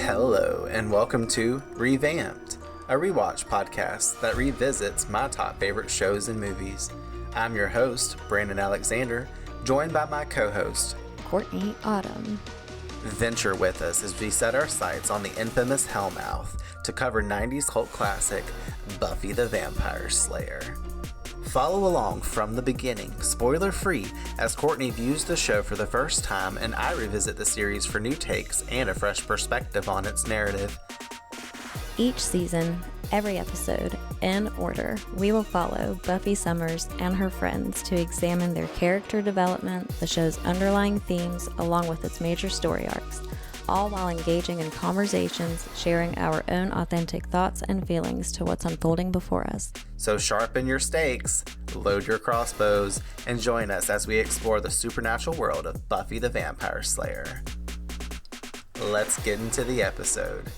Hello, and welcome to Revamped, a rewatch podcast that revisits my top favorite shows and movies. I'm your host, Brandon Alexander, joined by my co-host, Courtney Autumn. Venture with us as we set our sights on the infamous Hellmouth to cover 90s cult classic, Buffy the Vampire Slayer. Follow along from the beginning, spoiler-free, as Courtney views the show for the first time and I revisit the series for new takes and a fresh perspective on its narrative. Each season, every episode, in order, we will follow Buffy Summers and her friends to examine their character development, the show's underlying themes, along with its major story arcs, all while engaging in conversations, sharing our own authentic thoughts and feelings to what's unfolding before us. So sharpen your stakes, load your crossbows, and join us as we explore the supernatural world of Buffy the Vampire Slayer. Let's get into the episode.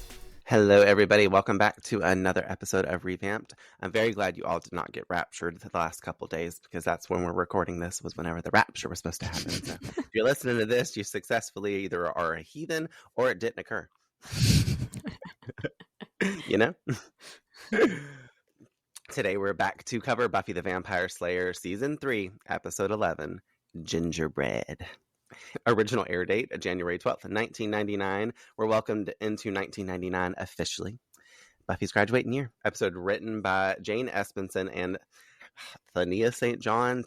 Hello, everybody. Welcome back to another episode of Revamped. I'm very glad you all did not get raptured the last couple days because that's when we're recording this, was whenever the rapture was supposed to happen. So if you're listening to this, you successfully either are a heathen or it didn't occur. You know? Today we're back to cover Buffy the Vampire Slayer Season 3, Episode 11, Gingerbread. Original air date, January 12th, 1999. We're welcomed into 1999 officially. Buffy's graduating year. Episode written by Jane Espenson and Tania St. John,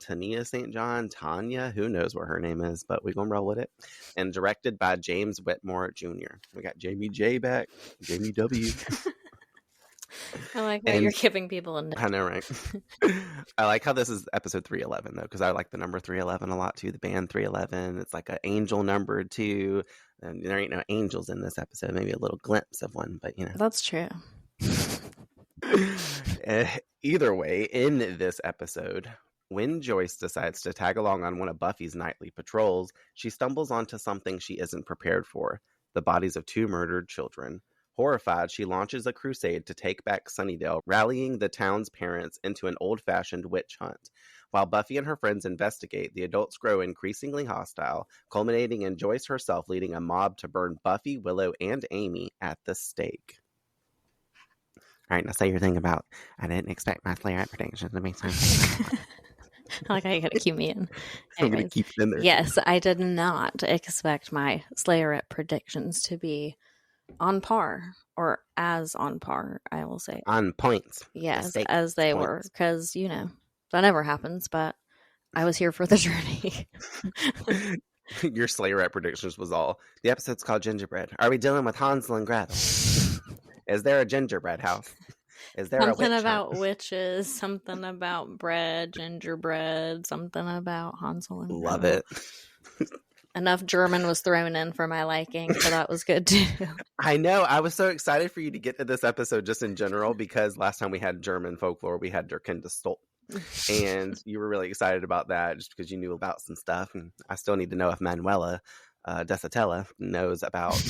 Tanya, who knows what her name is, but we're going to roll with it. And directed by James Whitmore Jr. We got Jamie J back, Jamie W. I like that you're giving people a name. I know, right? I like how this is episode 311, though, because I like the number 311 a lot, too. The band 311. It's like an angel number, too. And there ain't no angels in this episode. Maybe a little glimpse of one, but, you know. That's true. Either way, in this episode, when Joyce decides to tag along on one of Buffy's nightly patrols, she stumbles onto something she isn't prepared for. The bodies of 2 murdered children. Horrified, she launches a crusade to take back Sunnydale, rallying the town's parents into an old-fashioned witch hunt. While Buffy and her friends investigate, the adults grow increasingly hostile, culminating in Joyce herself leading a mob to burn Buffy, Willow, and Amy at the stake. All right, now say your thing about, I didn't expect my Slayer predictions to be so I like how you got to keep me in. I'm going to keep it in there. Yes, I did not expect my Slayer predictions to be on par, or as on par, I will say. On points. Yes, as they were, because, you know, that never happens, but I was here for the journey. Your Slayer predictions was all, the episode's called Gingerbread. Are we dealing with Hansel and Gretel? Is there a gingerbread house? Is there something a witch about hunt? Witches, something about bread, gingerbread, something about Hansel and Gretel. Love it. Enough German was thrown in for my liking, so that was good too. I know. I was so excited for you to get to this episode just in general, because last time we had German folklore, we had Der Kindestolp. And you were really excited about that just because you knew about some stuff. And I still need to know if Manuela Desatella knows about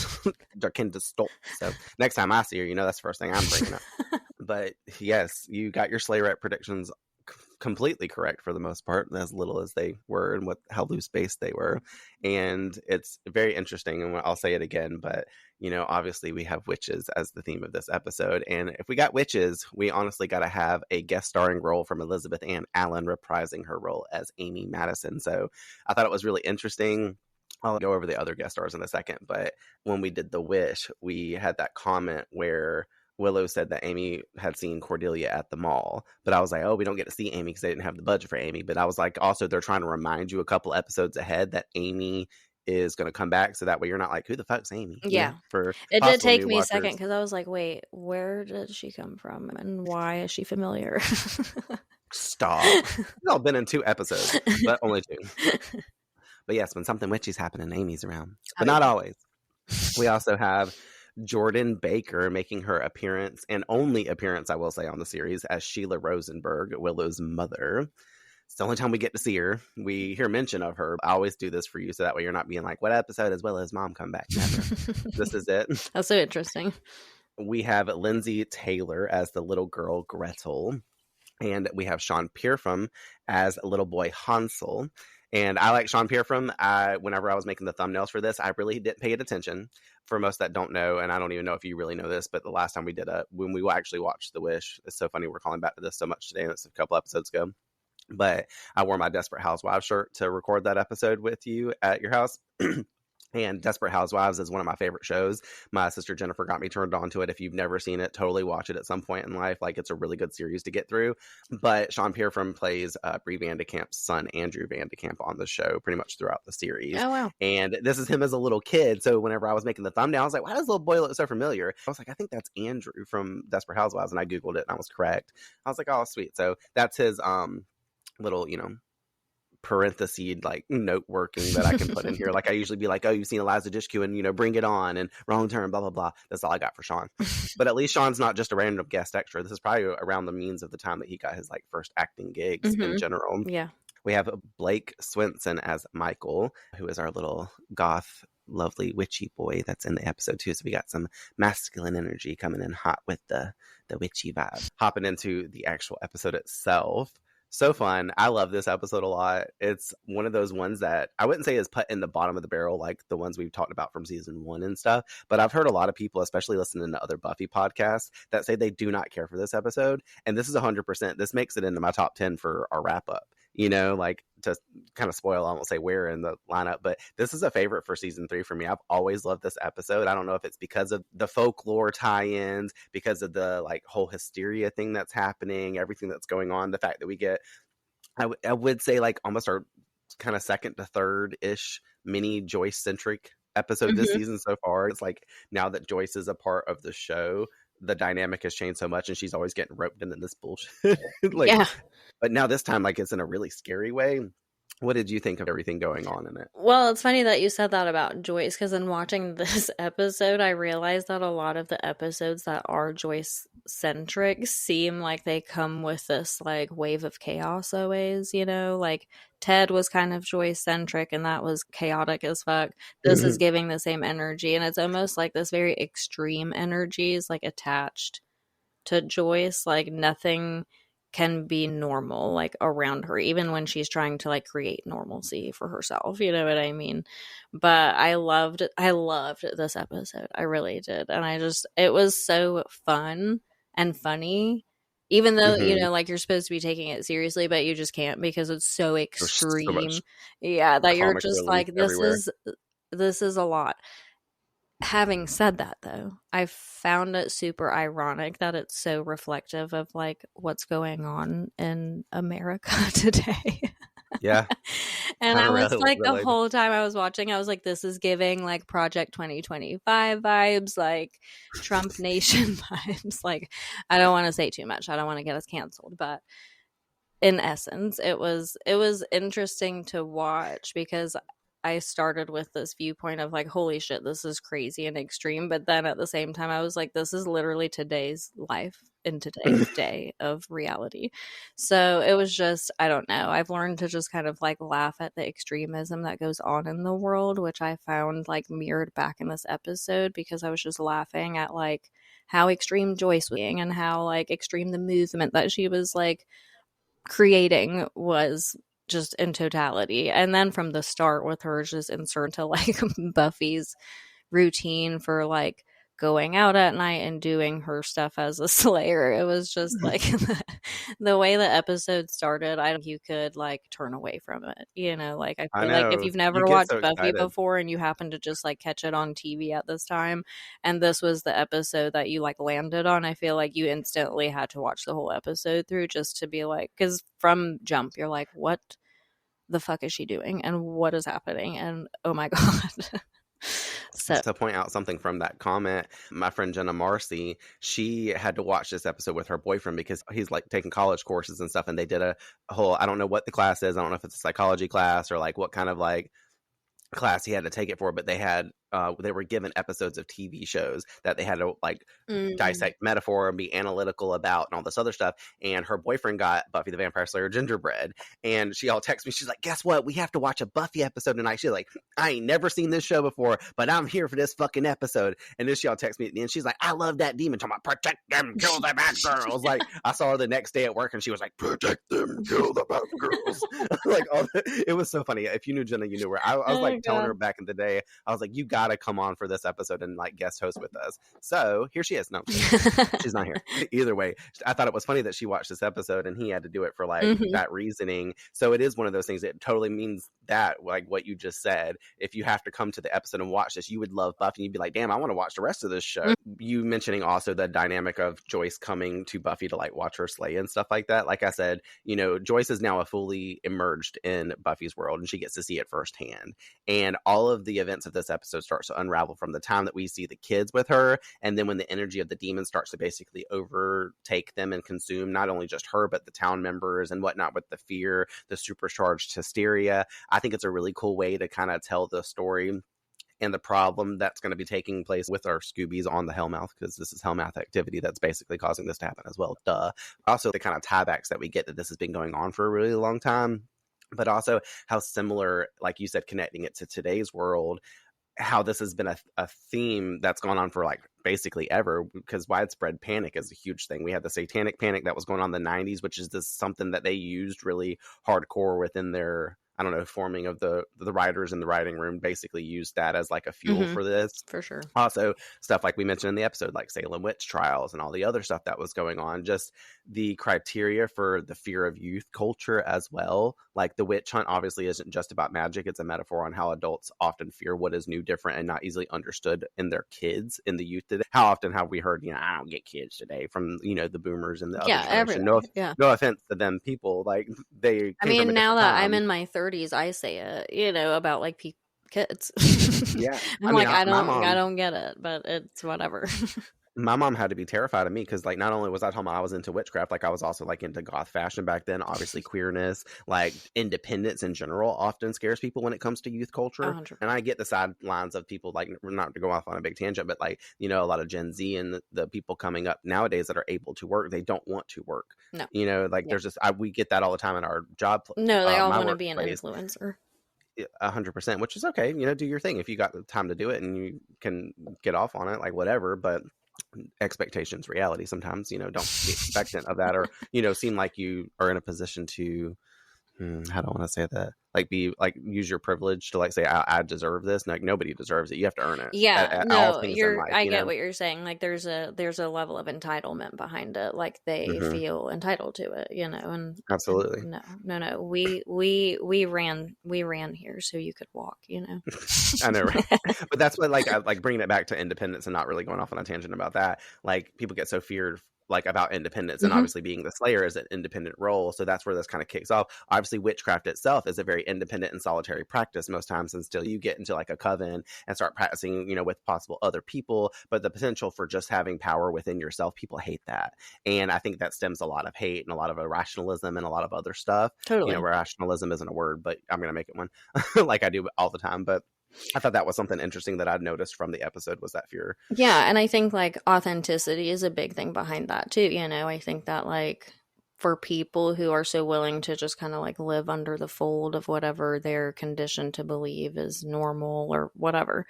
Der Kindestolp. So next time I see her, you know, that's the first thing I'm bringing up. But yes, you got your Slayer predictions completely correct for the most part, as little as they were and how loose based they were. And it's very interesting, and I'll say it again, but you know, obviously we have witches as the theme of this episode, and if we got witches, we honestly got to have a guest starring role from Elizabeth Ann Allen reprising her role as Amy Madison. So I thought it was really interesting. I'll go over the other guest stars in a second, but when we did The Wish, we had that comment where Willow said that Amy had seen Cordelia at the mall, but I was like, oh, we don't get to see Amy because they didn't have the budget for Amy. But I was like, also, they're trying to remind you a couple episodes ahead that Amy is going to come back, so that way you're not like, who the fuck's Amy? Yeah. For it did take me a second, because I was like, wait, where did she come from and why is she familiar? Stop. We've all been in 2 episodes, but only 2. But yes, when something witchy's happening, Amy's around, but not always. We also have Jordan Baker making her appearance, and only appearance, I will say, on the series, as Sheila Rosenberg, Willow's mother. It's the only time we get to see her. We hear mention of her. I always do this for you, so that way you're not being like, what episode as Willow's mom come back? Never. This is it. That's so interesting. We have Lindsay Taylor as the little girl Gretel. And we have Sean Pierfam as little boy Hansel. And I like Sean Pierre whenever I was making the thumbnails for this, I really didn't pay attention. For most that don't know, and I don't even know if you really know this, but the last time when we actually watched The Wish, it's so funny we're calling back to this so much today, and it's a couple episodes ago. But I wore my Desperate Housewives shirt to record that episode with you at your house. And Desperate Housewives is one of my favorite shows. My sister Jennifer got me turned on to it. If you've never seen it, totally watch it at some point in life. Like, it's a really good series to get through. But Sean Pierre plays 𝑏𝑰𝑵𝐴camp's son, Andrew 𝑣𝑰𝐴camp, on the show pretty much throughout the series. Oh, wow. And this is him as a little kid. So whenever I was making the thumbnail, I was like, why does little boy look so familiar? I was like, I think that's Andrew from Desperate Housewives. And I Googled it and I was correct. I was like, oh, sweet. So that's his little, parenthesis like note working that I can put in here. Like, I usually be like, oh, you've seen Eliza Dushku and Bring It On and Wrong Turn, blah blah blah. That's all I got for Sean. But at least Sean's not just a random guest extra. This is probably around the means of the time that he got his like first acting gigs in general. Yeah. We have Blake Swenson as Michael, who is our little goth lovely witchy boy that's in the episode too. So we got some masculine energy coming in hot with the witchy vibe. Hopping into the actual episode itself. So fun. I love this episode a lot. It's one of those ones that I wouldn't say is put in the bottom of the barrel like the ones we've talked about from season 1 and stuff. But I've heard a lot of people, especially listening to other Buffy podcasts, that say they do not care for this episode. And this is 100%. This makes it into my top 10 for our wrap up. Like, to kind of spoil, I won't say where in the lineup, but this is a favorite for season 3 for me. I've always loved this episode. I don't know if it's because of the folklore tie-ins, because of the like whole hysteria thing that's happening, everything that's going on, the fact that we get, I would say like almost our kind of second to third-ish mini Joyce-centric episode this season so far. It's like, now that Joyce is a part of the show, the dynamic has changed so much, and she's always getting roped into this bullshit. Yeah. But now this time, like, it's in a really scary way. What did you think of everything going on in it? Well, it's funny that you said that about Joyce, because in watching this episode, I realized that a lot of the episodes that are Joyce-centric seem like they come with this, like, wave of chaos always, Like, Ted was kind of Joyce-centric, and that was chaotic as fuck. This is giving the same energy, and it's almost like this very extreme energy is, like, attached to Joyce. Like, nothing can be normal like around her, even when she's trying to like create normalcy for herself, you know what I mean? But I loved this episode. I really did. And it was so fun and funny, even though like you're supposed to be taking it seriously, but you just can't, because it's so extreme. That you're just like, this is a lot. Having said that, though, I found it super ironic that it's so reflective of like what's going on in America today. Yeah. And I was like, the whole time I was watching, I was like, this is giving like Project 2025 vibes, like Trump Nation vibes. Like, I don't want to say too much. I don't want to get us canceled, but in essence, it was interesting to watch, because I started with this viewpoint of like, holy shit, this is crazy and extreme. But then at the same time, I was like, this is literally today's life in today's day of reality. So it was just, I don't know. I've learned to just kind of like laugh at the extremism that goes on in the world, which I found like mirrored back in this episode, because I was just laughing at like how extreme Joyce was being and how like extreme the movement that she was like creating was just in totality. And then from the start, with her just insert to like Buffy's routine for like going out at night and doing her stuff as a slayer, it was just like the way the episode started, I don't think you could like turn away from it, like I feel like if you've never watched Buffy before and you happen to just like catch it on TV at this time, and this was the episode that you like landed on, I feel like you instantly had to watch the whole episode through just to be like, because from jump you're like, what the fuck is she doing and what is happening, and oh my god. So, just to point out something from that comment, my friend Jenna Marcy, she had to watch this episode with her boyfriend because he's like taking college courses and stuff, and they did a whole, I don't know what the class is, I don't know if it's a psychology class or like what kind of like class he had to take it for, but they had they were given episodes of TV shows that they had to like Mm. dissect metaphor and be analytical about and all this other stuff. And her boyfriend got Buffy the Vampire Slayer Gingerbread, and she all texts me. She's like, "Guess what? We have to watch a Buffy episode tonight." She's like, "I ain't never seen this show before, but I'm here for this fucking episode." And then she all texts me at the end. She's like, "I love that demon talking about protect them, kill the bad girls." Like I saw her the next day at work, and she was like, "Protect them, kill the bad girls." Like it was so funny. If you knew Jenna, you knew her. I was like telling her back in the day, I was like, "You gotta come on for this episode and like guest host with us." So here she is. No, she's not here. Either way, I thought it was funny that she watched this episode and he had to do it for like that reasoning. So it is one of those things that totally means that, like what you just said, if you have to come to the episode and watch this, you would love Buffy and you'd be like, damn, I want to watch the rest of this show. You mentioning also the dynamic of Joyce coming to Buffy to like watch her slay and stuff like that. Like I said, you know, Joyce is now a fully immersed in Buffy's world and she gets to see it firsthand. And all of the events of this episode starts to unravel from the time that we see the kids with her, and then when the energy of the demon starts to basically overtake them and consume not only just her but the town members and whatnot, with the fear, the supercharged hysteria. I think it's a really cool way to kind of tell the story and the problem that's going to be taking place with our Scoobies on the Hellmouth, because this is Hellmouth activity that's basically causing this to happen as well. Duh. Also, the kind of tiebacks that we get that this has been going on for a really long time, but also how similar, like you said, connecting it to today's world, how this has been a theme that's gone on for like basically ever, because widespread panic is a huge thing. We had the satanic panic that was going on in the 90s, which is this something that they used really hardcore within their, I don't know, forming of the writers in the writing room, basically used that as like a fuel for this. For sure. Also, stuff like we mentioned in the episode, like Salem witch trials and all the other stuff that was going on. Just the criteria for the fear of youth culture as well. Like the witch hunt obviously isn't just about magic. It's a metaphor on how adults often fear what is new, different, and not easily understood in their kids, in the youth today. How often have we heard, you know, I don't get kids today, from, you know, the boomers and the other generation. No offense to them people. Like they, I mean, now that I'm in my 30s, I say it, you know, about like kids. Yeah. I don't get it, but it's whatever. My mom had to be terrified of me because, like, not only was I talking about I was into witchcraft, like I was also like into goth fashion back then. Obviously, queerness, like independence in general, often scares people when it comes to youth culture. 100%. And I get the sidelines of people, like, not to go off on a big tangent, but like, you know, a lot of Gen Z and the people coming up nowadays that are able to work, they don't want to work. No, you know, like there's just we get that all the time in our job. No, they all want to be an influencer. 100%, which is okay. You know, do your thing if you got the time to do it and you can get off on it, like whatever. But expectations, reality, sometimes, you know, don't be expectant of that, or, you know, seem like you are in a position to how do I want to say that, like be like use your privilege to like say I deserve this. Like nobody deserves it. You have to earn it. Yeah, no, I get what you're saying. Like there's a level of entitlement behind it. Like they feel entitled to it, you know. And absolutely, no. We ran here so you could walk, you know. I know, right? But that's what I like bringing it back to independence and not really going off on a tangent about that. Like people get so feared like about independence, and obviously being the slayer is an independent role, so that's where this kind of kicks off. Obviously witchcraft itself is a very independent and solitary practice most times, until you get into like a coven and start practicing, you know, with possible other people. But the potential for just having power within yourself, people hate that, and I think that stems a lot of hate and a lot of irrationalism and a lot of other stuff. Totally. You know, rationalism isn't a word, but I'm gonna make it one like I do all the time. But I thought that was something interesting that I'd noticed from the episode, was that fear. Yeah, and I think like authenticity is a big thing behind that too, you know. I think that like for people who are so willing to just kind of like live under the fold of whatever they're conditioned to believe is normal or whatever,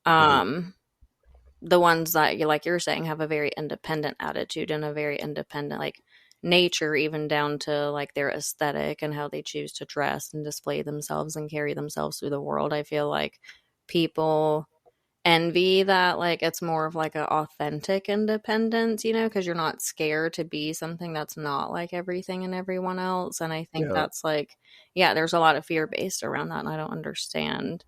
the ones that you're saying have a very independent attitude and a very independent like nature, even down to like their aesthetic and how they choose to dress and display themselves and carry themselves through the world. I feel like people envy that. Like it's more of like an authentic independence, you know, because you're not scared to be something that's not like everything and everyone else. And I think that's like, there's a lot of fear based around that, and I don't understand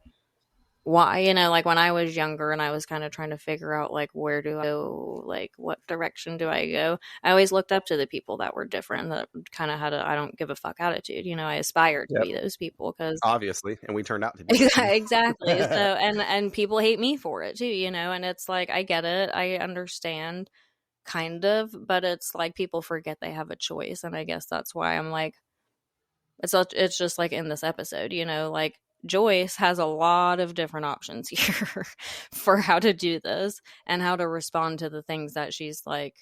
why, you know. Like when I was younger and I was kind of trying to figure out like where do I go, like what direction do I go, I always looked up to the people that were different, that kind of had a I don't give a fuck attitude, you know. I aspired to be those people, because obviously, and we turned out to be exactly. So and people hate me for it too, you know. And it's like I get it, I understand kind of, but it's like people forget they have a choice, and I guess that's why I'm like it's just like in this episode, you know, like Joyce has a lot of different options here for how to do this and how to respond to the things that she's like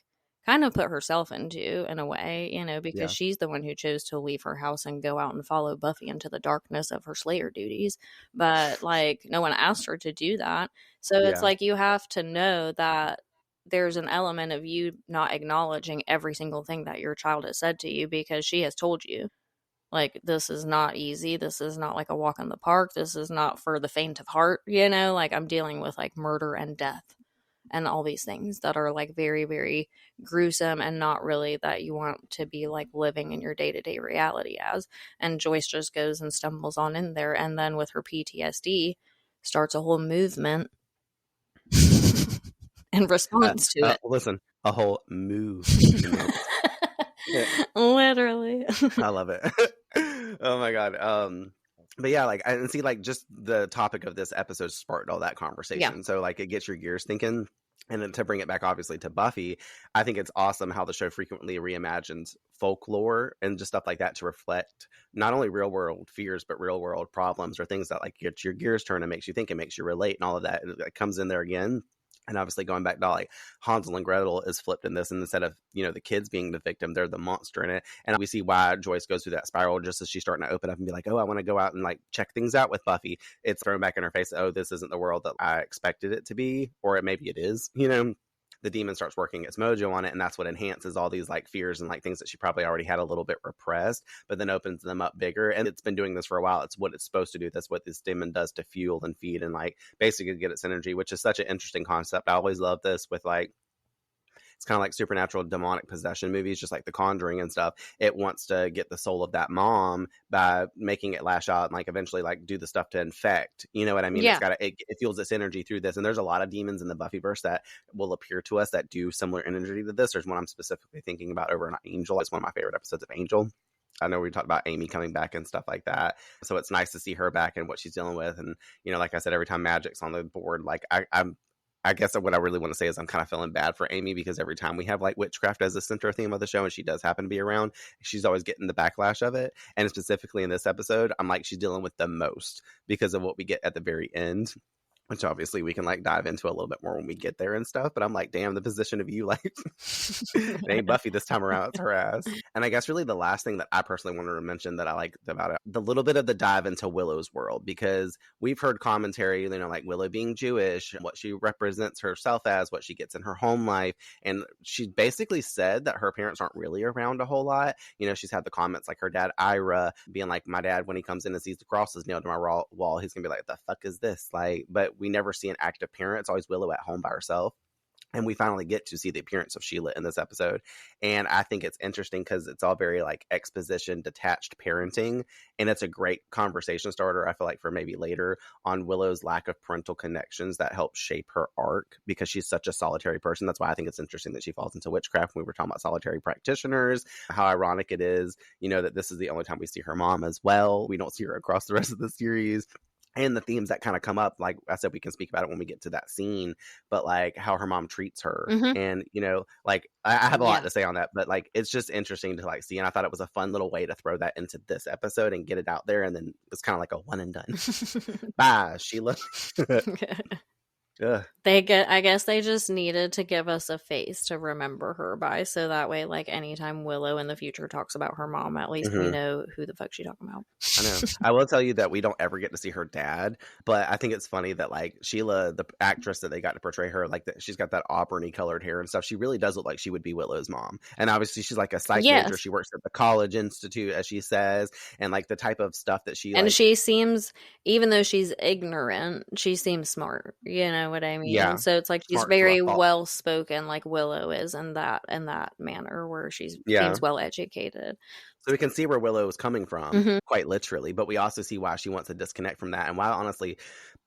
kind of put herself into in a way, you know, because she's the one who chose to leave her house and go out and follow Buffy into the darkness of her Slayer duties. But like no one asked her to do that. So it's like you have to know that there's an element of you not acknowledging every single thing that your child has said to you because she has told you. Like, this is not easy. This is not like a walk in the park. This is not for the faint of heart, you know? Like, I'm dealing with, like, murder and death and all these things that are, like, very, very gruesome and not really that you want to be, like, living in your day-to-day reality as. And Joyce just goes and stumbles on in there, and then with her PTSD, starts a whole movement in response to it. Listen, a whole movement. Literally. I love it. Oh my god. But yeah, like, and see, like, just the topic of this episode sparked all that conversation. So like, it gets your gears thinking. And then to bring it back, obviously, to Buffy, I think it's awesome how the show frequently reimagines folklore and just stuff like that to reflect not only real world fears, but real world problems or things that like get your gears turned and makes you think and makes you relate and all of that. It comes in there again. And obviously going back to like Hansel and Gretel is flipped in this, and instead of, you know, the kids being the victim, they're the monster in it. And we see why Joyce goes through that spiral just as she's starting to open up and be like, oh, I want to go out and like check things out with Buffy. It's thrown back in her face. Oh, this isn't the world that I expected it to be, or maybe it is, you know. The demon starts working its mojo on it, and that's what enhances all these like fears and like things that she probably already had a little bit repressed, but then opens them up bigger. And it's been doing this for a while. It's what it's supposed to do. That's what this demon does to fuel and feed and like basically get its energy, which is such an interesting concept. I always love this with like, it's kind of like supernatural demonic possession movies, just like The Conjuring and stuff. It wants to get the soul of that mom by making it lash out and like eventually like do the stuff to infect. You know what I mean? It's got it fuels its energy through this. And there's a lot of demons in the Buffyverse that will appear to us that do similar energy to this. There's one I'm specifically thinking about over in Angel. It's one of my favorite episodes of Angel. I know we talked about Amy coming back and stuff like that. So it's nice to see her back and what she's dealing with. And, you know, like I said, every time Magic's on the board, like I guess what I really want to say is I'm kind of feeling bad for Amy because every time we have like witchcraft as a center theme of the show and she does happen to be around, she's always getting the backlash of it. And specifically in this episode, I'm like, she's dealing with the most because of what we get at the very end, which obviously we can like dive into a little bit more when we get there and stuff. But I'm like, damn, the position of you, like, it ain't Buffy this time around, it's her ass. And I guess really the last thing that I personally wanted to mention that I like about it, the little bit of the dive into Willow's world, because we've heard commentary, you know, like Willow being Jewish, what she represents herself as, what she gets in her home life. And she basically said that her parents aren't really around a whole lot. You know, she's had the comments like her dad, Ira, being like, my dad, when he comes in and sees the crosses nailed to my wall, he's gonna be like, the fuck is this? Like, but we never see an active parent. It's always Willow at home by herself. And we finally get to see the appearance of Sheila in this episode. And I think it's interesting because it's all very like exposition, detached parenting. And it's a great conversation starter, I feel like, for maybe later on Willow's lack of parental connections that help shape her arc because she's such a solitary person. That's why I think it's interesting that she falls into witchcraft. When we were talking about solitary practitioners, how ironic it is, you know, that this is the only time we see her mom as well. We don't see her across the rest of the series. And the themes that kind of come up, like I said, we can speak about it when we get to that scene, but like how her mom treats her. And, you know, like I have a lot to say on that, but like, it's just interesting to like see. And I thought it was a fun little way to throw that into this episode and get it out there. And then it's kind of like a one and done. Bye, Sheila. I guess they just needed to give us a face to remember her by, so that way, like, anytime Willow in the future talks about her mom, at least we know who the fuck she's talking about. I know. I will tell you that we don't ever get to see her dad, but I think it's funny that like Sheila, the actress that they got to portray her, like that she's got that auburny colored hair and stuff. She really does look like she would be Willow's mom. And obviously she's like a psych major. She works at the college institute, as she says, and like the type of stuff that she and she seems, even though she's ignorant, she seems smart. You know what I mean? Yeah. So it's like she's very well spoken, like Willow is in that manner, where she seems well educated. So we can see where Willow is coming from, quite literally, but we also see why she wants to disconnect from that, and why honestly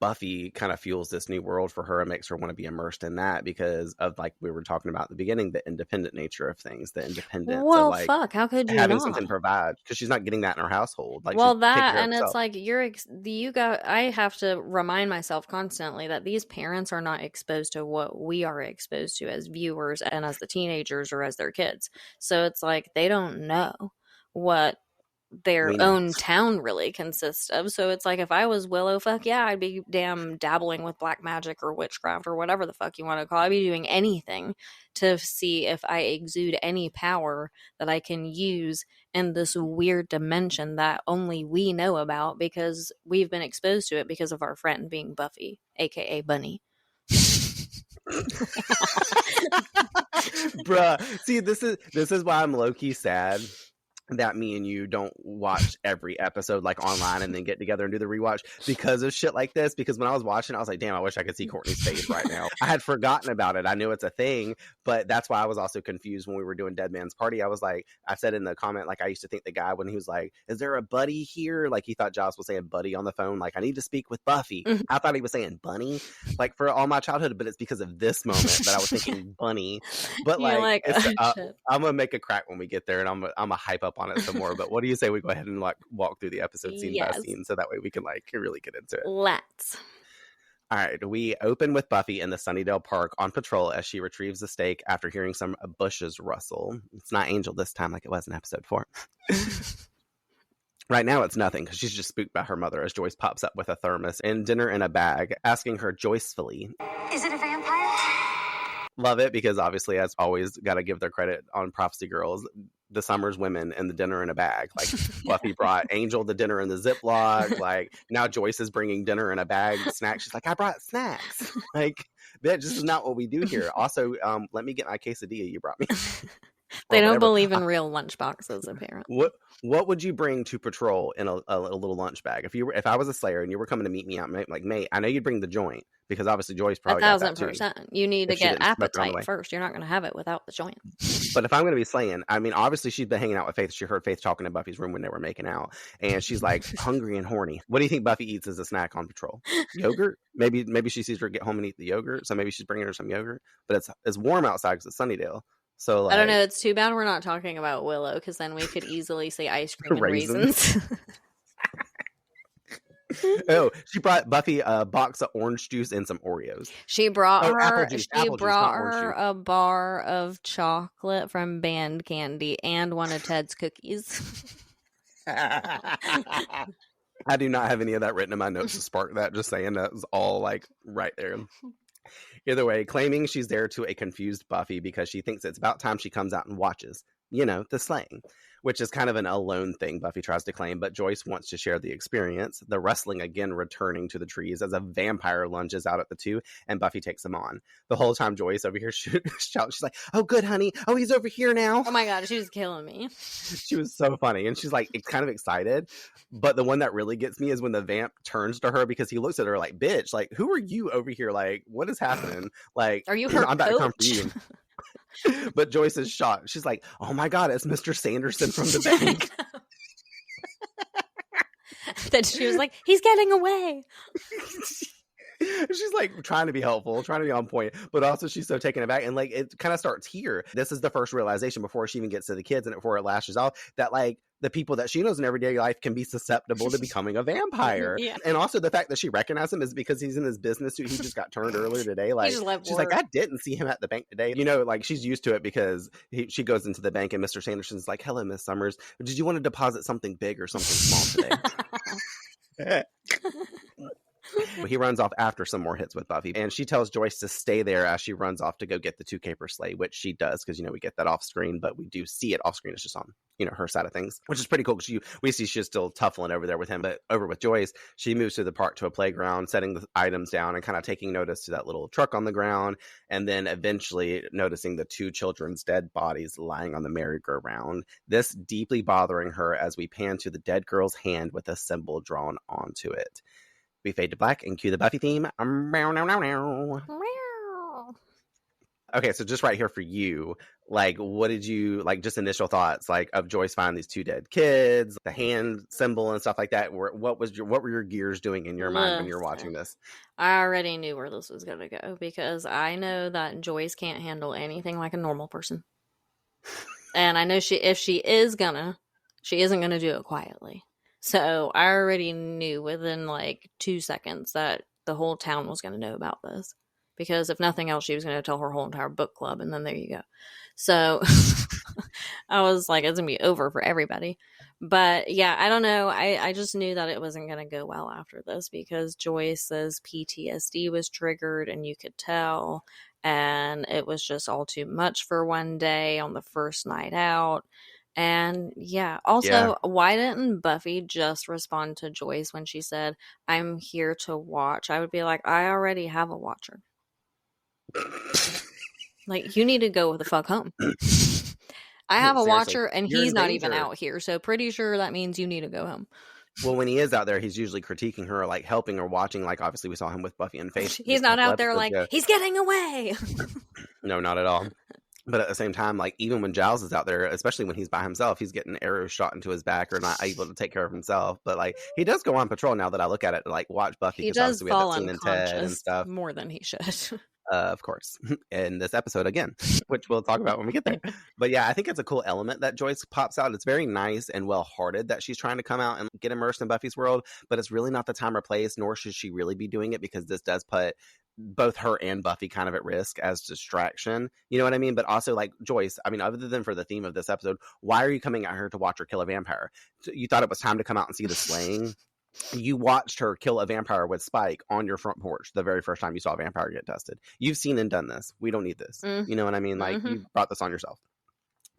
Buffy kind of fuels this new world for her and makes her want to be immersed in that because of, like we were talking about at the beginning, the independent nature of things, the independence of like how could you having not? something to provide, because she's not getting that in her household. Like, that, and it's like I have to remind myself constantly that these parents are not exposed to what we are exposed to as viewers and as the teenagers or as their kids. So it's like they don't know what their We know. own town really consists of. So it's like, if I was Willow, fuck yeah, I'd be damn dabbling with black magic or witchcraft or whatever the fuck you want to call it. I'd be doing anything to see if I exude any power that I can use in this weird dimension that only we know about because we've been exposed to it because of our friend being Buffy, aka Bunny. Bruh, see, this is why I'm low-key sad that me and you don't watch every episode like online and then get together and do the rewatch because of shit like this. Because when I was watching, I was like, damn, I wish I could see Courtney's face right now. I had forgotten about it. I knew it's a thing, but that's why I was also confused when we were doing Dead Man's Party. I was like, I said in the comment, like, I used to think the guy when he was like, is there a buddy here? Like, he thought Giles was saying buddy on the phone. Like, I need to speak with Buffy. Mhm. I thought he was saying bunny, like, for all my childhood, but it's because of this moment that I was thinking bunny. But You're like, oh, shit. I'm gonna make a crack when we get there, and I'm gonna hype up on it some more. But what do you say we go ahead and like walk through the episode scene by scene, so that way we can like really get into it? Let's. All right, we open with Buffy in the Sunnydale Park on patrol as she retrieves the stake after hearing some bushes rustle. It's not Angel this time like it was in episode 4. Right now it's nothing because she's just spooked by her mother as Joyce pops up with a thermos and dinner in a bag, asking her joyfully, "Is it a vampire?" Love it because obviously, as always, got to give their credit on Prophecy Girls. The Summers women and the dinner in a bag. Like, Buffy brought Angel the dinner in the Ziploc. Like, now Joyce is bringing dinner in a bag, snacks. She's like, I brought snacks. Like, that just is not what we do here. Also, let me get my quesadilla you brought me. They don't believe in real lunch boxes, apparently. What would you bring to patrol in a little lunch bag? If I was a Slayer and you were coming to meet me out, like, mate, I know you'd bring the joint because obviously Joyce probably 1,000%. You need to get appetite first. You're not going to have it without the joint. But if I'm going to be slaying, I mean, obviously she's been hanging out with Faith. She heard Faith talking in Buffy's room when they were making out, and she's like hungry and horny. What do you think Buffy eats as a snack on patrol? Yogurt? Maybe she sees her get home and eat the yogurt, so maybe she's bringing her some yogurt. But it's warm outside because it's Sunnydale. So like, I don't know. It's too bad we're not talking about Willow because then we could easily say ice cream and raisins. Oh, she brought Buffy a box of orange juice and some Oreos. She brought her apple juice, a bar of chocolate from Band Candy and one of Ted's cookies. I do not have any of that written in my notes to spark that. Just saying that was all like right there. Either way, claiming she's there to a confused Buffy because she thinks it's about time she comes out and watches, the slaying, which is kind of an alone thing Buffy tries to claim, but Joyce wants to share the experience, the rustling again returning to the trees as a vampire lunges out at the two, and Buffy takes him on. The whole time Joyce over here shouts, she's like, oh, good, honey. Oh, he's over here now. Oh my God, she was killing me. She was so funny, and she's like kind of excited, but the one that really gets me is when the vamp turns to her because he looks at her like, bitch, like, who are you over here? Like, what is happening? Like, are you her I'm about to come for coach? you. But Joyce is shocked. She's like, oh my God, it's Mr. Sanderson from the bank. Then she was like, he's getting away. She's like trying to be helpful, trying to be on point, but also she's so taken aback. And like, it kind of starts here. This is the first realization before she even gets to the kids and before it lashes off that like the people that she knows in everyday life can be susceptible to becoming a vampire. Yeah. And also the fact that she recognized him is because he's in his business suit. He just got turned earlier today. Like, she's like, I didn't see him at the bank today. Like she's used to it because she goes into the bank and Mr. Sanderson's like, hello, Miss Summers. Did you want to deposit something big or something small today? He runs off after some more hits with Buffy, and she tells Joyce to stay there as she runs off to go get the two caper sleigh, which she does because we get that off screen, but we do see it off screen. It's just on her side of things, which is pretty cool because we see she's still tuffling over there with him. But over with Joyce, she moves through the park to a playground, setting the items down and kind of taking notice to that little truck on the ground, and then eventually noticing the two children's dead bodies lying on the merry-go-round. This deeply bothering her as we pan to the dead girl's hand with a symbol drawn onto it. We fade to black and cue the Buffy theme. Okay, so just right here for you, like, what did you, like, just initial thoughts, like, of Joyce finding these two dead kids, the hand symbol and stuff like that? What were your gears doing in your mind when you're watching this? I already knew where this was going to go because I know that Joyce can't handle anything like a normal person. And I know if she isn't going to do it quietly. So I already knew within like 2 seconds that the whole town was going to know about this. Because if nothing else, she was going to tell her whole entire book club. And then there you go. So I was like, it's going to be over for everybody. But yeah, I don't know. I just knew that it wasn't going to go well after this because Joyce's PTSD was triggered and you could tell. And it was just all too much for one day on the first night out. And yeah, also, why didn't Buffy just respond to Joyce when she said, I'm here to watch? I would be like, I already have a watcher. Like, you need to go the fuck home. I have a watcher and he's not even out here. So pretty sure that means you need to go home. Well, when he is out there, he's usually critiquing her, like helping or watching. Like, obviously, we saw him with Buffy and Faith. He's not out there like, he's getting away. No, not at all. But at the same time, like, even when Giles is out there, especially when he's by himself, he's getting arrows shot into his back or not able to take care of himself. But, like, he does go on patrol now that I look at it, like, watch Buffy. He does fall unconscious and stuff. More than he should. Of course, in this episode again, which we'll talk about when we get there. But yeah, I think it's a cool element that Joyce pops out. It's very nice and well-hearted that she's trying to come out and get immersed in Buffy's world, but it's really not the time or place, nor should she really be doing it because this does put both her and Buffy kind of at risk as distraction. You know what I mean? But also, like, Joyce, I mean, other than for the theme of this episode, why are you coming out here to watch her kill a vampire? You thought it was time to come out and see the slaying? You watched her kill a vampire with Spike on your front porch the very first time you saw a vampire get tested. You've seen and done this. We don't need this. You know what I mean? Like, you brought this on yourself.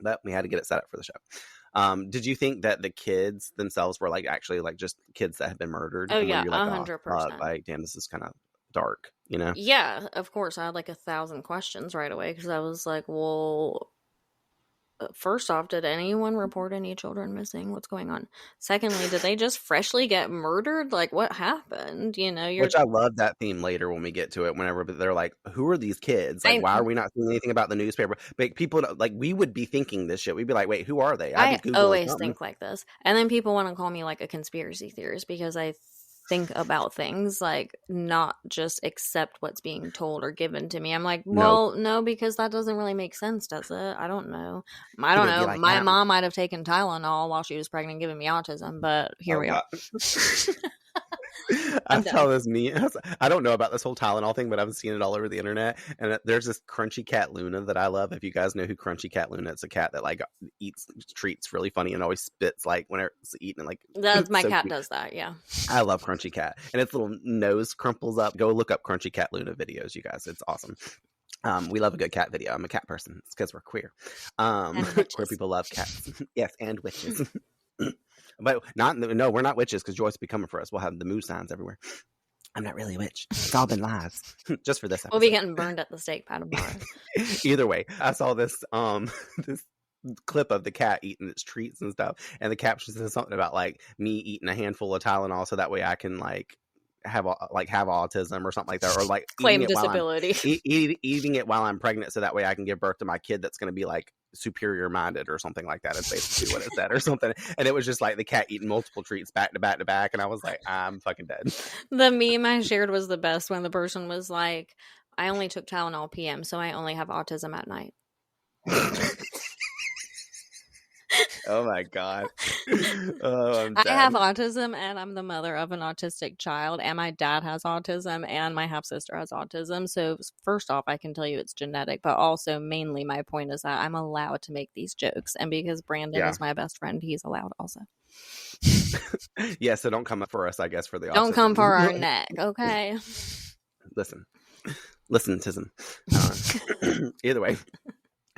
But we had to get it set up for the show. Did you think that the kids themselves were, like, actually, like, just kids that had been murdered? Oh, yeah, like, 100%. Like, damn, this is kind of dark, you know? Yeah, of course. I had, like, 1,000 questions right away because I was like, well... First off, did anyone report any children missing? What's going on? Secondly, did they just freshly get murdered? Like, what happened? You know, Which I love that theme later when we get to it. Whenever they're like, "Who are these kids? Like, why are we not seeing anything about the newspaper?" But people, like, we would be thinking this shit. We'd be like, "Wait, who are they?" I always think like this, and then people want to call me like a conspiracy theorist because I think about things, like, not just accept what's being told or given to me. I'm like, well, no, because that doesn't really make sense, does it? I don't know. Like, my mom might have taken Tylenol while she was pregnant giving me autism, but here we are. I tell this I don't know about this whole Tylenol thing, but I've seen it all over the internet. And there's this Crunchy Cat Luna that I love. If you guys know who Crunchy Cat Luna, it's a cat that, like, eats treats really funny and always spits, like, whenever it's eating. Like, that's my cat cute. Does that, yeah. I love Crunchy Cat, and its little nose crumples up. Go look up Crunchy Cat Luna videos, you guys. It's awesome. We love a good cat video. I'm a cat person. It's because we're queer. Queer people love cats. Yes, and witches. But we're not witches because Joyce will be coming for us. We'll have the moo signs everywhere. I'm not really a witch. It's all been lies. Just for this episode. We'll be getting burned at the stake pad tomorrow. Either way, I saw this this clip of the cat eating its treats and stuff, and the caption says something about, like, me eating a handful of Tylenol so that way I can, like, have autism or something like that, or, like, claim disability. Eating it while I'm pregnant so that way I can give birth to my kid that's going to be, like, superior minded or something like that is basically what it said or something. And it was just like the cat eating multiple treats back to back to back, and I was like, I'm fucking dead. The meme I shared was the best when the person was like, I only took Tylenol PM, so I only have autism at night. Oh my god. I have autism, and I'm the mother of an autistic child, and my dad has autism, and my half sister has autism. So first off, I can tell you it's genetic, but also mainly my point is that I'm allowed to make these jokes, and because Brandon is my best friend, he's allowed also. Yeah, so don't come up for us, I guess, for the autism. Don't come for our neck, okay? Listen, tism. Either way.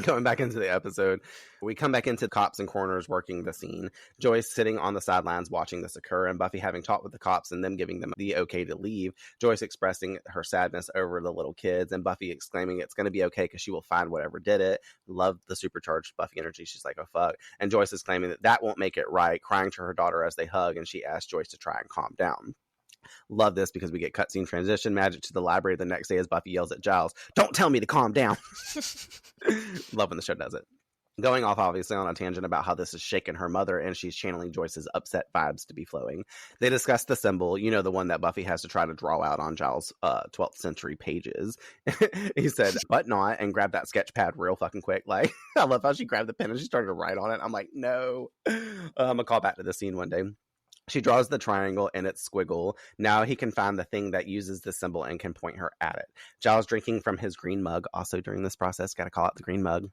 Going back into the episode, we come back into cops and coroners working the scene. Joyce sitting on the sidelines watching this occur, and Buffy having talked with the cops and them giving them the okay to leave. Joyce expressing her sadness over the little kids, and Buffy exclaiming it's going to be okay because she will find whatever did it. Love the supercharged Buffy energy. She's like, oh fuck. And Joyce is claiming that won't make it right, crying to her daughter as they hug, and she asks Joyce to try and calm down. Love this because we get cutscene transition magic to the library the next day as Buffy yells at Giles, don't tell me to calm down. Love when the show does it. Going off obviously on a tangent about how this is shaking her mother, and she's channeling Joyce's upset vibes to be flowing. They discuss the symbol, you know, the one that Buffy has to try to draw out on Giles' 12th century pages. He said, but not, and grabbed that sketch pad real fucking quick. Like, I love how she grabbed the pen and she started to write on it. I'm like, no. I'm gonna call back to this scene one day. She draws the triangle and its squiggle. Now he can find the thing that uses the symbol and can point her at it. Giles drinking from his green mug. Also during this process, got to call out the green mug.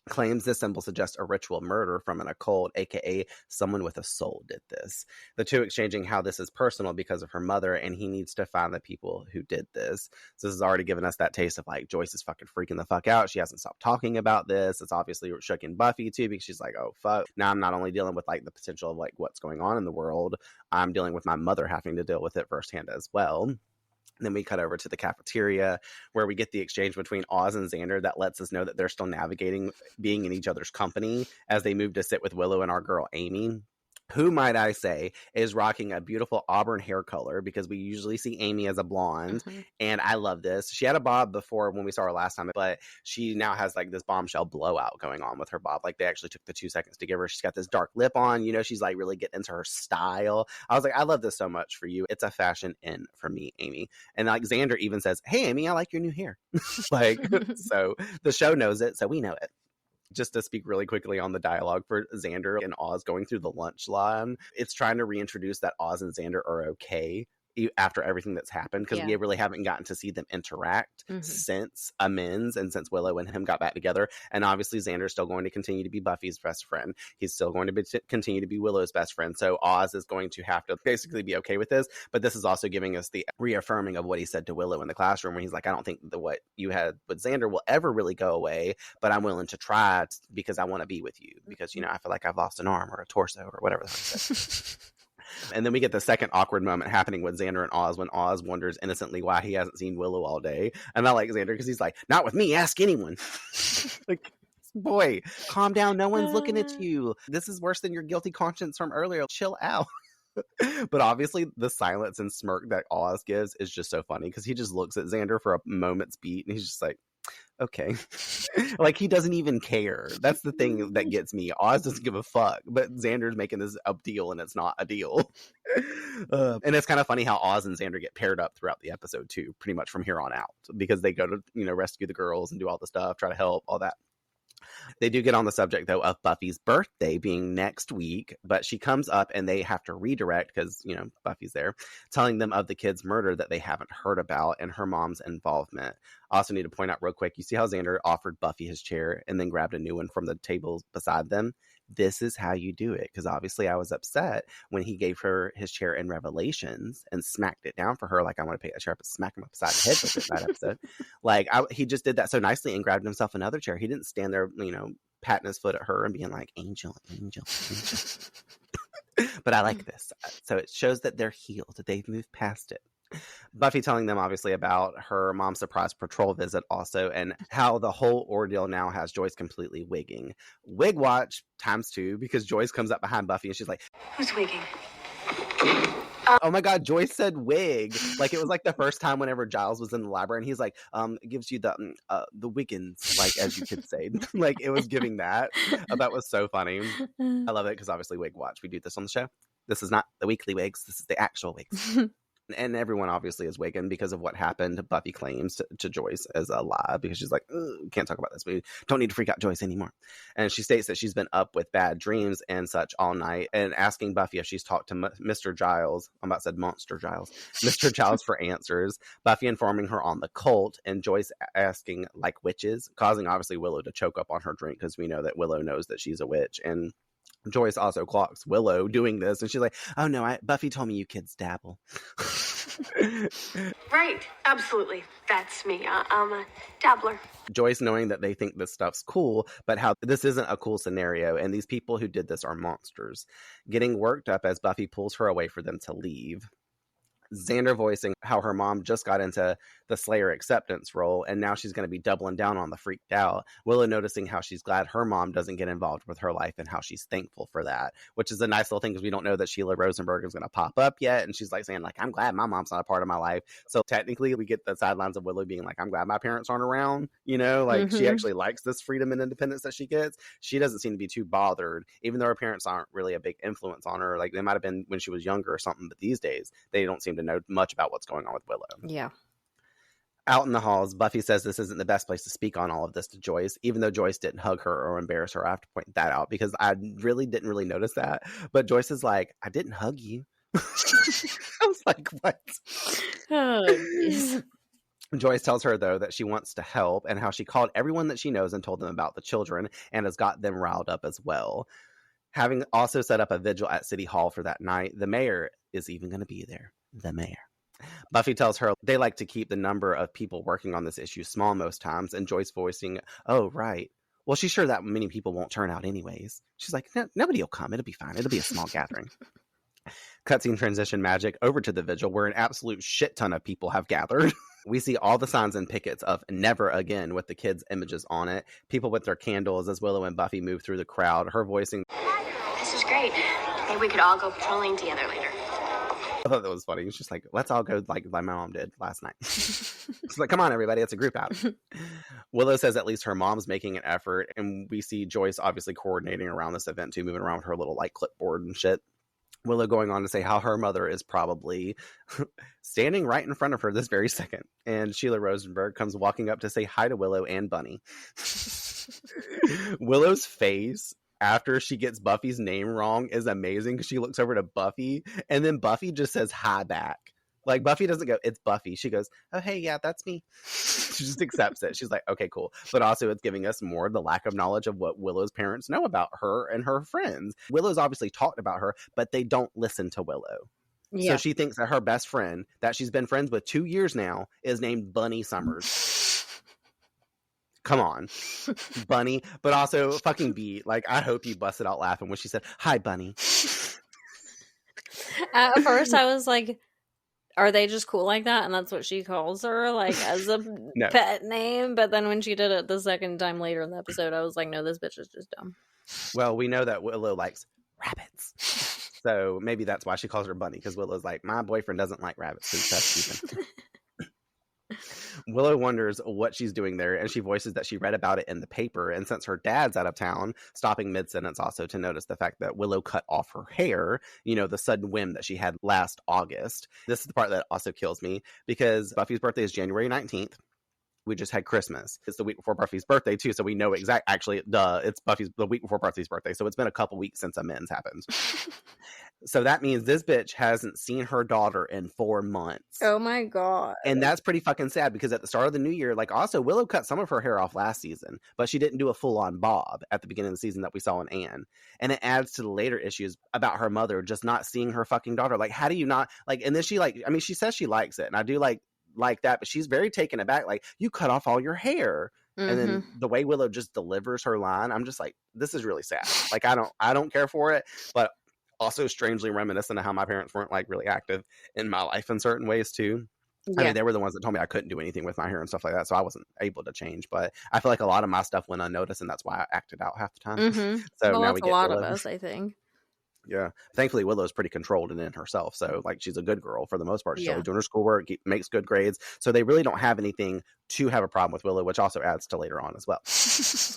claims this symbol suggests a ritual murder from an occult, aka someone with a soul did this. The two exchanging how this is personal because of her mother, and he needs to find the people who did this. So this has already given us that taste of like Joyce is fucking freaking the fuck out. She hasn't stopped talking about this. It's obviously shooking Buffy too, because she's like, oh fuck. Now I'm not only dealing with like the potential of like what's going on in the world, I'm dealing with my mother having to deal with it firsthand as well. Then we cut over to the cafeteria where we get the exchange between Oz and Xander that lets us know that they're still navigating being in each other's company as they move to sit with Willow and our girl Amy, who, might I say, is rocking a beautiful auburn hair color, because we usually see Amy as a blonde. And I love this. She had a bob before when we saw her last time, but she now has like this bombshell blowout going on with her bob. Like they actually took the 2 seconds to give her. She's got this dark lip on, you know, she's like really getting into her style. I was like, I love this so much for you. It's a fashion in for me, Amy. And like Xander even says, hey, Amy, I like your new hair. Like, so the show knows it, so we know it. Just to speak really quickly on the dialogue for Xander and Oz going through the lunch line, it's trying to reintroduce that Oz and Xander are okay after everything that's happened, because we really haven't gotten to see them interact since Amends and since Willow and him got back together. And obviously Xander's still going to continue to be Buffy's best friend. He's still going to continue to be Willow's best friend. So Oz is going to have to basically be okay with this. But this is also giving us the reaffirming of what he said to Willow in the classroom, where he's like, I don't think that what you had with Xander will ever really go away, but I'm willing to try because I want to be with you, because, you know, I feel like I've lost an arm or a torso or whatever the fuck he said. And then we get the second awkward moment happening with Xander and Oz, when Oz wonders innocently why he hasn't seen Willow all day. And I like Xander because he's like, not with me, ask anyone. Like, boy, calm down. No one's looking at you. This is worse than your guilty conscience from earlier. Chill out. But obviously the silence and smirk that Oz gives is just so funny, because he just looks at Xander for a moment's beat and he's just like, okay. Like he doesn't even care. That's the thing that gets me. Oz doesn't give a fuck, but Xander's making this a deal and it's not a deal. And it's kind of funny how Oz and Xander get paired up throughout the episode too, pretty much from here on out, because they go to, you know, rescue the girls and do all the stuff, try to help, all that. They do get on the subject, though, of Buffy's birthday being next week, but she comes up and they have to redirect because, you know, Buffy's there, telling them of the kid's murder that they haven't heard about and her mom's involvement. I also need to point out real quick, you see how Xander offered Buffy his chair and then grabbed a new one from the table beside them? This is how you do it, because obviously I was upset when he gave her his chair in Revelations and smacked it down for her like I want to pick a chair up and smack him upside the head with it in that episode. Like he just did that so nicely and grabbed himself another chair. He didn't stand there, you know, patting his foot at her and being like, angel, angel, angel. But I like this. So it shows that they're healed, that they've moved past it. Buffy telling them obviously about her mom's surprise patrol visit also, and how the whole ordeal now has Joyce completely wigging. Wig watch ×2, because Joyce comes up behind Buffy and she's like, who's wigging? Oh my god, Joyce said wig. Like it was like the first time whenever Giles was in the library and he's like, it gives you the Wiggins, like, as you could say. Like it was giving that. That was so funny. I love it because obviously Wig Watch, we do this on the show. This is not the weekly wigs, this is the actual wigs. And everyone obviously is wigging because of what happened. Buffy claims to Joyce as a lie, because she's like, can't talk about this. We don't need to freak out Joyce anymore. And she states that she's been up with bad dreams and such all night, and asking Buffy if she's talked to Mr. Giles. I'm about to say Monster Giles. Mr. Giles for answers. Buffy informing her on the cult, and Joyce asking like witches, causing obviously Willow to choke up on her drink, because we know that Willow knows that she's a witch. And Joyce also clocks Willow doing this, and she's like, oh no, Buffy told me you kids dabble. Right, absolutely. That's me. I'm a dabbler. Joyce knowing that they think this stuff's cool, but how this isn't a cool scenario, and these people who did this are monsters. Getting worked up as Buffy pulls her away for them to leave. Xander voicing how her mom just got into the Slayer acceptance role, and now she's going to be doubling down on the freaked out. Willow noticing how she's glad her mom doesn't get involved with her life and how she's thankful for that, which is a nice little thing because we don't know that Sheila Rosenberg is going to pop up yet, and she's like saying like, I'm glad my mom's not a part of my life. So technically we get the sidelines of Willow being like, I'm glad my parents aren't around, you know, like she actually likes this freedom and independence that she gets. She doesn't seem to be too bothered, even though her parents aren't really a big influence on her. Like they might have been when she was younger or something, but these days they don't seem to know much about what's going on with Willow. Yeah. Out in the halls, Buffy says this isn't the best place to speak on all of this to Joyce, even though Joyce didn't hug her or embarrass her. I have to point that out because I really didn't notice that. But Joyce is like, I didn't hug you. I was like, what? Oh, Joyce tells her, though, that she wants to help and how she called everyone that she knows and told them about the children and has got them riled up as well. Having also set up a vigil at City Hall for that night, the mayor is even going to be there. The mayor. Buffy tells her they like to keep the number of people working on this issue small most times, and Joyce voicing, oh, right. Well, she's sure that many people won't turn out anyways. She's like, nobody will come. It'll be fine. It'll be a small gathering. Cutscene transition magic over to the vigil where an absolute shit ton of people have gathered. We see all the signs and pickets of never again with the kids' images on it. People with their candles as Willow and Buffy move through the crowd. Her voicing, This is great. Maybe we could all go patrolling together later. I thought that was funny. It's just like, let's all go like my mom did last night. It's like, come on, everybody. It's a group out. Willow says at least her mom's making an effort. And we see Joyce obviously coordinating around this event too, moving around with her little like clipboard and shit. Willow going on to say how her mother is probably standing right in front of her this very second. And Sheila Rosenberg comes walking up to say hi to Willow and Bunny. Willow's face after she gets Buffy's name wrong is amazing because she looks over to Buffy and then Buffy just says hi back. Like Buffy doesn't go, it's Buffy. She goes, oh, hey, yeah, that's me. She just accepts it. She's like, okay, cool. But also it's giving us more the lack of knowledge of what Willow's parents know about her and her friends. Willow's obviously talked about her, but they don't listen to Willow. Yeah. So she thinks that her best friend that she's been friends with 2 years now is named Bunny Summers. Come on, Bunny. But also fucking B. Like, I hope you busted out laughing when she said, hi, Bunny. At first I was like, are they just cool like that? And that's what she calls her, like, as a pet name. But then when she did it the second time later in the episode, I was like, no, this bitch is just dumb. Well, we know that Willow likes rabbits. So maybe that's why she calls her Bunny, because Willow's like, my boyfriend doesn't like rabbits. So that's even. Willow wonders what she's doing there, and she voices that she read about it in the paper, and since her dad's out of town, stopping mid-sentence also to notice the fact that Willow cut off her hair, you know, the sudden whim that she had last August. This is the part that also kills me, because Buffy's birthday is January 19th. We just had Christmas. It's the week before Buffy's birthday, too, so we know actually, it's Buffy's the week before Buffy's birthday, so it's been a couple weeks since amends happened. So that means this bitch hasn't seen her daughter in 4 months. Oh my god. And that's pretty fucking sad, because at the start of the new year, like, also Willow cut some of her hair off last season, but she didn't do a full-on bob at the beginning of the season that we saw in Anne. And it adds to the later issues about her mother just not seeing her fucking daughter. Like, how do you not, like, and then she, like, I mean, she says she likes it, and I do like that, but she's very taken aback, like, you cut off all your hair. Mm-hmm. And then the way Willow just delivers her line, I'm just like, this is really sad. Like, I don't care for it, but also strangely reminiscent of how my parents weren't like really active in my life in certain ways too. Yeah. I mean, they were the ones that told me I couldn't do anything with my hair and stuff like that, so I wasn't able to change. But I feel like a lot of my stuff went unnoticed, and that's why I acted out half the time. Mm-hmm. So well, now that's we get a lot Willow. Of us, I think. Yeah, thankfully Willow's pretty controlled and in herself, so like she's a good girl for the most part. She's always doing her schoolwork, makes good grades, so they really don't have anything to have a problem with Willow, which also adds to later on as well.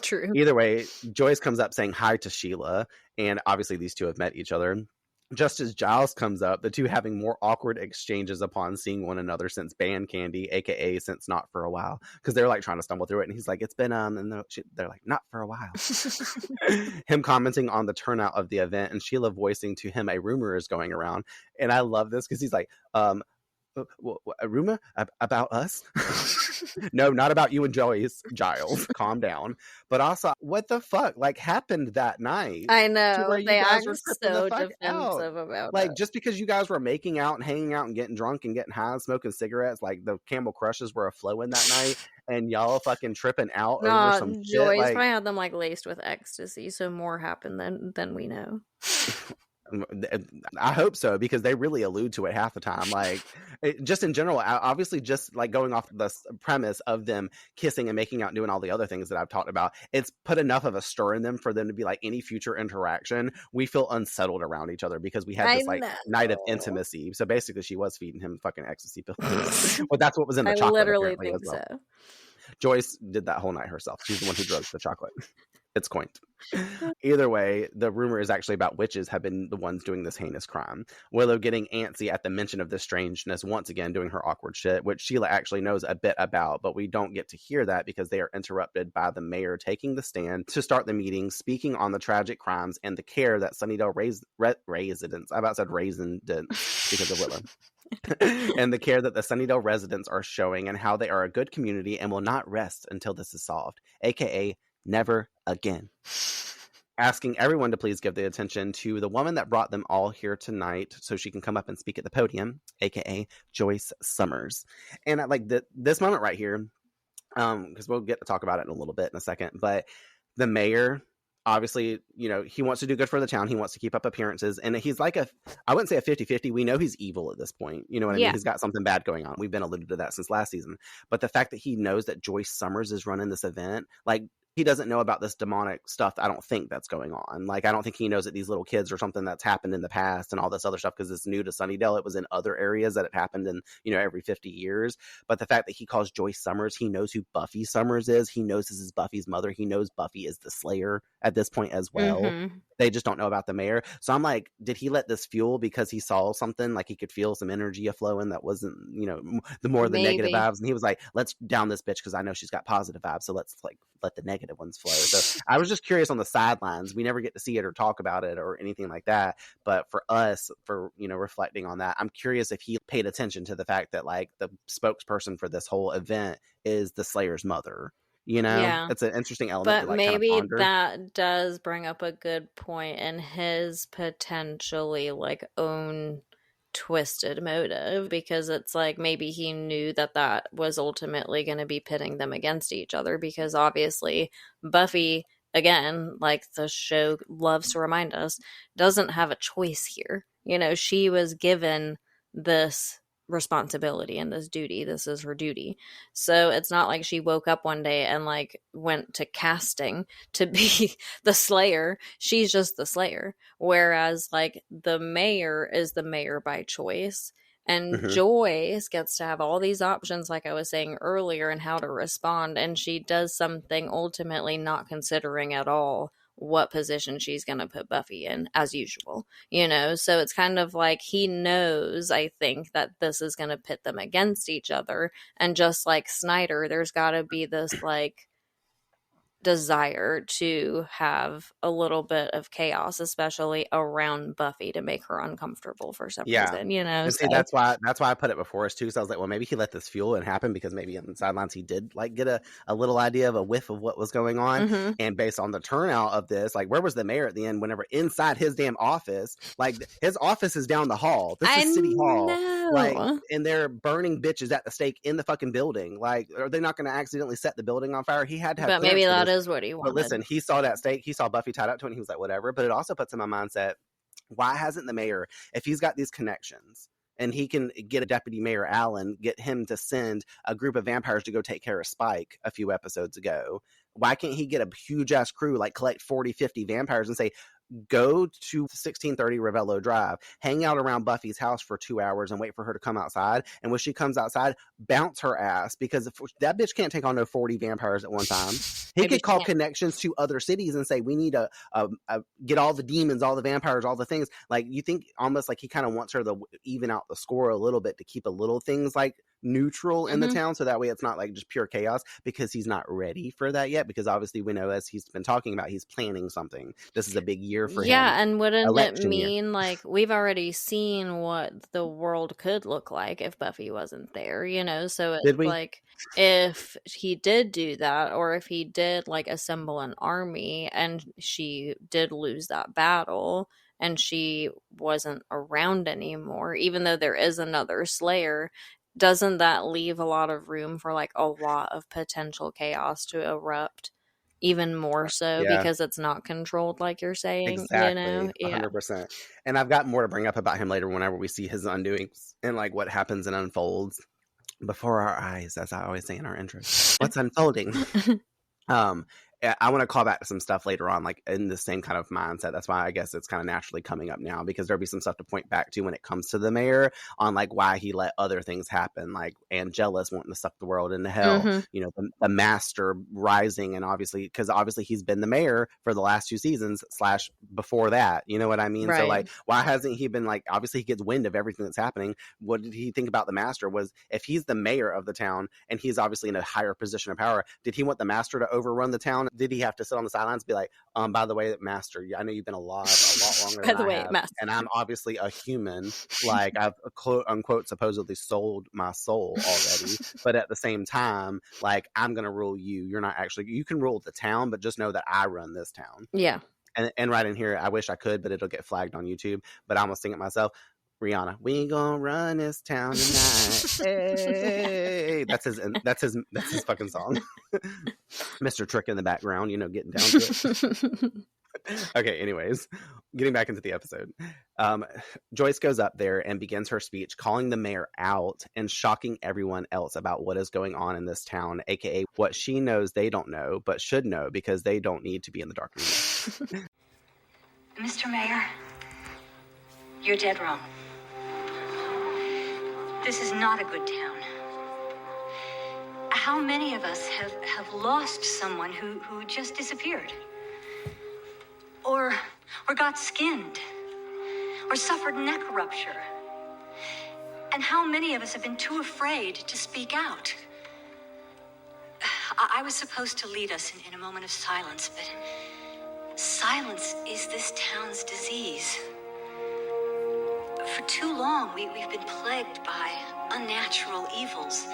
True. Either way, Joyce comes up saying hi to Sheila, and obviously these two have met each other. Just as Giles comes up, the two having more awkward exchanges upon seeing one another since band candy, aka since not for a while, because they're like trying to stumble through it, and he's like, it's been and they're like, not for a while. Him commenting on the turnout of the event, and Sheila voicing to him a rumor is going around, and I love this because he's like, a rumor about us? No, not about you and Joyce, Giles. Calm down. But also, what the fuck like happened that night? I know. They act so defensive about like, just because you guys were making out and hanging out and getting drunk and getting high and smoking cigarettes, like the Camel Crushes were flowing that night, and y'all fucking tripping out over some Joyce shit. Like, probably had them like laced with ecstasy, so more happened than we know. I hope so, because they really allude to it half the time. Like, just in general, obviously, just like going off the premise of them kissing and making out and doing all the other things that I've talked about, it's put enough of a stir in them for them to be like, any future interaction, we feel unsettled around each other because we had this like night of intimacy. So basically, she was feeding him fucking ecstasy pills. But that's what was in the chocolate. I literally think so. Joyce did that whole night herself. She's the one who drugged the chocolate. It's quaint. Either way, the rumor is actually about witches have been the ones doing this heinous crime. Willow getting antsy at the mention of this strangeness, once again doing her awkward shit, which Sheila actually knows a bit about, but we don't get to hear that because they are interrupted by the mayor taking the stand to start the meeting, speaking on the tragic crimes and the care that Sunnydale residents, I about said residents, because of Willow. and the care that the Sunnydale residents are showing and how they are a good community and will not rest until this is solved, aka never again. Asking everyone to please give the attention to the woman that brought them all here tonight so she can come up and speak at the podium, aka Joyce Summers. And I like this moment right here, because we'll get to talk about it in a little bit in a second, but the mayor, obviously, you know, he wants to do good for the town. He wants to keep up appearances. And he's like I wouldn't say a 50-50. We know he's evil at this point. You know what I mean? He's got something bad going on. We've been alluded to that since last season. But the fact that he knows that Joyce Summers is running this event, like, he doesn't know about this demonic stuff. I don't think that's going on. Like, I don't think he knows that these little kids are something that's happened in the past and all this other stuff because it's new to Sunnydale. It was in other areas that it happened in, you know, every 50 years. But the fact that he calls Joyce Summers, he knows who Buffy Summers is. He knows this is Buffy's mother. He knows Buffy is the Slayer at this point as well. Mm-hmm. They just don't know about the mayor. So I'm like, did he let this fuel because he saw something, like he could feel some energy flowing that wasn't, you know, the more the negative vibes. And he was like, let's down this bitch because I know she's got positive vibes. So let's like let the negative ones flow. So I was just curious on the sidelines. We never get to see it or talk about it or anything like that. But for us, for, you know, reflecting on that, I'm curious if he paid attention to the fact that like the spokesperson for this whole event is the Slayer's mother. You know, it's an interesting element. But maybe that does bring up a good point in his potentially like own twisted motive, because it's like maybe he knew that was ultimately going to be pitting them against each other, because obviously Buffy, again, like the show loves to remind us, doesn't have a choice here. You know, she was given this responsibility and this duty. This is her duty. So it's not like she woke up one day and like went to casting to be the Slayer. She's just the Slayer. Whereas like the mayor is the mayor by choice. And Joyce gets to have all these options, like I was saying earlier, and how to respond. And she does something ultimately not considering at all what position she's going to put Buffy in, as usual, you know? So it's kind of like he knows, I think, that this is going to pit them against each other. And just like Snyder, there's got to be this like desire to have a little bit of chaos, especially around Buffy, to make her uncomfortable for some reason, you know? And see, that's why I put it before us too. So I was like, well, maybe he let this fuel and happen because maybe on the sidelines he did like get a little idea of a whiff of what was going on. And based on the turnout of this, like, where was the mayor at the end? Whenever inside his damn office, like his office is down the hall. This is City Hall. Like, and they're burning bitches at the stake in the fucking building. Like, are they not going to accidentally set the building on fire? He had to have. But maybe that is what he wanted. But listen, he saw that stake. He saw Buffy tied up to it. And he was like, whatever. But it also puts in my mindset, why hasn't the mayor, if he's got these connections and he can get a deputy mayor, Allen, get him to send a group of vampires to go take care of Spike a few episodes ago, why can't he get a huge ass crew, like collect 40, 50 vampires and say, go to 1630 Ravello Drive, hang out around Buffy's house for 2 hours and wait for her to come outside. And when she comes outside, bounce her ass, because if that bitch can't take on no 40 vampires at one time. He could call connections to other cities and say, we need to get all the demons, all the vampires, all the things. Like, you think almost like he kind of wants her to even out the score a little bit to keep a little things like neutral in the town, so that way it's not like just pure chaos, because he's not ready for that yet, because obviously we know, as he's been talking about, he's planning something. This is a big year for him. Yeah, and wouldn't it mean like we've already seen what the world could look like if Buffy wasn't there, you know? So it's like, if he did do that, or if he did like assemble an army and she did lose that battle and she wasn't around anymore, even though there is another Slayer, doesn't that leave a lot of room for like a lot of potential chaos to erupt even more so, because it's not controlled, like you're saying? Exactly, you know? 100%. And I've got more to bring up about him later whenever we see his undoings and like what happens and unfolds before our eyes, as I always say in our intro. What's unfolding? I want to call back to some stuff later on, like in the same kind of mindset. That's why I guess it's kind of naturally coming up now, because there'll be some stuff to point back to when it comes to the mayor on like why he let other things happen, like Angelus wanting to suck the world into hell, you know, the master rising, and obviously he's been the mayor for the last 2 seasons / before that, you know what I mean? Right. So like, why hasn't he been like, obviously he gets wind of everything that's happening. What did he think about the master? Was, if he's the mayor of the town and he's obviously in a higher position of power, did he want the master to overrun the town did he have to sit on the sidelines and be like, by the way, Master, I know you've been alive a lot longer By the than way, I have, Master. and I'm obviously a human. Like, I've quote unquote supposedly sold my soul already, but at the same time, like, I'm gonna rule you. You're not actually. You can rule the town, but just know that I run this town. Yeah. And right in here, I wish I could, but it'll get flagged on YouTube. But I'm gonna sing it myself. Rihanna, we gonna run this town tonight. Hey, that's his fucking song. Mr. Trick in the background, getting down to it. Okay, anyways, getting back into the episode. Joyce goes up there and begins her speech, calling the mayor out and shocking everyone else about what is going on in this town, aka what she knows they don't know, but should know because they don't need to be in the dark room. Mr. Mayor, you're dead wrong. This is not a good town. How many of us have lost someone who just disappeared? Or got skinned? Or suffered neck rupture? And how many of us have been too afraid to speak out? I was supposed to lead us in a moment of silence, but silence is this town's disease. For too long, we've been plagued by unnatural evils.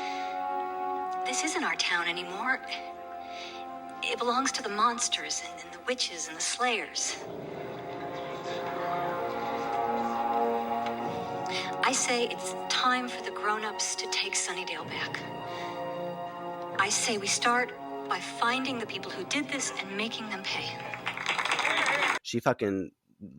This isn't our town anymore. It belongs to the monsters and the witches and the slayers. I say it's time for the grown-ups to take Sunnydale back. I say we start by finding the people who did this and making them pay. She fucking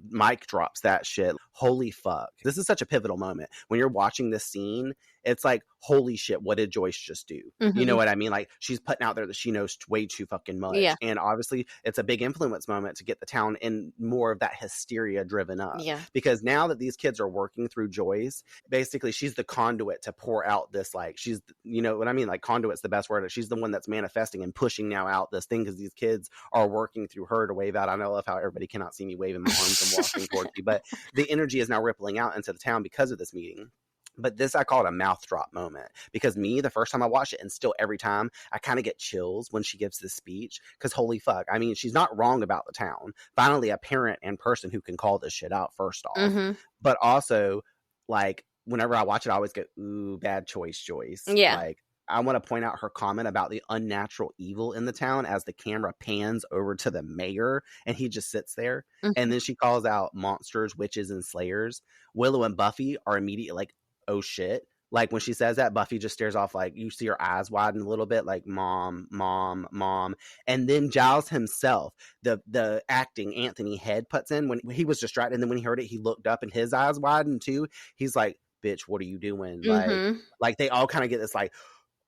mic drops that shit. Holy fuck. This is such a pivotal moment. When you're watching this scene, it's like, holy shit, what did Joyce just do? Mm-hmm. You know what I mean? Like, she's putting out there that she knows way too fucking much. Yeah. And obviously, it's a big influence moment to get the town in more of that hysteria driven up. Yeah. Because now that these kids are working through Joyce, basically, she's the conduit to pour out this, like, she's, you know what I mean? Like, conduit's the best word. She's the one that's manifesting and pushing now out this thing because these kids are working through her to wave out. I love how everybody cannot see me waving my arms and walking towards you, but the energy is now rippling out into the town because of this meeting. But this, I call it a mouth drop moment, because the first time I watch it, and still every time, I kind of get chills when she gives this speech, because holy fuck, I mean, she's not wrong about the town. Finally, a parent and person who can call this shit out first off. Mm-hmm. But also, like, whenever I watch it, I always go, ooh, bad choice, Joyce. Yeah. Like, I want to point out her comment about the unnatural evil in the town as the camera pans over to the mayor and he just sits there. Mm-hmm. And then she calls out monsters, witches, and slayers. Willow and Buffy are immediately like, oh shit. Like, when she says that, Buffy just stares off, like, you see her eyes widen a little bit, like, mom, mom, mom. And then Giles himself, the acting Anthony Head puts in, when he was distracted, and then when he heard it, he looked up and his eyes widened too. He's like, bitch, what are you doing? Mm-hmm. Like they all kind of get this, like,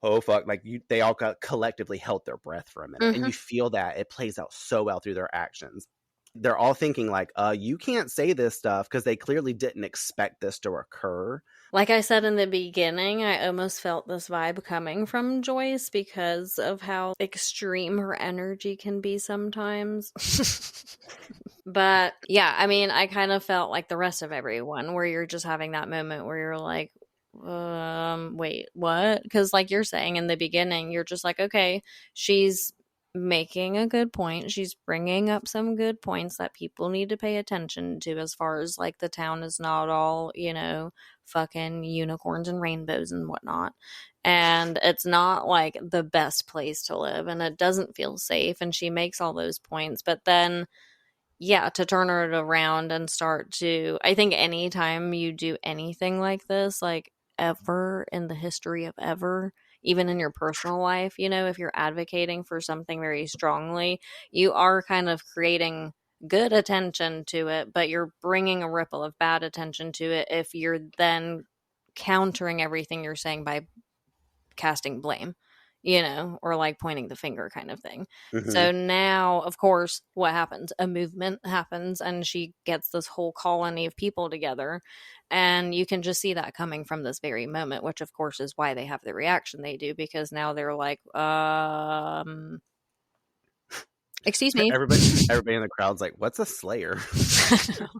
oh fuck, like, they all collectively held their breath for a minute. Mm-hmm. And you feel that it plays out so well through their actions. They're all thinking like, you can't say this stuff, because they clearly didn't expect this to occur. Like I said in the beginning, I almost felt this vibe coming from Joyce because of how extreme her energy can be sometimes. But yeah, I mean, I kind of felt like the rest of everyone, where you're just having that moment where you're like, wait, what? Because like you're saying in the beginning, you're just like, okay, she's making a good point. She's bringing up some good points that people need to pay attention to, as far as like the town is not all, fucking unicorns and rainbows and whatnot. And it's not like the best place to live, and it doesn't feel safe. And she makes all those points. But then, yeah, to turn it around and start to, I think anytime you do anything like this, like ever in the history of ever, even in your personal life, if you're advocating for something very strongly, you are kind of creating good attention to it, but you're bringing a ripple of bad attention to it if you're then countering everything you're saying by casting blame, or like pointing the finger kind of thing. Mm-hmm. So now, of course, what happens? A movement happens, and she gets this whole colony of people together. And you can just see that coming from this very moment, which of course is why they have the reaction they do, because now they're like, excuse me. Everybody in the crowd's like, what's a slayer?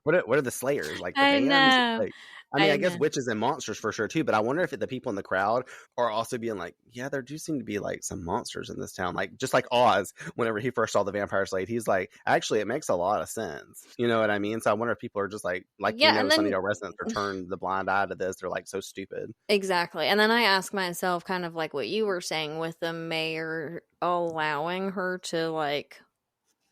What are the slayers? Like the I bands? know. Like, I mean, I guess witches and monsters for sure too, but I wonder if the people in the crowd are also being like, yeah, there do seem to be like some monsters in this town. Like, just like Oz, whenever he first saw the vampire slate, he's like, actually, it makes a lot of sense. You know what I mean? So I wonder if people are just like Sunnydale residents are turned the blind eye to this. They're like so stupid. Exactly. And then I ask myself, kind of like what you were saying with the mayor allowing her to like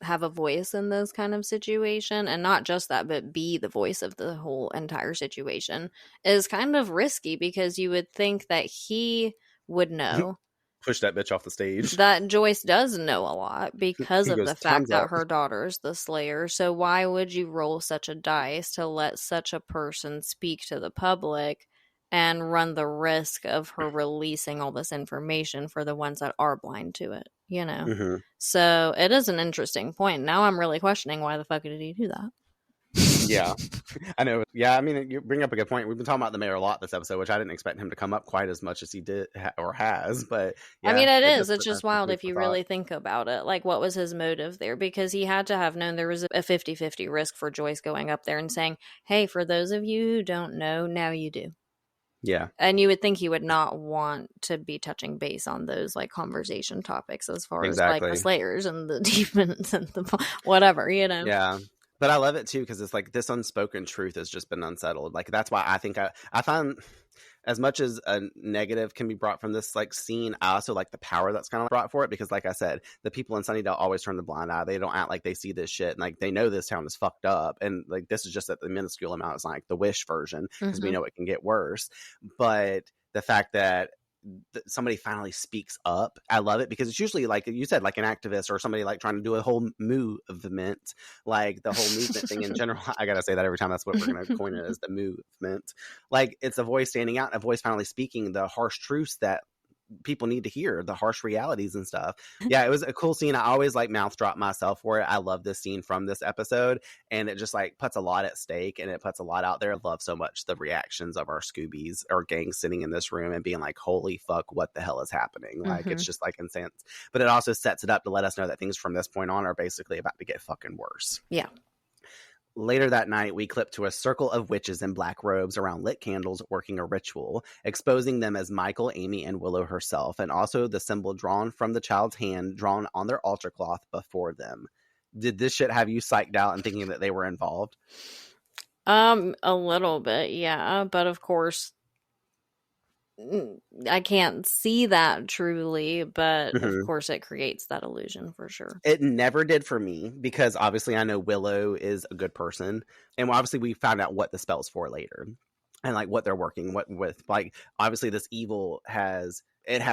have a voice in this kind of situation, and not just that, but be the voice of the whole entire situation, is kind of risky, because you would think that he would know. Push that bitch off the stage. That Joyce does know a lot because of the fact that her daughter's the Slayer. So why would you roll such a dice to let such a person speak to the public and run the risk of her releasing all this information for the ones that are blind to it, you know? Mm-hmm. So it is an interesting point. Now I'm really questioning, why the fuck did he do that? Yeah, I know. Yeah, I mean, you bring up a good point. We've been talking about the mayor a lot this episode, which I didn't expect him to come up quite as much as he did or has. But yeah, I mean, it's just wild if you really think about it. Like, what was his motive there? Because he had to have known there was a 50-50 risk for Joyce going up there and saying, hey, for those of you who don't know, now you do. Yeah. And you would think he would not want to be touching base on those like conversation topics as far as like the Slayers and the demons and the whatever, you know? Yeah. But I love it too, because it's like this unspoken truth has just been unsettled. Like, that's why I think I find, as much as a negative can be brought from this like scene, I also like the power that's kind of brought for it, because like I said, the people in Sunnydale always turn the blind eye. They don't act like they see this shit, and like they know this town is fucked up, and like this is just at the minuscule amount. It's like the Wish version, because we know it can get worse. But the fact that somebody finally speaks up, I love it, because it's usually, like you said, like an activist or somebody like trying to do a whole movement, like the whole movement thing in general. I gotta say that every time. That's what we're gonna coin it as, the movement. Like, it's a voice standing out, and a voice finally speaking the harsh truths that people need to hear, the harsh realities and stuff. Yeah, it was a cool scene. I always like mouth drop myself for it. I love this scene from this episode, and it just like puts a lot at stake, and it puts a lot out there. I love so much the reactions of our Scoobies or gang sitting in this room and being like, holy fuck, what the hell is happening? Like, it's just like insane. But it also sets it up to let us know that things from this point on are basically about to get fucking worse. Yeah. Later that night, we clip to a circle of witches in black robes around lit candles working a ritual, exposing them as Michael, Amy, and Willow herself, and also the symbol drawn from the child's hand drawn on their altar cloth before them. Did this shit have you psyched out and thinking that they were involved? A little bit, yeah. But of course, I can't see that truly, but of course it creates that illusion for sure. It never did for me, because obviously I know Willow is a good person, and obviously we found out what the spell's for later, and like what they're working with. Like, obviously this evil has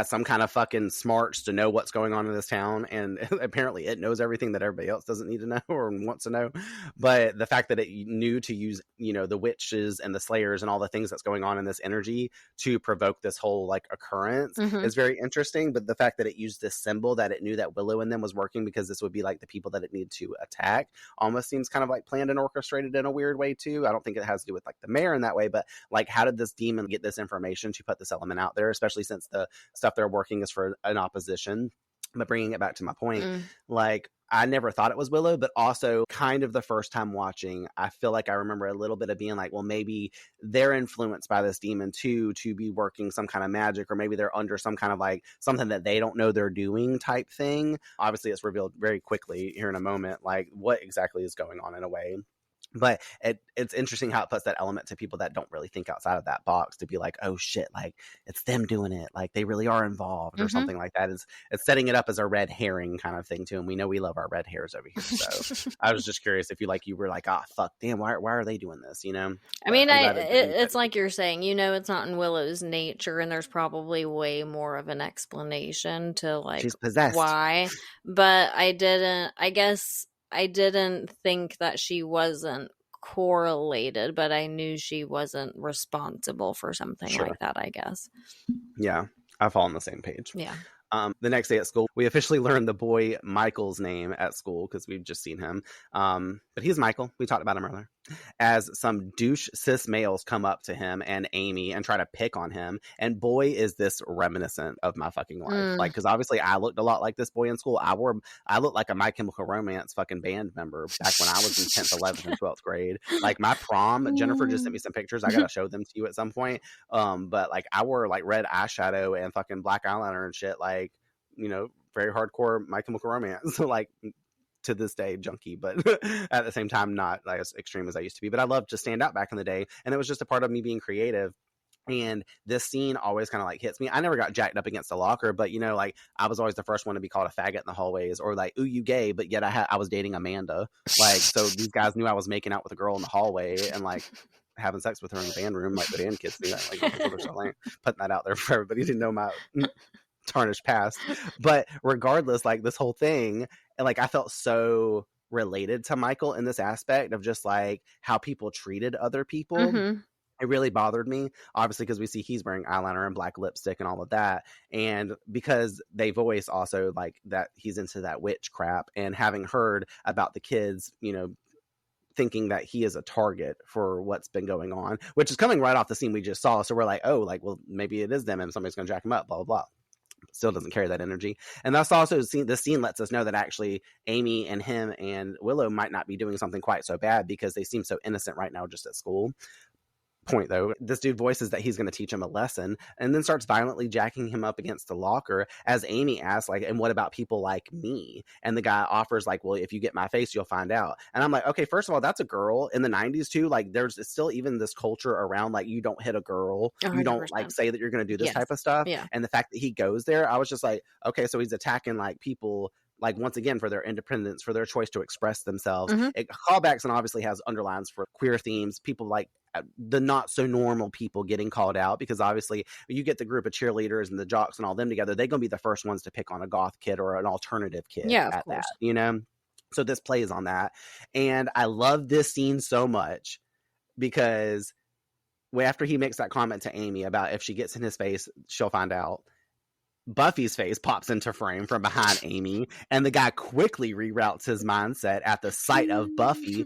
some kind of fucking smarts to know what's going on in this town, and apparently it knows everything that everybody else doesn't need to know or wants to know. But the fact that it knew to use, you know, the witches and the Slayers and all the things that's going on in this energy to provoke this whole like occurrence is very interesting. But the fact that it used this symbol, that it knew that Willow and them was working because this would be like the people that it needed to attack, almost seems kind of like planned and orchestrated in a weird way too. I don't think it has to do with like the mayor in that way, but like, how did this demon get this information to put this element out there, especially since the stuff they're working is for an opposition? But bringing it back to my point, like, I never thought it was Willow, but also kind of the first time watching, I feel like I remember a little bit of being like, well, maybe they're influenced by this demon too, to be working some kind of magic, or maybe they're under some kind of like something that they don't know they're doing type thing. Obviously it's revealed very quickly here in a moment, like what exactly is going on in a way. But it's interesting how it puts that element to people that don't really think outside of that box, to be like, oh shit, like it's them doing it, like they really are involved or something like that. It's setting it up as a red herring kind of thing too, and we know we love our red hairs over here. So I was just curious if you were like, ah, fuck, damn, why are they doing this? You know? I mean, it's like you're saying, you know, it's not in Willow's nature, and there's probably way more of an explanation to like she's possessed. Why, but I didn't think that she wasn't correlated, but I knew she wasn't responsible for something like that, I guess. Yeah, I fall on the same page. Yeah. The next day at school, we officially learned the boy Michael's name at school, because we've just seen him. But he's Michael. We talked about him earlier. as some douche cis males come up to him and Amy and try to pick on him. And boy, is this reminiscent of my fucking life. Like, because obviously I looked a lot like this boy in school. I looked like a My Chemical Romance fucking band member back when I was in 10th, 11th, and 12th grade. Like my prom, Jennifer just sent me some pictures. I gotta show them to you at some point. But like I wore like red eyeshadow and fucking black eyeliner and shit. Like, you know, very hardcore My Chemical Romance. Like, to this day, junkie, but at the same time not like as extreme as I used to be. But I loved to stand out back in the day, and it was just a part of me being creative. And this scene always kind of like hits me. I never got jacked up against a locker, but you know, like I was always the first one to be called a faggot in the hallways, or like, ooh, you gay, but yet I was dating Amanda. Like, so these guys knew I was making out with a girl in the hallway and like having sex with her in the band room, like the band kids do that. Like, putting that out there for everybody to know my tarnished past. But regardless, like this whole thing, like I felt so related to Michael in this aspect of just like how people treated other people. It really bothered me, obviously, because we see he's wearing eyeliner and black lipstick and all of that. And because they voice also like that he's into that witch crap, and having heard about the kids, you know, thinking that he is a target for what's been going on, which is coming right off the scene we just saw. So we're like, oh, like, well, maybe it is them and somebody's going to jack him up, blah, blah, blah. Still doesn't carry that energy. And that's also this scene lets us know that actually Amy and him and Willow might not be doing something quite so bad, because they seem so innocent right now just at school. Point though, this dude voices that he's going to teach him a lesson, and then starts violently jacking him up against the locker, as Amy asks, like, and what about people like me? And the guy offers like, well, if you get my face, you'll find out. And I'm like, okay, first of all, that's a girl. In the 90s too, like there's still even this culture around like you don't hit a girl, 100%. You don't like say that you're going to do this type of stuff. Yeah. And the fact that he goes there, I was just like, okay, so he's attacking like people, like, once again, for their independence, for their choice to express themselves. It callbacks and obviously has underlines for queer themes, people like the not so normal people getting called out, because obviously you get the group of cheerleaders and the jocks and all them together, they're going to be the first ones to pick on a goth kid or an alternative kid at that, you know? So this plays on that. And I love this scene so much because after he makes that comment to Amy about if she gets in his face, she'll find out, Buffy's face pops into frame from behind Amy, and the guy quickly reroutes his mindset at the sight of Buffy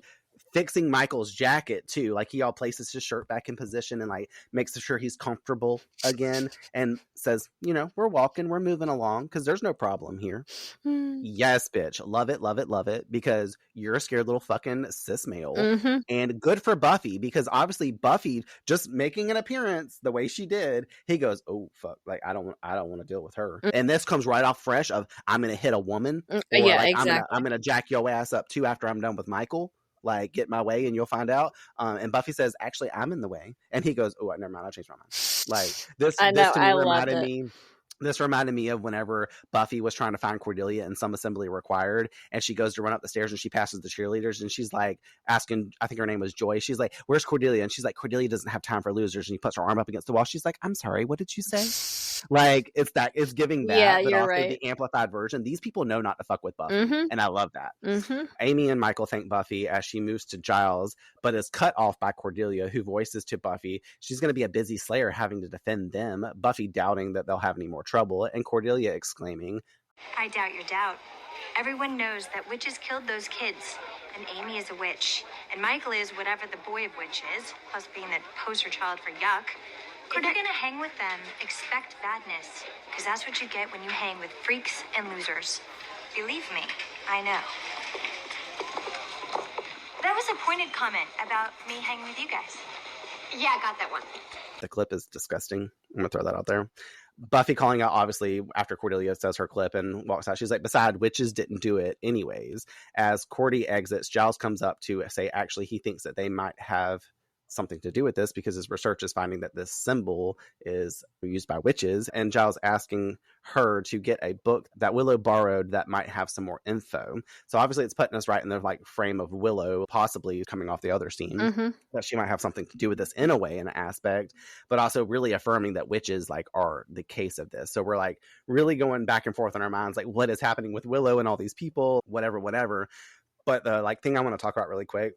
fixing Michael's jacket too. Like he all places his shirt back in position and like makes sure he's comfortable again, and says, you know, we're moving along because there's no problem here. Yes, bitch. Love it, love it, love it, because you're a scared little fucking cis male. And good for Buffy, because obviously Buffy just making an appearance the way she did, he goes, oh fuck, like I don't want to deal with her. And this comes right off fresh of, I'm gonna hit a woman, or yeah, like exactly. I'm gonna jack your ass up too after I'm done with Michael. Like, get my way and you'll find out. And Buffy says, actually, I'm in the way. And he goes, oh, never mind, I changed my mind. Like, this reminded me of whenever Buffy was trying to find Cordelia in Some Assembly Required, and she goes to run up the stairs and she passes the cheerleaders, and she's like asking, I think her name was Joyce, she's like, where's Cordelia? And she's like, Cordelia doesn't have time for losers. And he puts her arm up against the wall. She's like, I'm sorry, what did you say? Like, it's giving that, yeah, but you're also right. the amplified version. These people know not to fuck with Buffy, and I love that. Amy and Michael thank Buffy as she moves to Giles, but is cut off by Cordelia, who voices to Buffy she's going to be a busy slayer having to defend them, Buffy doubting that they'll have any more trouble, and Cordelia exclaiming, I doubt your doubt. Everyone knows that witches killed those kids, and Amy is a witch, and Michael is whatever the boy of witch is, plus being the poster child for yuck. If you're gonna hang with them, expect badness, because that's what you get when you hang with freaks and losers. Believe me, I know. That was a pointed comment about me hanging with you guys. Yeah, I got that one. The clip is disgusting. I'm gonna throw that out there. Buffy calling out, obviously, after Cordelia says her clip and walks out, she's like, besides, witches didn't do it anyways. As Cordy exits, Giles comes up to say, actually, he thinks that they might have something to do with this because his research is finding that this symbol is used by witches, and Giles asking her to get a book that Willow borrowed that might have some more info. So obviously it's putting us right in the like frame of Willow possibly coming off the other scene, that she might have something to do with this in a way, in an aspect, but also really affirming that witches like are the case of this. So we're like really going back and forth in our minds, like what is happening with Willow and all these people, whatever. But the like thing I want to talk about really quick,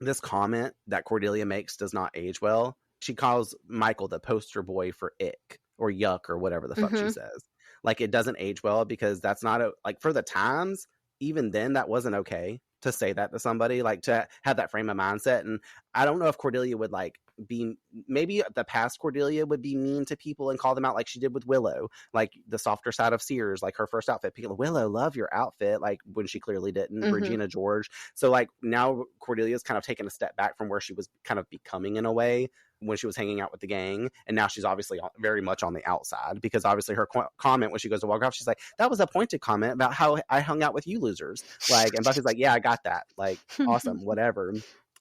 this comment that Cordelia makes does not age well. She calls Michael the poster boy for ick or yuck or whatever the fuck she says. Like, it doesn't age well, because that's not like for the times, even then that wasn't okay to say that to somebody, like to have that frame of mindset. And I don't know if Cordelia would like be, maybe the past Cordelia would be mean to people and call them out like she did with Willow, like the softer side of Sears, like her first outfit. People, Willow, love your outfit, like when she clearly didn't. Regina George. So like now Cordelia's kind of taken a step back from where she was kind of becoming in a way when she was hanging out with the gang, and now she's obviously very much on the outside, because obviously her comment when she goes to walk off, she's like, that was a pointed comment about how I hung out with you losers, like, and Buffy's like, yeah, I got that, like, awesome, whatever.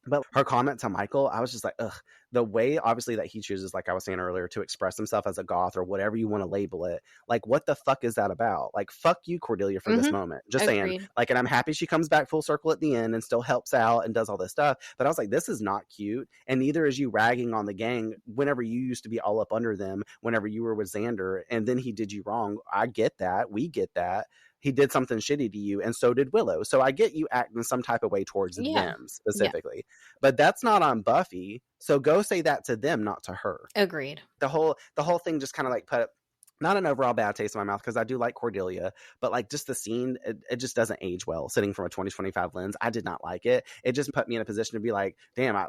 But her comment to Michael, I was just like, ugh, the way obviously that he chooses, like I was saying earlier, to express himself as a goth or whatever you want to label it. Like, what the fuck is that about? Like, fuck you, Cordelia, for this moment. Just saying. Like, and I'm happy she comes back full circle at the end and still helps out and does all this stuff. But I was like, this is not cute. And neither is you ragging on the gang whenever you used to be all up under them, whenever you were with Xander, and then he did you wrong. I get that. We get that. He did something shitty to you, and so did Willow. So I get you acting some type of way towards them specifically. But that's not on Buffy. So go say that to them, not to her. Agreed. The whole thing just kind of like put not an overall bad taste in my mouth, because I do like Cordelia, but like just the scene, it just doesn't age well. Sitting from a 2025 lens, I did not like it. It just put me in a position to be like, damn, I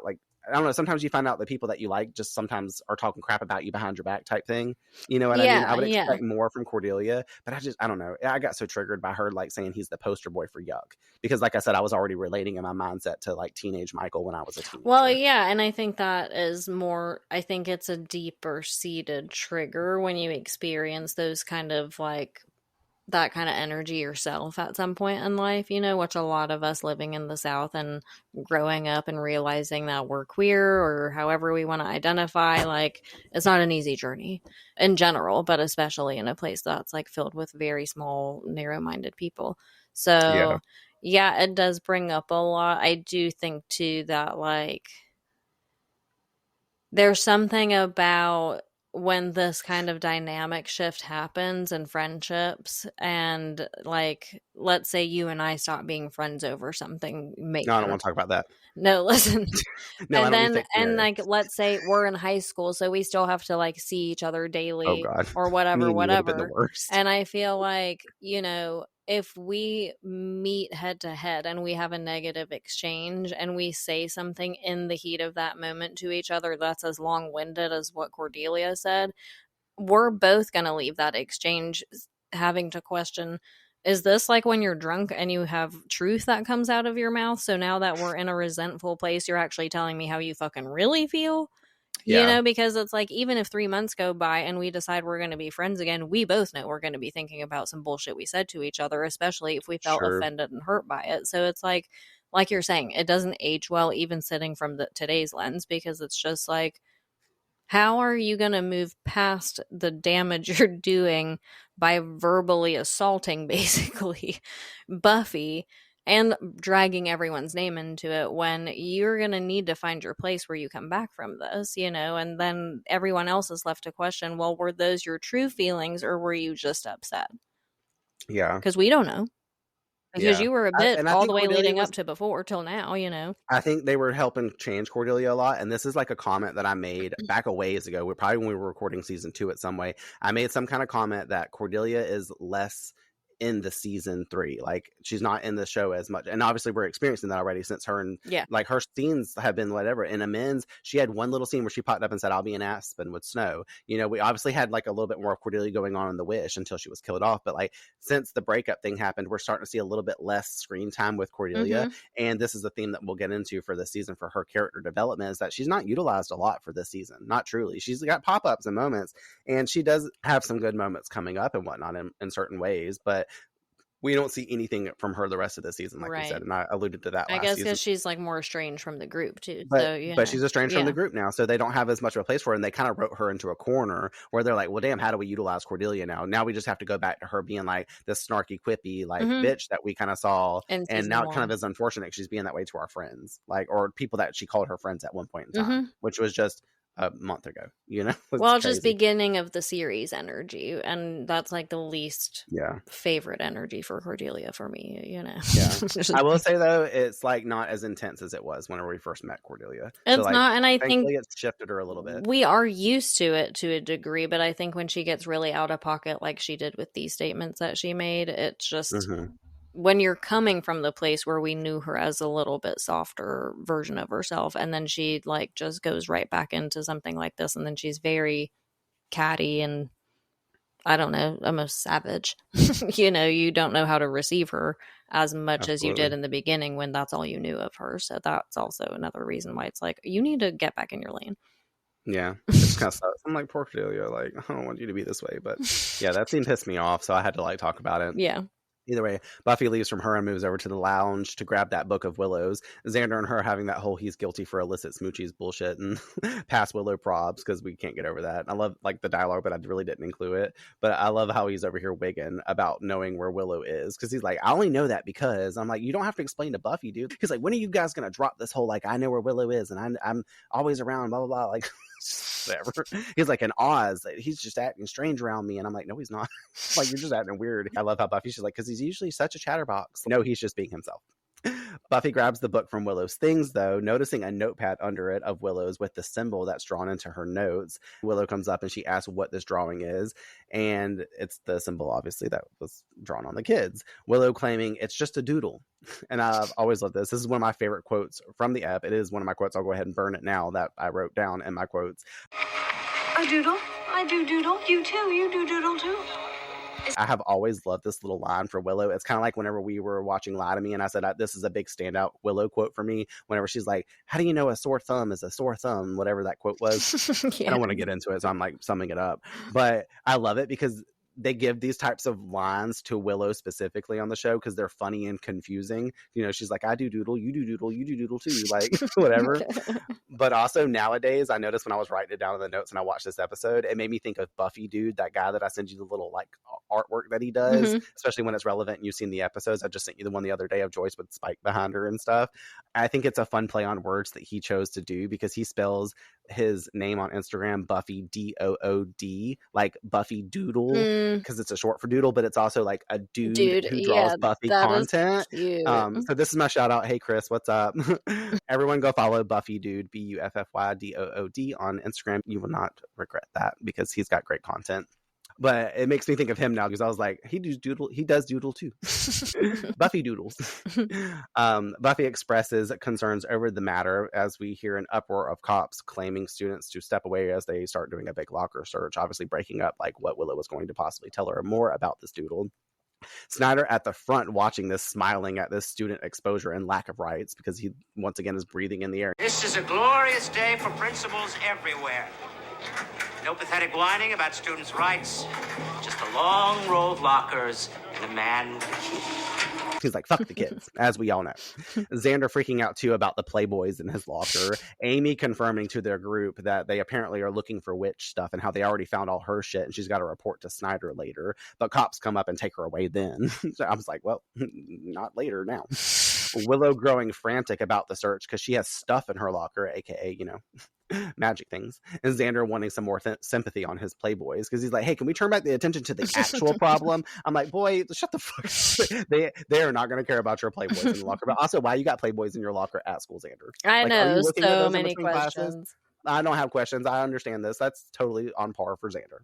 don't know. Sometimes you find out the people that you like just sometimes are talking crap about you behind your back type thing. You know what I mean? I would expect more from Cordelia, but I don't know. I got so triggered by her like saying he's the poster boy for yuck, because like I said, I was already relating in my mindset to like teenage Michael when I was a teenager. Well, yeah. And I think that is more, I think it's a deeper seated trigger when you experience those kind of like that kind of energy yourself at some point in life, you know, which a lot of us living in the South and growing up and realizing that we're queer or however we want to identify, like, it's not an easy journey in general, but especially in a place that's like filled with very small, narrow-minded people. So yeah, it does bring up a lot. I do think too that like there's something about when this kind of dynamic shift happens in friendships, and like, let's say you and I stop being friends over something major. No, I don't want to talk about that. No, listen. No, and then, and like, let's say we're in high school, so we still have to like see each other daily or whatever. And I feel like, you know, if we meet head to head and we have a negative exchange and we say something in the heat of that moment to each other that's as long-winded as what Cordelia said, we're both going to leave that exchange having to question, is this like when you're drunk and you have truth that comes out of your mouth? So now that we're in a resentful place, you're actually telling me how you fucking really feel? You know, because it's like, even if 3 months go by and we decide we're going to be friends again, we both know we're going to be thinking about some bullshit we said to each other, especially if we felt offended and hurt by it. So it's like you're saying, it doesn't age well, even sitting from today's lens, because it's just like, how are you going to move past the damage you're doing by verbally assaulting, basically, Buffy and dragging everyone's name into it, when you're going to need to find your place where you come back from this, you know? And then everyone else is left to question, well, were those your true feelings or were you just upset? Yeah. Because we don't know. Because you were a bit all the way leading up to before till now, you know. I think they were helping change Cordelia a lot. And this is like a comment that I made back a ways ago. Probably when we were recording season 2 at some way. I made some kind of comment that Cordelia is less in the season 3, like she's not in the show as much, and obviously we're experiencing that already, since her and like her scenes have been whatever. In Amends, she had one little scene where she popped up and said, I'll be in Aspen with Snow. You know, we obviously had like a little bit more of Cordelia going on in The Wish until she was killed off, but like since the breakup thing happened, we're starting to see a little bit less screen time with Cordelia. And this is the theme that we'll get into for this season for her character development, is that she's not utilized a lot for this season. Not truly. She's got pop-ups and moments, and she does have some good moments coming up and whatnot in certain ways, but we don't see anything from her the rest of the season, like we said, and I alluded to that. I guess because she's like more estranged from the group too. But she's estranged from the group now, so they don't have as much of a place for her, and they kind of wrote her into a corner where they're like, well, damn, how do we utilize Cordelia now? Now we just have to go back to her being like this snarky, quippy, like bitch that we kind of saw, and now it kind of is unfortunate she's being that way to our friends, like, or people that she called her friends at one point in time, which was just a month ago, you know. Well, just beginning of the series energy, and that's like the least favorite energy for Cordelia for me, you know. I will say though, it's like not as intense as it was whenever we first met Cordelia. It's so, like, not, and I think it's shifted her a little bit. We are used to it to a degree, but I think when she gets really out of pocket, like she did with these statements that she made, it's just when you're coming from the place where we knew her as a little bit softer version of herself, and then she like just goes right back into something like this, and then she's very catty and I don't know, almost savage. You know, you don't know how to receive her as much as you did in the beginning when that's all you knew of her. So that's also another reason why it's like, you need to get back in your lane. Yeah, it's kind of sucks. I'm like, poor Cordelia, like, I don't want you to be this way. But yeah, that scene pissed me off, so I had to like talk about it. Yeah. Either way, Buffy leaves from her and moves over to the lounge to grab that book of Willow's. Xander and her having that whole he's guilty for illicit smoochies bullshit and pass Willow probs because we can't get over that. I love like the dialogue, but I really didn't include it. But I love how he's over here wigging about knowing where Willow is because he's like, I only know that because I'm like, you don't have to explain to Buffy, dude. He's like, when are you guys gonna drop this whole like I know where Willow is and I'm always around, blah blah blah, like. Whatever. He's like in Oz. He's just acting strange around me, and I'm like, no, he's not. Like you're just acting weird. I love how Buffy's just like, because he's usually such a chatterbox. No, he's just being himself. Buffy grabs the book from Willow's things, though, noticing a notepad under it of Willow's with the symbol that's drawn into her notes. Willow comes up and she asks what this drawing is, and it's the symbol, obviously, that was drawn on the kids. Willow claiming it's just a doodle. And I've always loved this. This is one of my favorite quotes from the ep. It is one of my quotes. I'll go ahead and burn it now that I wrote down in my quotes. A doodle? I do doodle. You too. You do doodle too. I have always loved this little line for Willow. It's kind of like whenever we were watching Lie to Me and I said, this is a big standout Willow quote for me. Whenever she's like, how do you know a sore thumb is a sore thumb? Whatever that quote was. Yeah. I don't want to get into it, so I'm like summing it up. But I love it because they give these types of lines to Willow specifically on the show because they're funny and confusing. You know, she's like, I do doodle, you do doodle, you do doodle too, like whatever. But also nowadays, I noticed when I was writing it down in the notes and I watched this episode, it made me think of Buffy Dude, that guy that I send you the little like artwork that he does, especially when it's relevant and you've seen the episodes. I just sent you the one the other day of Joyce with Spike behind her and stuff. I think it's a fun play on words that he chose to do because he spells his name on Instagram Buffy Dood, like Buffy Doodle, because it's a short for doodle, but it's also like a dude who draws Buffy content. So this is my shout out. Hey Chris, what's up? Everyone go follow Buffy Dude, BUFFYDOOD on Instagram. You will not regret that because he's got great content. But it makes me think of him now because I was like, he does doodle too. Buffy doodles. Buffy expresses concerns over the matter as we hear an uproar of cops claiming students to step away as they start doing a big locker search, obviously breaking up like what Willow was going to possibly tell her more about this doodle. Snyder at the front watching this, smiling at this student exposure and lack of rights because he once again is breathing in the air. This is a glorious day for principals everywhere. No pathetic whining about students' rights. Just a long row of lockers and a man with a key. He's like, fuck the kids, as we all know. Xander freaking out too about the Playboys in his locker. Amy confirming to their group that they apparently are looking for witch stuff and how they already found all her shit and she's got to report to Snyder later. But cops come up and take her away then. So I was like, well, not later now. Willow growing frantic about the search because she has stuff in her locker, aka, you know, magic things, and Xander wanting some more sympathy on his Playboys because he's like, hey, can we turn back the attention to the actual problem? I'm like, boy, shut the fuck up. They are not going to care about your Playboys in the locker. But also, why you got Playboys in your locker at school, Xander? I know, so many questions. Classes? I don't have questions. I understand this. That's totally on par for Xander.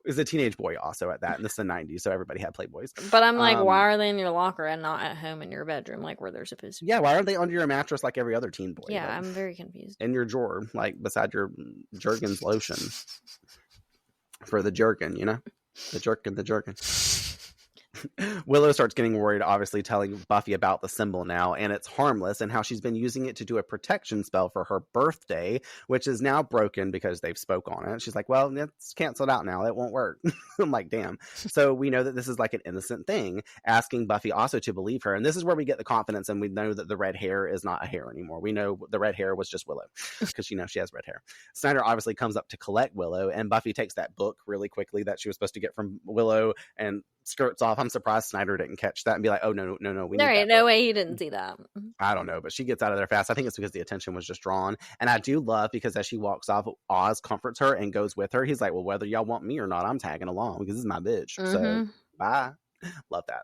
He's a teenage boy also at that, and this is the 90s, so everybody had Playboys. But I'm like, why are they in your locker and not at home in your bedroom, like where they're supposed to be? Yeah, why aren't they under your mattress like every other teen boy? Yeah, I'm very confused. In your drawer, like beside your Jergens lotion. For the jerkin, you know? The jerkin. Willow starts getting worried, obviously telling Buffy about the symbol now, and it's harmless, and how she's been using it to do a protection spell for her birthday, which is now broken because they've spoke on it. She's like, well, it's canceled out now. It won't work. I'm like, damn. So we know that this is like an innocent thing, asking Buffy also to believe her. And this is where we get the confidence, and we know that the red hair is not a hair anymore. We know the red hair was just Willow because she knows she has red hair. Snyder obviously comes up to collect Willow, and Buffy takes that book really quickly that she was supposed to get from Willow and skirts off. I'm surprised Snyder didn't catch that and be like, oh, no. No way he didn't see that. I don't know, but she gets out of there fast. I think it's because the attention was just drawn. And I do love, because as she walks off, Oz comforts her and goes with her. He's like, well, whether y'all want me or not, I'm tagging along because this is my bitch. So bye. Love that.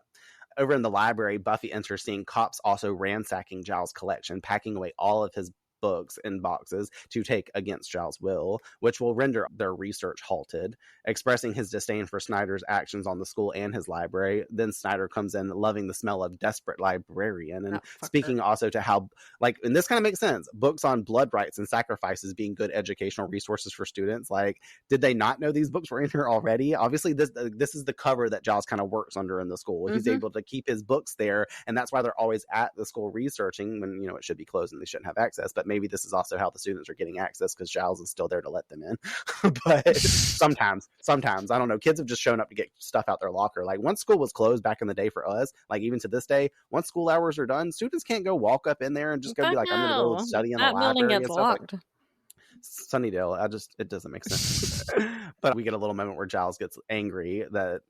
Over in the library, Buffy enters seeing cops also ransacking Giles' collection, packing away all of his books in boxes to take against Giles' will, which will render their research halted, expressing his disdain for Snyder's actions on the school and his library. Then Snyder comes in loving the smell of desperate librarian and speaking also to how, like, and this kind of makes sense, books on blood rights and sacrifices being good educational resources for students. Like, did they not know these books were in here already? Obviously, this is the cover that Giles kind of works under in the school. He's able to keep his books there, and that's why they're always at the school researching when, you know, it should be closed and they shouldn't have access. But maybe this is also how the students are getting access because Giles is still there to let them in. But sometimes, I don't know, kids have just shown up to get stuff out their locker. Like, once school was closed back in the day for us, like even to this day, once school hours are done, students can't go walk up in there and just go be like, I'm going to go study in the library. That building gets locked. Like Sunnydale, it doesn't make sense. But we get a little moment where Giles gets angry that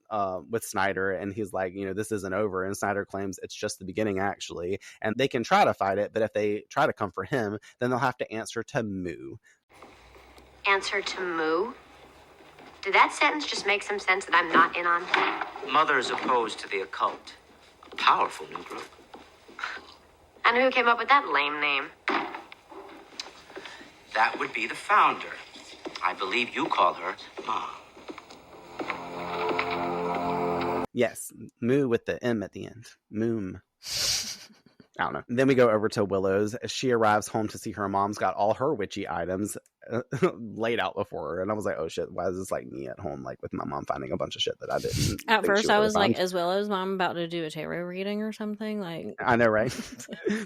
with Snyder, and he's like, you know, this isn't over. And Snyder claims it's just the beginning, actually. And they can try to fight it, but if they try to come for him, then they'll have to answer to Moo. Answer to Moo? Did that sentence just make some sense that I'm not in on? Mother's opposed to the occult. A powerful new group. And who came up with that lame name? That would be the founder. I believe you call her Mom. Yes, Moo with the M at the end. Moom. I don't know. Then we go over to Willow's. She arrives home to see her mom's got all her witchy items laid out before her. And I was like, oh shit, why is this like me at home, like with my mom finding a bunch of shit that I didn't. At first I was like, is Willow's mom about to do a tarot reading or something? Like, I know, right?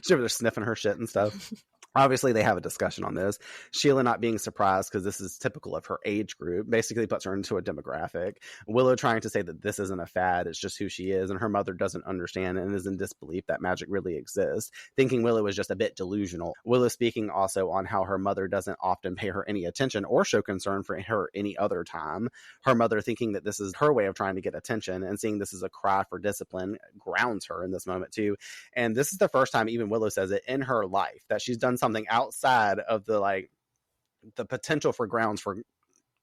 She was sniffing her shit and stuff. Obviously, they have a discussion on this. Sheila not being surprised because this is typical of her age group basically puts her into a demographic. Willow trying to say that this isn't a fad, it's just who she is, and her mother doesn't understand and is in disbelief that magic really exists, thinking Willow is just a bit delusional. Willow speaking also on how her mother doesn't often pay her any attention or show concern for her any other time. Her mother thinking that this is her way of trying to get attention and seeing this as a cry for discipline grounds her in this moment too. And this is the first time even Willow says it in her life that she's done something outside of the potential for grounds for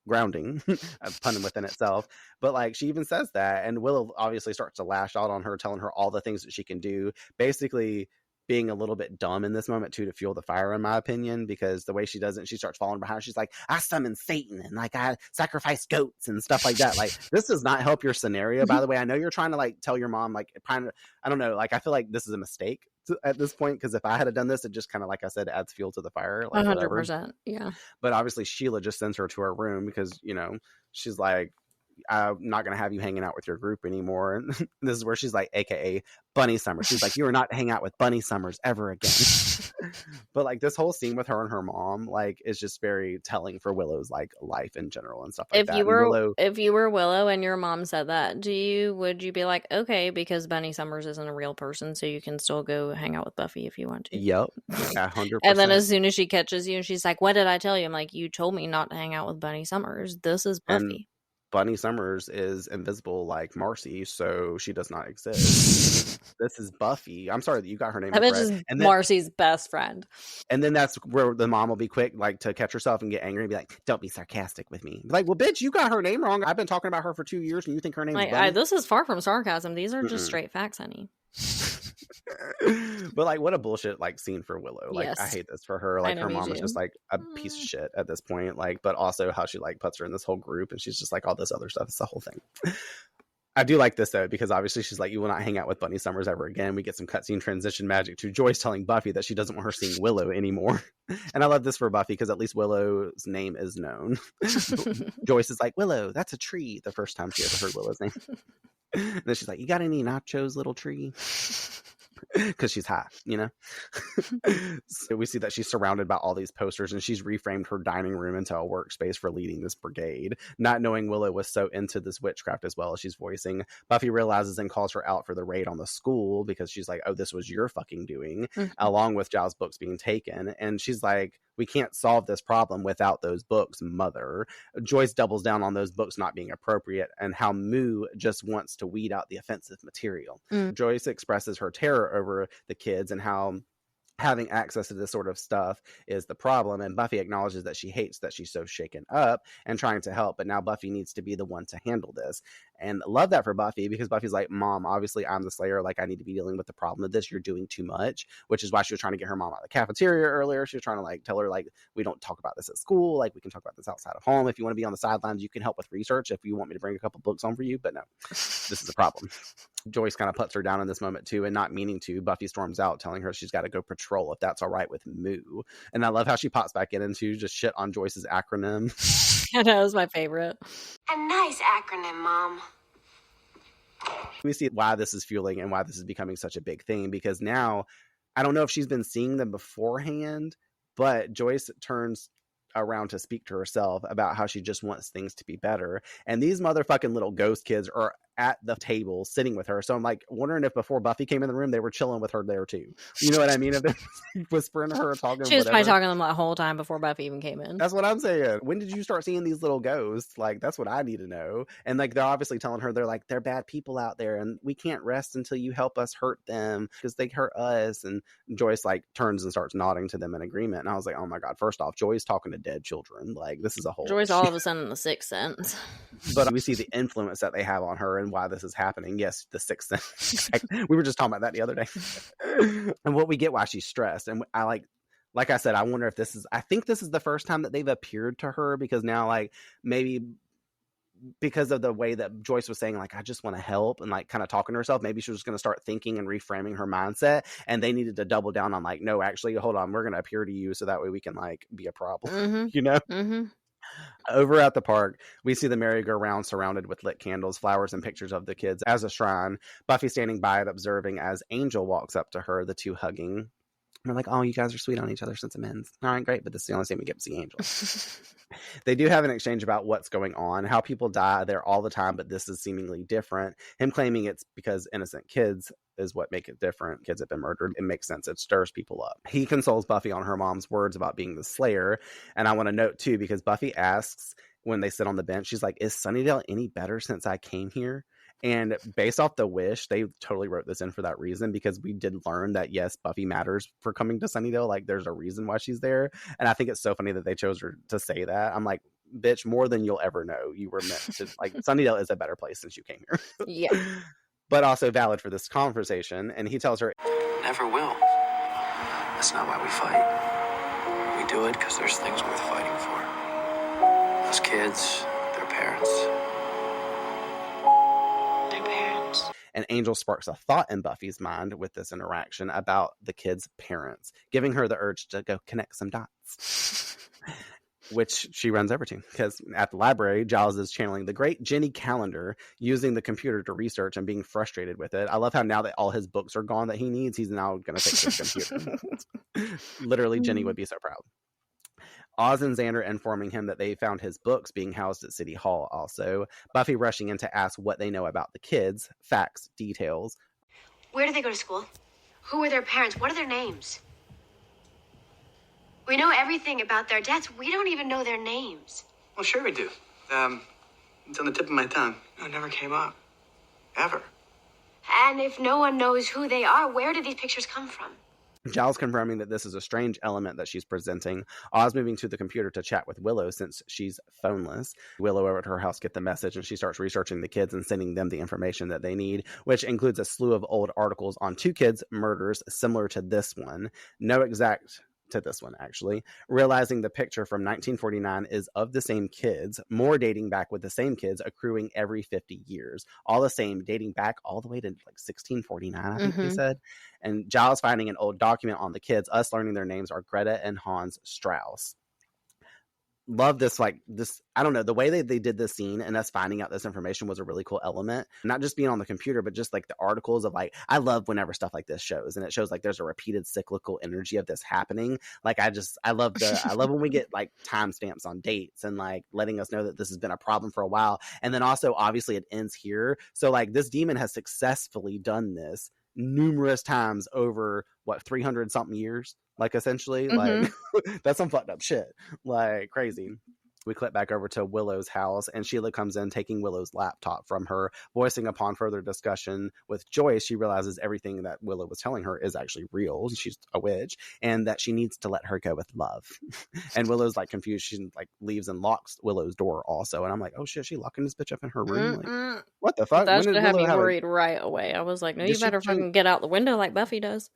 grounding, a pun within itself, but like she even says that, and Willow obviously starts to lash out on her, telling her all the things that she can do, basically being a little bit dumb in this moment too to fuel the fire, in my opinion, because the way she does it, she starts falling behind. She's like, I summon Satan and like I sacrifice goats and stuff like that. Like, this does not help your scenario, by the way. I know you're trying to like tell your mom, like, I don't know, like I feel like this is a mistake at this point, because if I had done this, it just kind of, like I said, adds fuel to the fire, like 100%. Yeah. But obviously Sheila just sends her to her room because, you know, she's like, I'm not going to have you hanging out with your group anymore. And this is where she's like, AKA Bunny Summers. She's like, you are not hang out with Bunny Summers ever again. But like this whole scene with her and her mom, like, is just very telling for Willow's like life in general and stuff like that. If you were Willow and your mom said that, would you be like, okay, because Bunny Summers isn't a real person, so you can still go hang out with Buffy if you want to? Yep. 100%. And then as soon as she catches you and she's like, what did I tell you? I'm like, you told me not to hang out with Bunny Summers. This is Buffy. And Bunny Summers is invisible like Marcy, so she does not exist. This is Buffy. I'm sorry that you got her name incorrect. That bitch is Marcy's best friend. And then that's where the mom will be quick, like, to catch herself and get angry and be like, don't be sarcastic with me. Be like, well, bitch, you got her name wrong. I've been talking about her for 2 years and you think her name is Bunny? This is far from sarcasm. These are just straight facts, honey. But like, what a bullshit like scene for Willow. Like, yes. I hate this for her. Like, her mom is just like a piece of shit at this point. Like, but also how she like puts her in this whole group and she's just like all this other stuff. It's the whole thing. I do like this though, because obviously she's like, you will not hang out with Bunny Summers ever again. We get some cutscene transition magic to Joyce telling Buffy that she doesn't want her seeing Willow anymore. And I love this for Buffy because at least Willow's name is known. Joyce is like, Willow, that's a tree, the first time she ever heard Willow's name. And then she's like, you got any nachos, little tree? Because she's hot, you know. So we see that she's surrounded by all these posters, and she's reframed her dining room into a workspace for leading this brigade, not knowing Willow was so into this witchcraft as well as she's voicing. Buffy realizes and calls her out for the raid on the school because she's like, oh, this was your fucking doing, along with Giles' books being taken. And she's like, we can't solve this problem without those books, mother. Joyce doubles down on those books not being appropriate and how Moo just wants to weed out the offensive material. Joyce expresses her terror over the kids and how having access to this sort of stuff is the problem. And Buffy acknowledges that she hates that she's so shaken up and trying to help, but now Buffy needs to be the one to handle this. And love that for Buffy, because Buffy's like, Mom, obviously I'm the Slayer. Like, I need to be dealing with the problem of this. You're doing too much, which is why she was trying to get her mom out of the cafeteria earlier. She was trying to like tell her, like, we don't talk about this at school. Like, we can talk about this outside of home. If you want to be on the sidelines, you can help with research if you want me to bring a couple books home for you. But no, this is a problem. Joyce kind of puts her down in this moment too, and not meaning to. Buffy storms out, telling her she's got to go patrol if that's all right with Moo. And I love how she pops back in and to just shit on Joyce's acronym. That was my favorite. A nice acronym, Mom. We see why this is fueling and why this is becoming such a big thing, because now I don't know if she's been seeing them beforehand, but Joyce turns around to speak to herself about how she just wants things to be better. And these motherfucking little ghost kids are at the table sitting with her. So I'm like wondering if before Buffy came in the room, they were chilling with her there too. You know what I mean? If they're whispering to her, talking. She was probably talking to them the whole time before Buffy even came in. That's what I'm saying. When did you start seeing these little ghosts? Like, that's what I need to know. And like, they're obviously telling her, they're like, they're bad people out there and we can't rest until you help us hurt them because they hurt us. And Joyce like turns and starts nodding to them in agreement. And I was like, oh my God, first off, Joyce talking to dead children. Like, this is a whole Joyce all of a sudden in the Sixth Sense. But we see the influence that they have on her and why this is happening. Yes, the Sixth Sense. We were just talking about that the other day. And what we get why she's stressed. And I like I said, I wonder if I think this is the first time that they've appeared to her, because now like maybe because of the way that Joyce was saying, like, I just want to help and like kind of talking to herself, maybe she was going to start thinking and reframing her mindset, and they needed to double down on like, no, actually, hold on, we're going to appear to you so that way we can like be a problem, you know? Over at the park, we see the merry-go-round surrounded with lit candles, flowers, and pictures of the kids as a shrine. Buffy standing by it, observing as Angel walks up to her, the two hugging. We're like, oh, you guys are sweet on each other since amends. All right, great, but this is the only time we get to see Angel. They do have an exchange about what's going on, how people die there all the time, but this is seemingly different. Him claiming it's because innocent kids is what make it different. Kids have been murdered. It makes sense. It stirs people up. He consoles Buffy on her mom's words about being the Slayer. And I want to note, too, because Buffy asks when they sit on the bench, she's like, is Sunnydale any better since I came here? And based off the wish, they totally wrote this in for that reason, because we did learn that, yes, Buffy matters for coming to Sunnydale. Like, there's a reason why she's there. And I think it's so funny that they chose her to say that. I'm like, bitch, more than you'll ever know. You were meant to, like, Sunnydale is a better place since you came here. Yeah. But also valid for this conversation. And he tells her, never will. That's not why we fight. We do it because there's things worth fighting for. Those kids, their parents. And Angel sparks a thought in Buffy's mind with this interaction about the kids' parents, giving her the urge to go connect some dots, which she runs over to, because at the library, Giles is channeling the great Jenny Calendar, using the computer to research and being frustrated with it. I love how now that all his books are gone that he needs, he's now going to take his computer. Literally, Jenny would be so proud. Oz and Xander informing him that they found his books being housed at City Hall also. Buffy rushing in to ask what they know about the kids, facts, details. Where do they go to school? Who are their parents? What are their names? We know everything about their deaths. We don't even know their names. Well, sure we do. It's on the tip of my tongue. No, it never came up. Ever. And if no one knows who they are, where did these pictures come from? Giles confirming that this is a strange element that she's presenting. Oz moving to the computer to chat with Willow since she's phoneless. Willow over at her house get the message, and she starts researching the kids and sending them the information that they need, which includes a slew of old articles on two kids' murders similar to this one. No exact to this one, actually. Realizing the picture from 1949 is of the same kids, more dating back with the same kids accruing every 50 years. All the same, dating back all the way to like 1649, I think they said. And Giles finding an old document on the kids, us learning their names are Greta and Hans Strauss. Love this, like this, I don't know, the way they did this scene and us finding out this information was a really cool element. Not just being on the computer, but just like the articles of like, I love whenever stuff like this shows, and it shows like there's a repeated cyclical energy of this happening. Like I love when we get like timestamps on dates and like letting us know that this has been a problem for a while. And then also obviously it ends here. So like this demon has successfully done this numerous times over 300 something years, like essentially like that's some fucked up shit, like crazy. we clip back over to Willow's house, and Sheila comes in taking Willow's laptop from her, voicing upon further discussion with Joyce, she realizes everything that Willow was telling her is actually real. She's a witch, and that she needs to let her go with love. And Willow's like confused. She like leaves and locks Willow's door also. And I'm like, oh shit, she locking this bitch up in her room? Like, what the fuck? That should have me worried right away. I was like, no, you better fucking get out the window like Buffy does.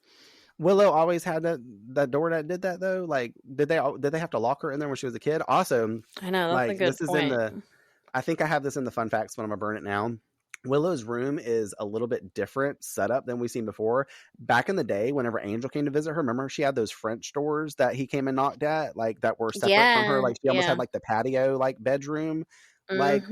Willow always had that door that did that though. Like, did they have to lock her in there when she was a kid? Also, I know that's like, a good point. I think I have this in the fun facts, but I'm gonna burn it now. Willow's room is a little bit different setup than we've seen before. Back in the day, whenever Angel came to visit her, remember she had those French doors that he came and knocked at, like that were separate from her. Like she almost had like the patio like bedroom. Like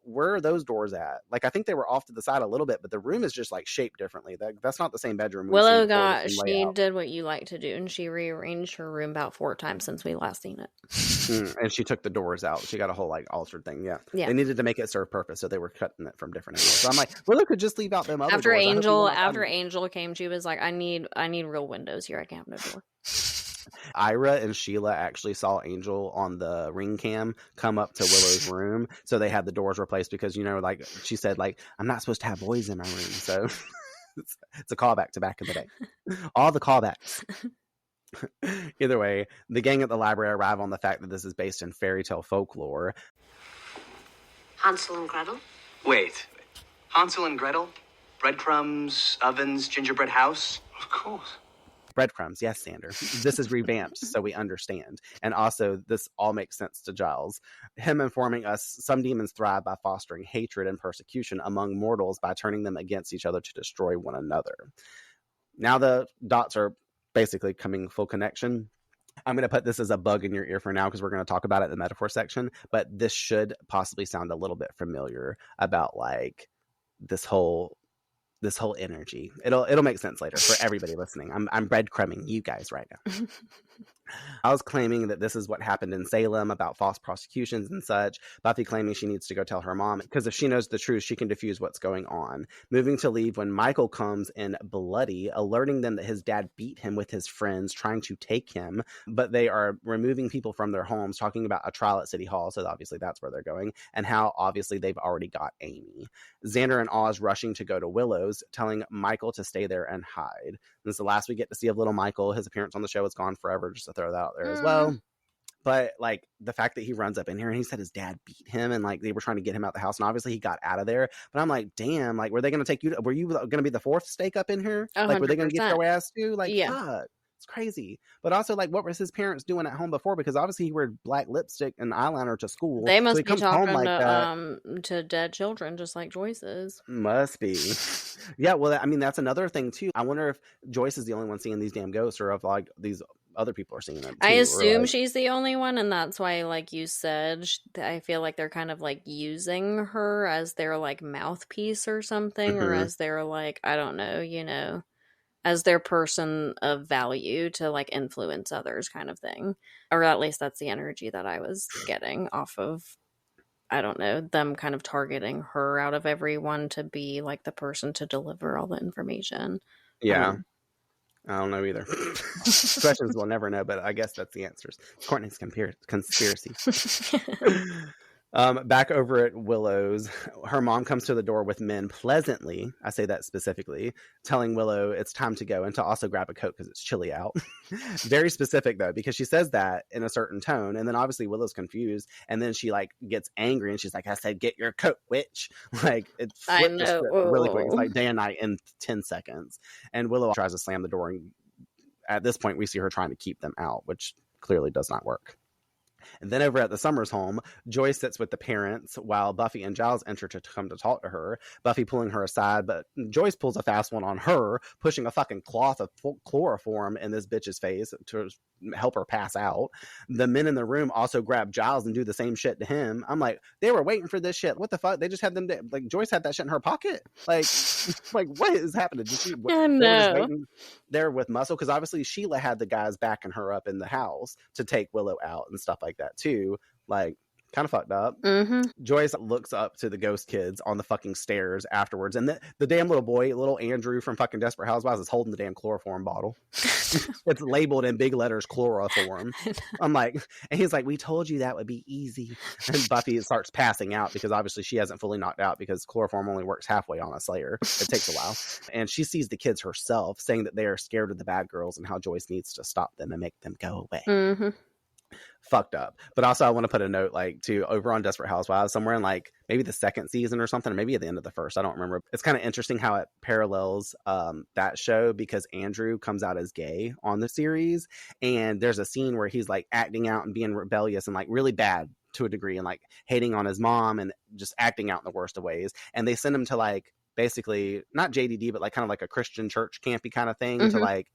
where are those doors at? Like I think they were off to the side a little bit, but the room is just like shaped differently. That's not the same bedroom. Willow she did what you like to do, and she rearranged her room about 4 times since we last seen it. And she took the doors out. She got a whole like altered thing. Yeah. They needed to make it serve purpose, so they were cutting it from different angles. So I'm like, Willow could just leave out them other doors. After Angel came, she was like, I need real windows here. I can't have no door. Ira and Sheila actually saw Angel on the ring cam come up to Willow's room, so they had the doors replaced because, you know, like she said, like, I'm not supposed to have boys in my room. So it's a callback to back in the day. All the callbacks. Either way, the gang at the library arrive on the fact that this is based in fairy tale folklore. Hansel and Gretel? Wait. Hansel and Gretel? Breadcrumbs, ovens, gingerbread house? Of course. Breadcrumbs, yes, Sander. This is revamped, so we understand. And also, this all makes sense to Giles. Him informing us some demons thrive by fostering hatred and persecution among mortals by turning them against each other to destroy one another. Now the dots are basically coming full connection. I'm going to put this as a bug in your ear for now because we're going to talk about it in the metaphor section, but this should possibly sound a little bit familiar about like this whole energy. It'll make sense later for everybody listening. I'm breadcrumbing you guys right now. I was claiming that this is what happened in Salem about false prosecutions and such. Buffy claiming she needs to go tell her mom because if she knows the truth, she can defuse what's going on. Moving to leave when Michael comes in bloody, alerting them that his dad beat him with his friends, trying to take him, but they are removing people from their homes, talking about a trial at City Hall, so obviously that's where they're going, and how obviously they've already got Amy. Xander and Oz rushing to go to Willow's, telling Michael to stay there and hide. This is the last we get to see of little Michael. His appearance on the show is gone forever, just to throw that out there as well. But like the fact that he runs up in here and he said his dad beat him and like they were trying to get him out the house and obviously he got out of there. But I'm like, damn, like were they going to take you? Were you going to be the fourth stake up in here? 100%. Like were they going to get your ass too? Like, fuck. It's crazy. But also, like, what was his parents doing at home before? Because obviously he wore black lipstick and eyeliner to school. They must be talking to dead children, just like Joyce is. Must be. Yeah, well, I mean, that's another thing, too. I wonder if Joyce is the only one seeing these damn ghosts or if, like, these other people are seeing them, too. I assume she's the only one, and that's why, like you said, I feel like they're kind of, like, using her as their, like, mouthpiece or something, or as their, like, I don't know, you know, as their person of value to like influence others kind of thing. Or at least that's the energy that I was getting off of, I don't know, them kind of targeting her out of everyone to be like the person to deliver all the information. Yeah. I don't know either. Questions we'll never know, but I guess that's the answers. Courtney's conspiracy. Back over at Willow's, her mom comes to the door with men pleasantly, I say that specifically, telling Willow it's time to go and to also grab a coat because it's chilly out. Very specific though, because she says that in a certain tone, and then obviously Willow's confused, and then she like gets angry and she's like, I said, get your coat, witch. Like it flipped the script really quick. It's like day and night in 10 seconds. And Willow tries to slam the door, and at this point we see her trying to keep them out, which clearly does not work. And then over at the Summers home, Joyce sits with the parents while Buffy and Giles enter to come to talk to her. Buffy pulling her aside, but Joyce pulls a fast one on her, pushing a fucking cloth of chloroform in this bitch's face to help her pass out. The men in the room also grab Giles and do the same shit to him. I'm like, they were waiting for this shit. What the fuck? They just had them, like, Joyce had that shit in her pocket? Like what is happening? Did she, I know. There with muscle? Because obviously Sheila had the guys backing her up in the house to take Willow out and stuff like that too. Like, Kind of fucked up. Joyce looks up to the ghost kids on the fucking stairs afterwards, and the damn little boy, little Andrew from fucking Desperate Housewives, is holding the damn chloroform bottle. It's labeled in big letters chloroform. I'm like, and he's like, we told you that would be easy. And Buffy starts passing out because obviously she hasn't fully knocked out because chloroform only works halfway on a slayer. It takes a while. And she sees the kids herself saying that they are scared of the bad girls and how Joyce needs to stop them and make them go away. Fucked up. But also I want to put a note like to over on Desperate Housewives somewhere in like maybe the second season or something, or maybe at the end of the first, I don't remember. It's kind of interesting how it parallels that show because Andrew comes out as gay on the series, and there's a scene where he's like acting out and being rebellious and like really bad to a degree and like hating on his mom and just acting out in the worst of ways, and they send him to like basically not JDD but like kind of like a Christian church campy kind of thing to like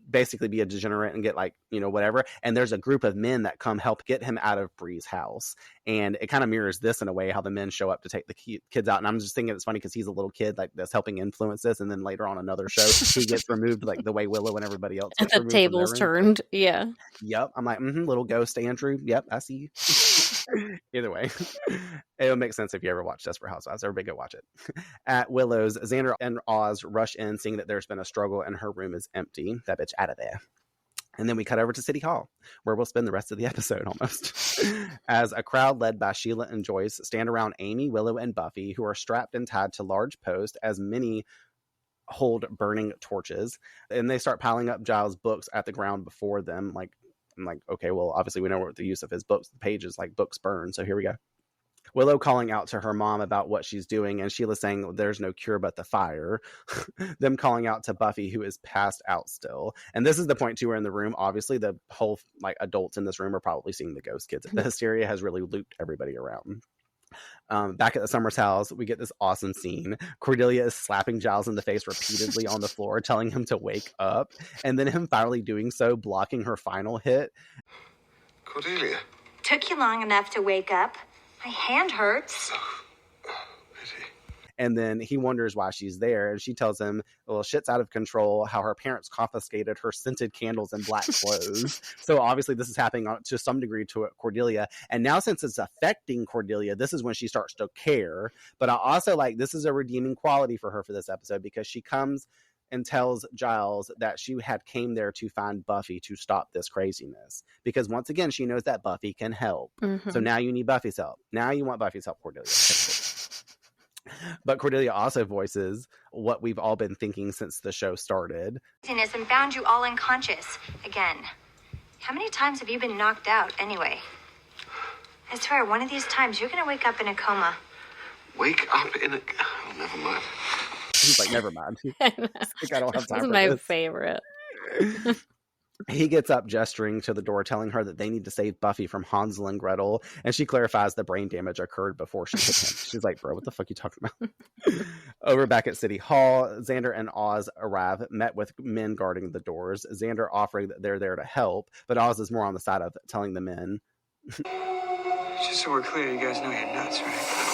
basically be a degenerate and get like, you know, whatever. And there's a group of men that come help get him out of Bree's house. And it kind of mirrors this in a way, how the men show up to take the kids out. And I'm just thinking it's funny because he's a little kid like that's helping influence this. And then later on another show, he gets removed like the way Willow and everybody else gets the tables turned. Yeah. Yep. I'm like, little ghost Andrew. Yep. I see you. Either way, it'll make sense if you ever watch Desperate Housewives. Everybody go watch it. At Willow's, Xander and Oz rush in, seeing that there's been a struggle and her room is empty. That bitch out of there. And then we cut over to City Hall, where we'll spend the rest of the episode almost. As a crowd led by Sheila and Joyce stand around Amy, Willow, and Buffy, who are strapped and tied to large posts as many hold burning torches. And they start piling up Giles' books at the ground before them, like, I'm like, okay, well, obviously we know what the use of his books, the pages, like books burn. So here we go. Willow calling out to her mom about what she's doing, and Sheila saying, well, there's no cure but the fire. Them calling out to Buffy, who is passed out still. And this is the point, too, where in the room, obviously, the whole, like, adults in this room are probably seeing the ghost kids. The hysteria has really looped everybody around. Back at the Summers house, we get this awesome scene. Cordelia is slapping Giles in the face repeatedly on the floor, telling him to wake up, and then him finally doing so, blocking her final hit. Cordelia. Took you long enough to wake up. My hand hurts. Pity. And then he wonders why she's there, and she tells him, well, shit's out of control, how her parents confiscated her scented candles and black clothes. So obviously this is happening to some degree to Cordelia. And now since it's affecting Cordelia, this is when she starts to care. But I also like, this is a redeeming quality for her for this episode, because she comes and tells Giles that she had came there to find Buffy to stop this craziness. Because once again, she knows that Buffy can help. So now you need Buffy's help. Now you want Buffy's help, Cordelia. But Cordelia also voices what we've all been thinking since the show started. And found you all unconscious again. How many times have you been knocked out anyway? I swear, one of these times you're gonna wake up in a coma. Wake up in a... Oh, never mind. He's like, never mind. I don't have time for my this. favorite. He gets up gesturing to the door, telling her that they need to save Buffy from Hansel and Gretel, and she clarifies the brain damage occurred before she hit him. She's like, bro, what the fuck are you talking about? Over back at City Hall, Xander and Oz arrive, met with men guarding the doors. Xander offering that they're there to help, but Oz is more on the side of telling the men. Just so we're clear, you guys know you're nuts, right?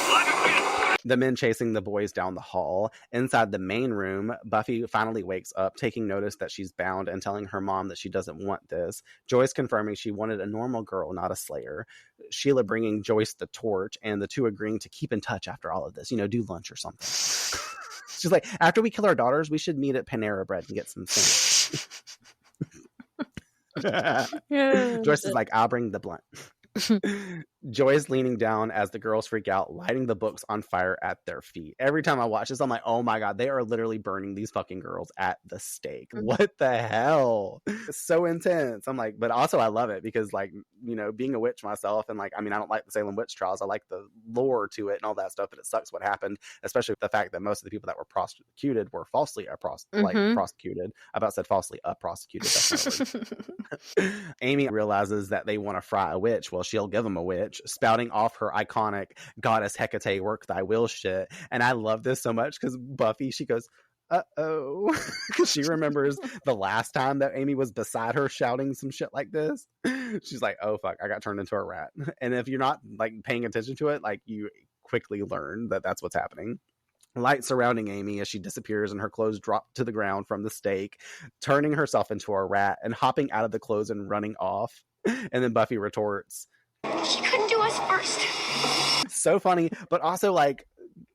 The men chasing the boys down the hall. Inside the main room, Buffy finally wakes up, taking notice that she's bound and telling her mom that she doesn't want this. Joyce confirming she wanted a normal girl, not a slayer. Sheila bringing Joyce the torch, and the two agreeing to keep in touch after all of this. You know, do lunch or something. She's like, after we kill our daughters, we should meet at Panera Bread and get some things. Joyce is like, I'll bring the blunt. Joyce leaning down as the girls freak out, lighting the books on fire at their feet. Every time I watch this, I'm like, oh my god, they are literally burning these fucking girls at the stake. What the hell? It's so intense. I'm like, but also I love it because, like, you know, being a witch myself, and like, I mean, I don't like the Salem witch trials. I like the lore to it and all that stuff, but it sucks what happened, especially the fact that most of the people that were prosecuted were falsely prosecuted. I about said falsely prosecuted. That's not a word. Amy realizes that they want to fry a witch. Well, she'll give them a witch, spouting off her iconic goddess Hecate, work thy will shit. And I love this so much because Buffy, she goes, uh-oh. She remembers the last time that Amy was beside her shouting some shit like this. She's like, oh fuck, I got turned into a rat. And if you're not like paying attention to it, like, you quickly learn that that's what's happening. Light surrounding Amy as she disappears and her clothes drop to the ground from the stake, turning herself into a rat and hopping out of the clothes and running off. And then Buffy retorts, She couldn't do us first. So funny, but also like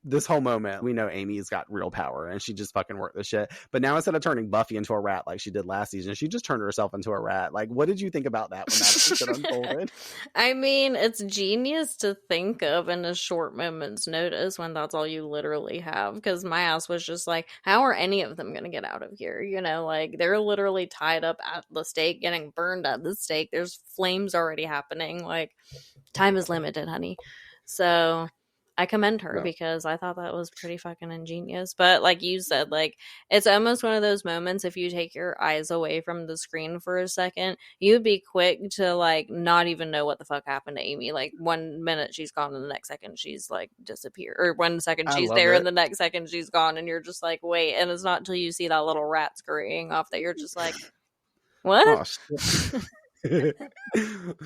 this whole moment, we know Amy's got real power and she just fucking worked the shit. But now instead of turning Buffy into a rat like she did last season, she just turned herself into a rat. Like, what did you think about that when that shit unfolded? I mean, it's genius to think of in a short moment's notice when that's all you literally have. Because my ass was just like, how are any of them going to get out of here? You know, like they're literally tied up at the stake, getting burned at the stake. There's flames already happening. Like, time is limited, honey. So I commend her because I thought that was pretty fucking ingenious. But like you said, like it's almost one of those moments, if you take your eyes away from the screen for a second, you'd be quick to like not even know what the fuck happened to Amy. Like 1 minute she's gone and the next second she's like disappeared, or 1 second she's there and the next second she's gone, and you're just like, wait. And it's not until you see that little rat scurrying off that you're just like, what? Oh, shit.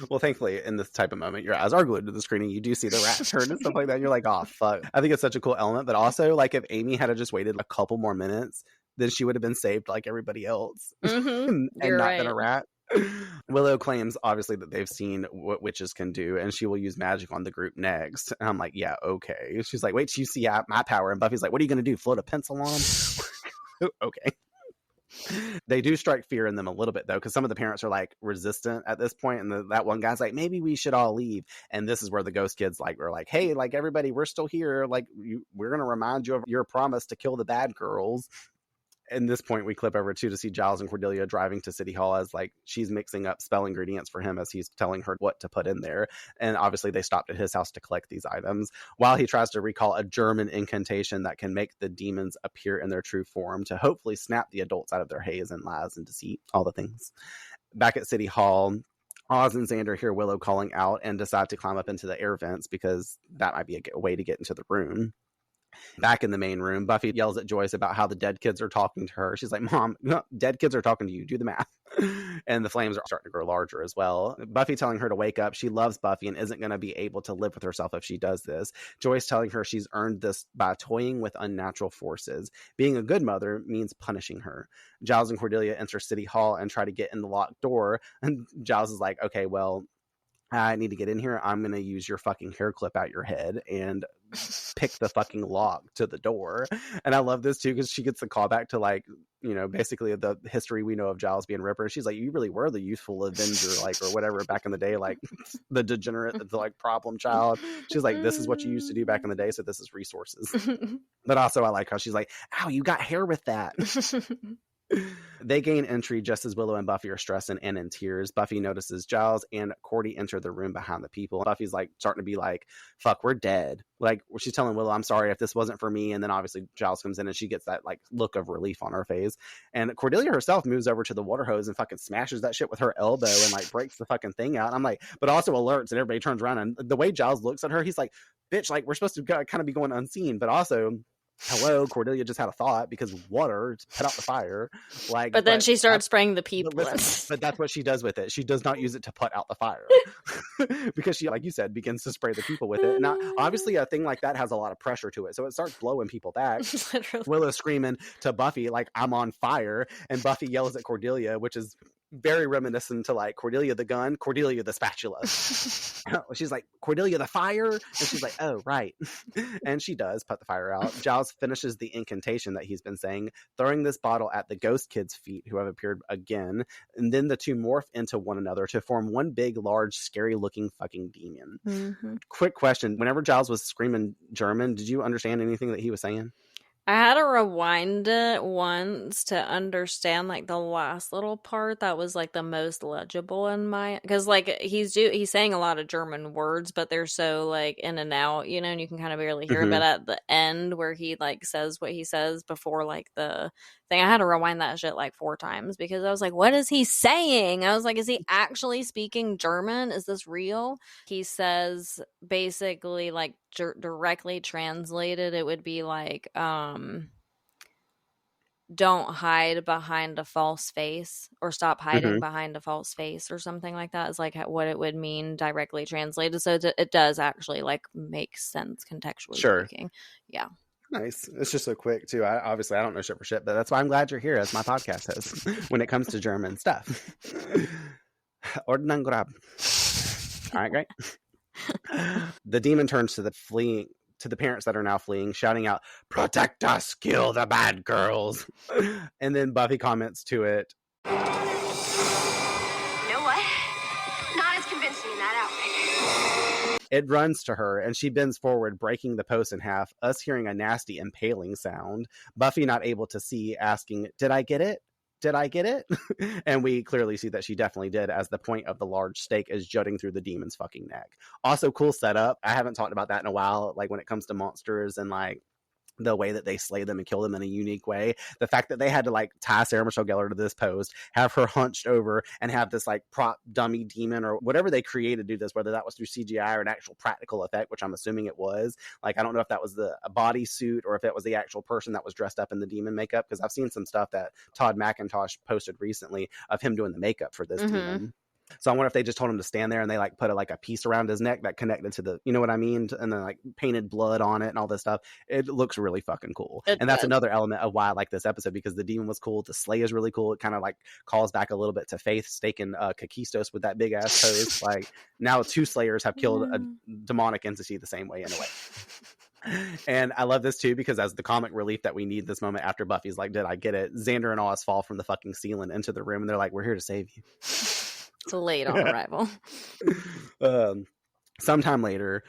Well, thankfully, in this type of moment, your eyes are glued to the screen and you do see the rat turn and stuff like that. And you're like, oh, fuck. I think it's such a cool element. But also, like, if Amy had just waited a couple more minutes, then she would have been saved like everybody else and not been a rat. Willow claims, obviously, that they've seen what witches can do, and she will use magic on the group next. And I'm like, yeah, okay. She's like, wait till you see my power. And Buffy's like, what are you going to do? Float a pencil on them? Okay. They do strike fear in them a little bit, though, because some of the parents are like resistant at this point, and that one guy's like, maybe we should all leave. And this is where the ghost kids like were like, hey, like everybody, we're still here, like we're gonna remind you of your promise to kill the bad girls. At this point, we clip over to see Giles and Cordelia driving to City Hall as like she's mixing up spell ingredients for him as he's telling her what to put in there. And obviously they stopped at his house to collect these items while he tries to recall a German incantation that can make the demons appear in their true form to hopefully snap the adults out of their haze and lies and deceit, all the things. Back at City Hall, Oz and Xander hear Willow calling out and decide to climb up into the air vents because that might be a way to get into the room. Back in the main room, Buffy yells at Joyce about how the dead kids are talking to her. She's like, Mom, dead kids are talking to you. Do the math. And the flames are starting to grow larger as well. Buffy telling her to wake up. She loves Buffy and isn't going to be able to live with herself if she does this. Joyce telling her she's earned this by toying with unnatural forces. Being a good mother means punishing her. Giles and Cordelia enter City Hall and try to get in the locked door. And Giles is like, okay, well, I need to get in here. I'm going to use your fucking hair clip out your head and pick the fucking lock to the door. And I love this too, because she gets the callback to like, you know, basically the history we know of Giles being Ripper. She's like, you really were the youthful Avenger, like, or whatever back in the day, like the degenerate, the like problem child. She's like, this is what you used to do back in the day. So this is resources. But also I like how she's like, ow, you got hair with that. They gain entry just as Willow and Buffy are stressing and in tears. Buffy notices Giles and Cordy enter the room behind the people. Buffy's like starting to be like, fuck, we're dead. Like she's telling Willow, I'm sorry if this wasn't for me. And then obviously Giles comes in and she gets that like look of relief on her face. And Cordelia herself moves over to the water hose and fucking smashes that shit with her elbow and like breaks the fucking thing out. And I'm like, but also alerts, and everybody turns around, and the way Giles looks at her, he's like, bitch, like we're supposed to kind of be going unseen, but also, hello, Cordelia just had a thought, because water to put out the fire. Like, but then she started spraying the people. But that's what she does with it. She does not use it to put out the fire because she, like you said, begins to spray the people with it. Now, obviously, a thing like that has a lot of pressure to it, so it starts blowing people back. Willow screaming to Buffy like, "I'm on fire!" and Buffy yells at Cordelia, which is very reminiscent to like Cordelia the gun, Cordelia the spatula. She's like, Cordelia the fire, and she's like, oh right. And she does put the fire out. Giles finishes the incantation that he's been saying, throwing this bottle at the ghost kids' feet, who have appeared again, and then the two morph into one another to form one big, large, scary looking fucking demon. Mm-hmm. Quick question: whenever Giles was screaming German, did you understand anything that he was saying? I had to rewind it once to understand like the last little part that was like the most legible in my, because like he's saying a lot of German words, but they're so like in and out, you know, and you can kind of barely hear. Mm-hmm. But at the end where he like says what he says before like the thing, I had to rewind that shit like 4 times because I was like, what is he saying? I was like, is he actually speaking German? Is this real? He says basically like directly translated, it would be like, don't hide behind a false face, or stop hiding mm-hmm. behind a false face, or something like that is like what it would mean directly translated. So it does actually like make sense contextually speaking. Yeah. Nice. It's just so quick too. I don't know shit for shit, but that's why I'm glad you're here as my podcast host when it comes to German stuff. Ordnung grab. All right, great. The demon turns to the parents that are now fleeing, shouting out, "Protect us, kill the bad girls." And then Buffy comments to it, You know what? Not as convincing in that outfit. It runs to her, and she bends forward, breaking the post in half, us hearing a nasty impaling sound. Buffy not able to see, asking, "Did I get it? Did I get it?" And we clearly see that she definitely did, as the point of the large stake is jutting through the demon's fucking neck. Also, cool setup. I haven't talked about that in a while, like when it comes to monsters and like the way that they slay them and kill them in a unique way. The fact that they had to like tie Sarah Michelle Gellar to this post, have her hunched over, and have this like prop dummy demon or whatever they created to do this, whether that was through CGI or an actual practical effect, which I'm assuming it was. Like, I don't know if that was a bodysuit or if it was the actual person that was dressed up in the demon makeup, because I've seen some stuff that Todd McIntosh posted recently of him doing the makeup for this demon. So I wonder if they just told him to stand there and they like put a piece around his neck that connected to the, you know what I mean? And then like painted blood on it and all this stuff. It looks really fucking cool. And that's another element of why I like this episode, because the demon was cool. The slay is really cool. It kind of like calls back a little bit to Faith staking Kakistos with that big ass post. Like, now 2 slayers have killed a demonic entity the same way in a way. And I love this too, because as the comic relief that we need this moment after Buffy's like, "Did I get it?" Xander and Oz fall from the fucking ceiling into the room and they're like, "We're here to save you." It's late on arrival. Sometime later,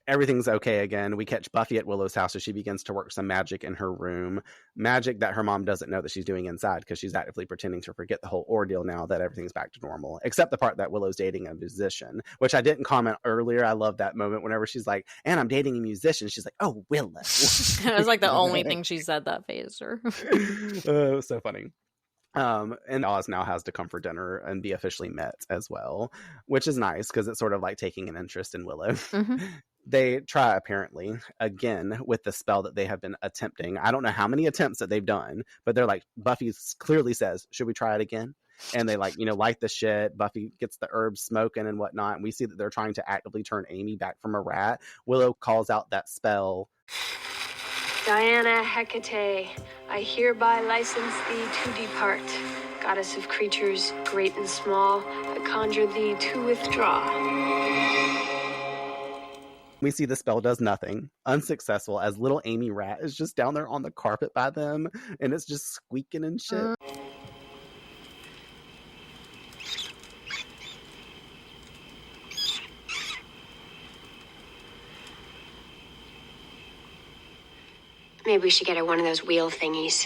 everything's okay again. We catch Buffy at Willow's house as she begins to work some magic in her room. Magic that her mom doesn't know that she's doing inside, because she's actively pretending to forget the whole ordeal now that everything's back to normal. Except the part that Willow's dating a musician, which I didn't comment earlier. I love that moment whenever she's like, "And I'm dating a musician." She's like, "Oh, Willow." It was like the only thing she said that phased her. Oh, so funny. And Oz now has to come for dinner and be officially met as well, which is nice because it's sort of like taking an interest in Willow. They try, apparently, again with the spell that they have been attempting. I don't know how many attempts that they've done, but they're like, Buffy clearly says, "Should we try it again?" And they like, light the shit. Buffy gets the herbs smoking and whatnot. And we see that they're trying to actively turn Amy back from a rat. Willow calls out that spell. Diana Hecate, I hereby license thee to depart. Goddess of creatures, great and small, I conjure thee to withdraw. We see the spell does nothing. Unsuccessful, as little Amy Rat is just down there on the carpet by them, and it's just squeaking and shit. Maybe we should get her one of those wheel thingies.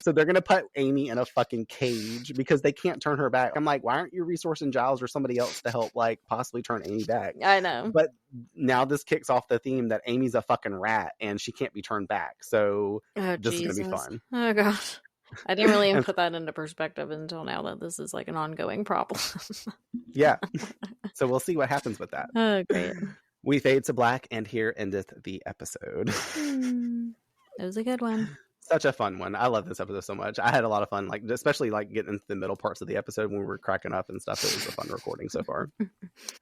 So they're going to put Amy in a fucking cage because they can't turn her back. I'm like, why aren't you resourcing Giles or somebody else to help like possibly turn Amy back? I know. But now this kicks off the theme that Amy's a fucking rat and she can't be turned back. So this is going to be fun. Oh, gosh. I didn't really even put that into perspective until now that this is like an ongoing problem. Yeah. So we'll see what happens with that. Oh, great. We fade to black, and here endeth the episode. It was a good one. Such a fun one. I love this episode so much. I had a lot of fun, like especially like getting into the middle parts of the episode when we were cracking up and stuff. It was a fun recording so far.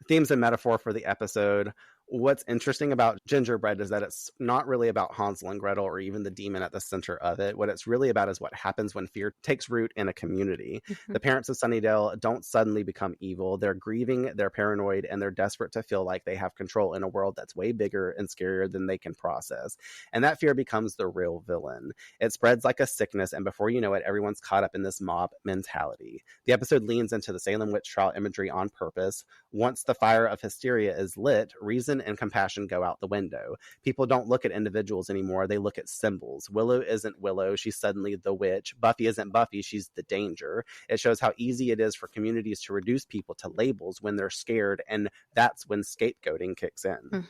Themes and metaphor for the episode. What's interesting about Gingerbread is that it's not really about Hansel and Gretel or even the demon at the center of it. What it's really about is what happens when fear takes root in a community. The parents of Sunnydale don't suddenly become evil. They're grieving, they're paranoid, and they're desperate to feel like they have control in a world that's way bigger and scarier than they can process. And that fear becomes the real villain. It spreads like a sickness, and before you know it, everyone's caught up in this mob mentality. The episode leans into the Salem witch trial imagery on purpose. Once the fire of hysteria is lit, reason and compassion go out the window. People don't look at individuals anymore. They look at symbols. Willow isn't Willow. She's suddenly the witch. Buffy isn't Buffy. She's the danger. It shows how easy it is for communities to reduce people to labels when they're scared, and that's when scapegoating kicks in.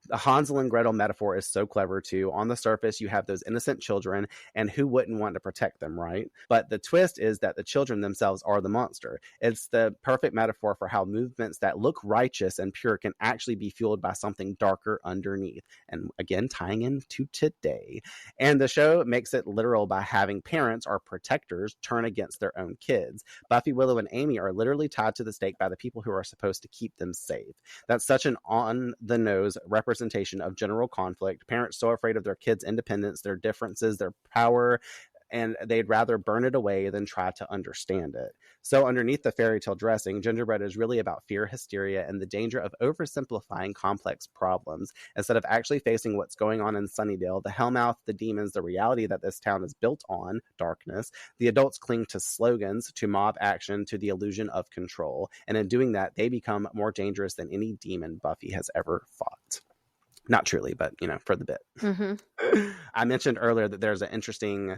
The Hansel and Gretel metaphor is so clever too. On the surface, you have those innocent children, and who wouldn't want to protect them, right? But the twist is that the children themselves are the monster. It's the perfect metaphor for how movements that look righteous and pure can actually be fueled by something darker underneath. And again, tying into today. And the show makes it literal by having parents or protectors turn against their own kids. Buffy, Willow, and Amy are literally tied to the stake by the people who are supposed to keep them safe. That's such an on-the-nose representation of general conflict. Parents so afraid of their kids' independence, their differences, their power, and they'd rather burn it away than try to understand it. So underneath the fairy tale dressing, Gingerbread is really about fear, hysteria, and the danger of oversimplifying complex problems instead of actually facing what's going on in Sunnydale, the hellmouth, the demons, the reality that this town is built on, darkness. The adults cling to slogans, to mob action, to the illusion of control. And in doing that, they become more dangerous than any demon Buffy has ever fought. Not truly, but, for the bit. Mm-hmm. I mentioned earlier that there's an interesting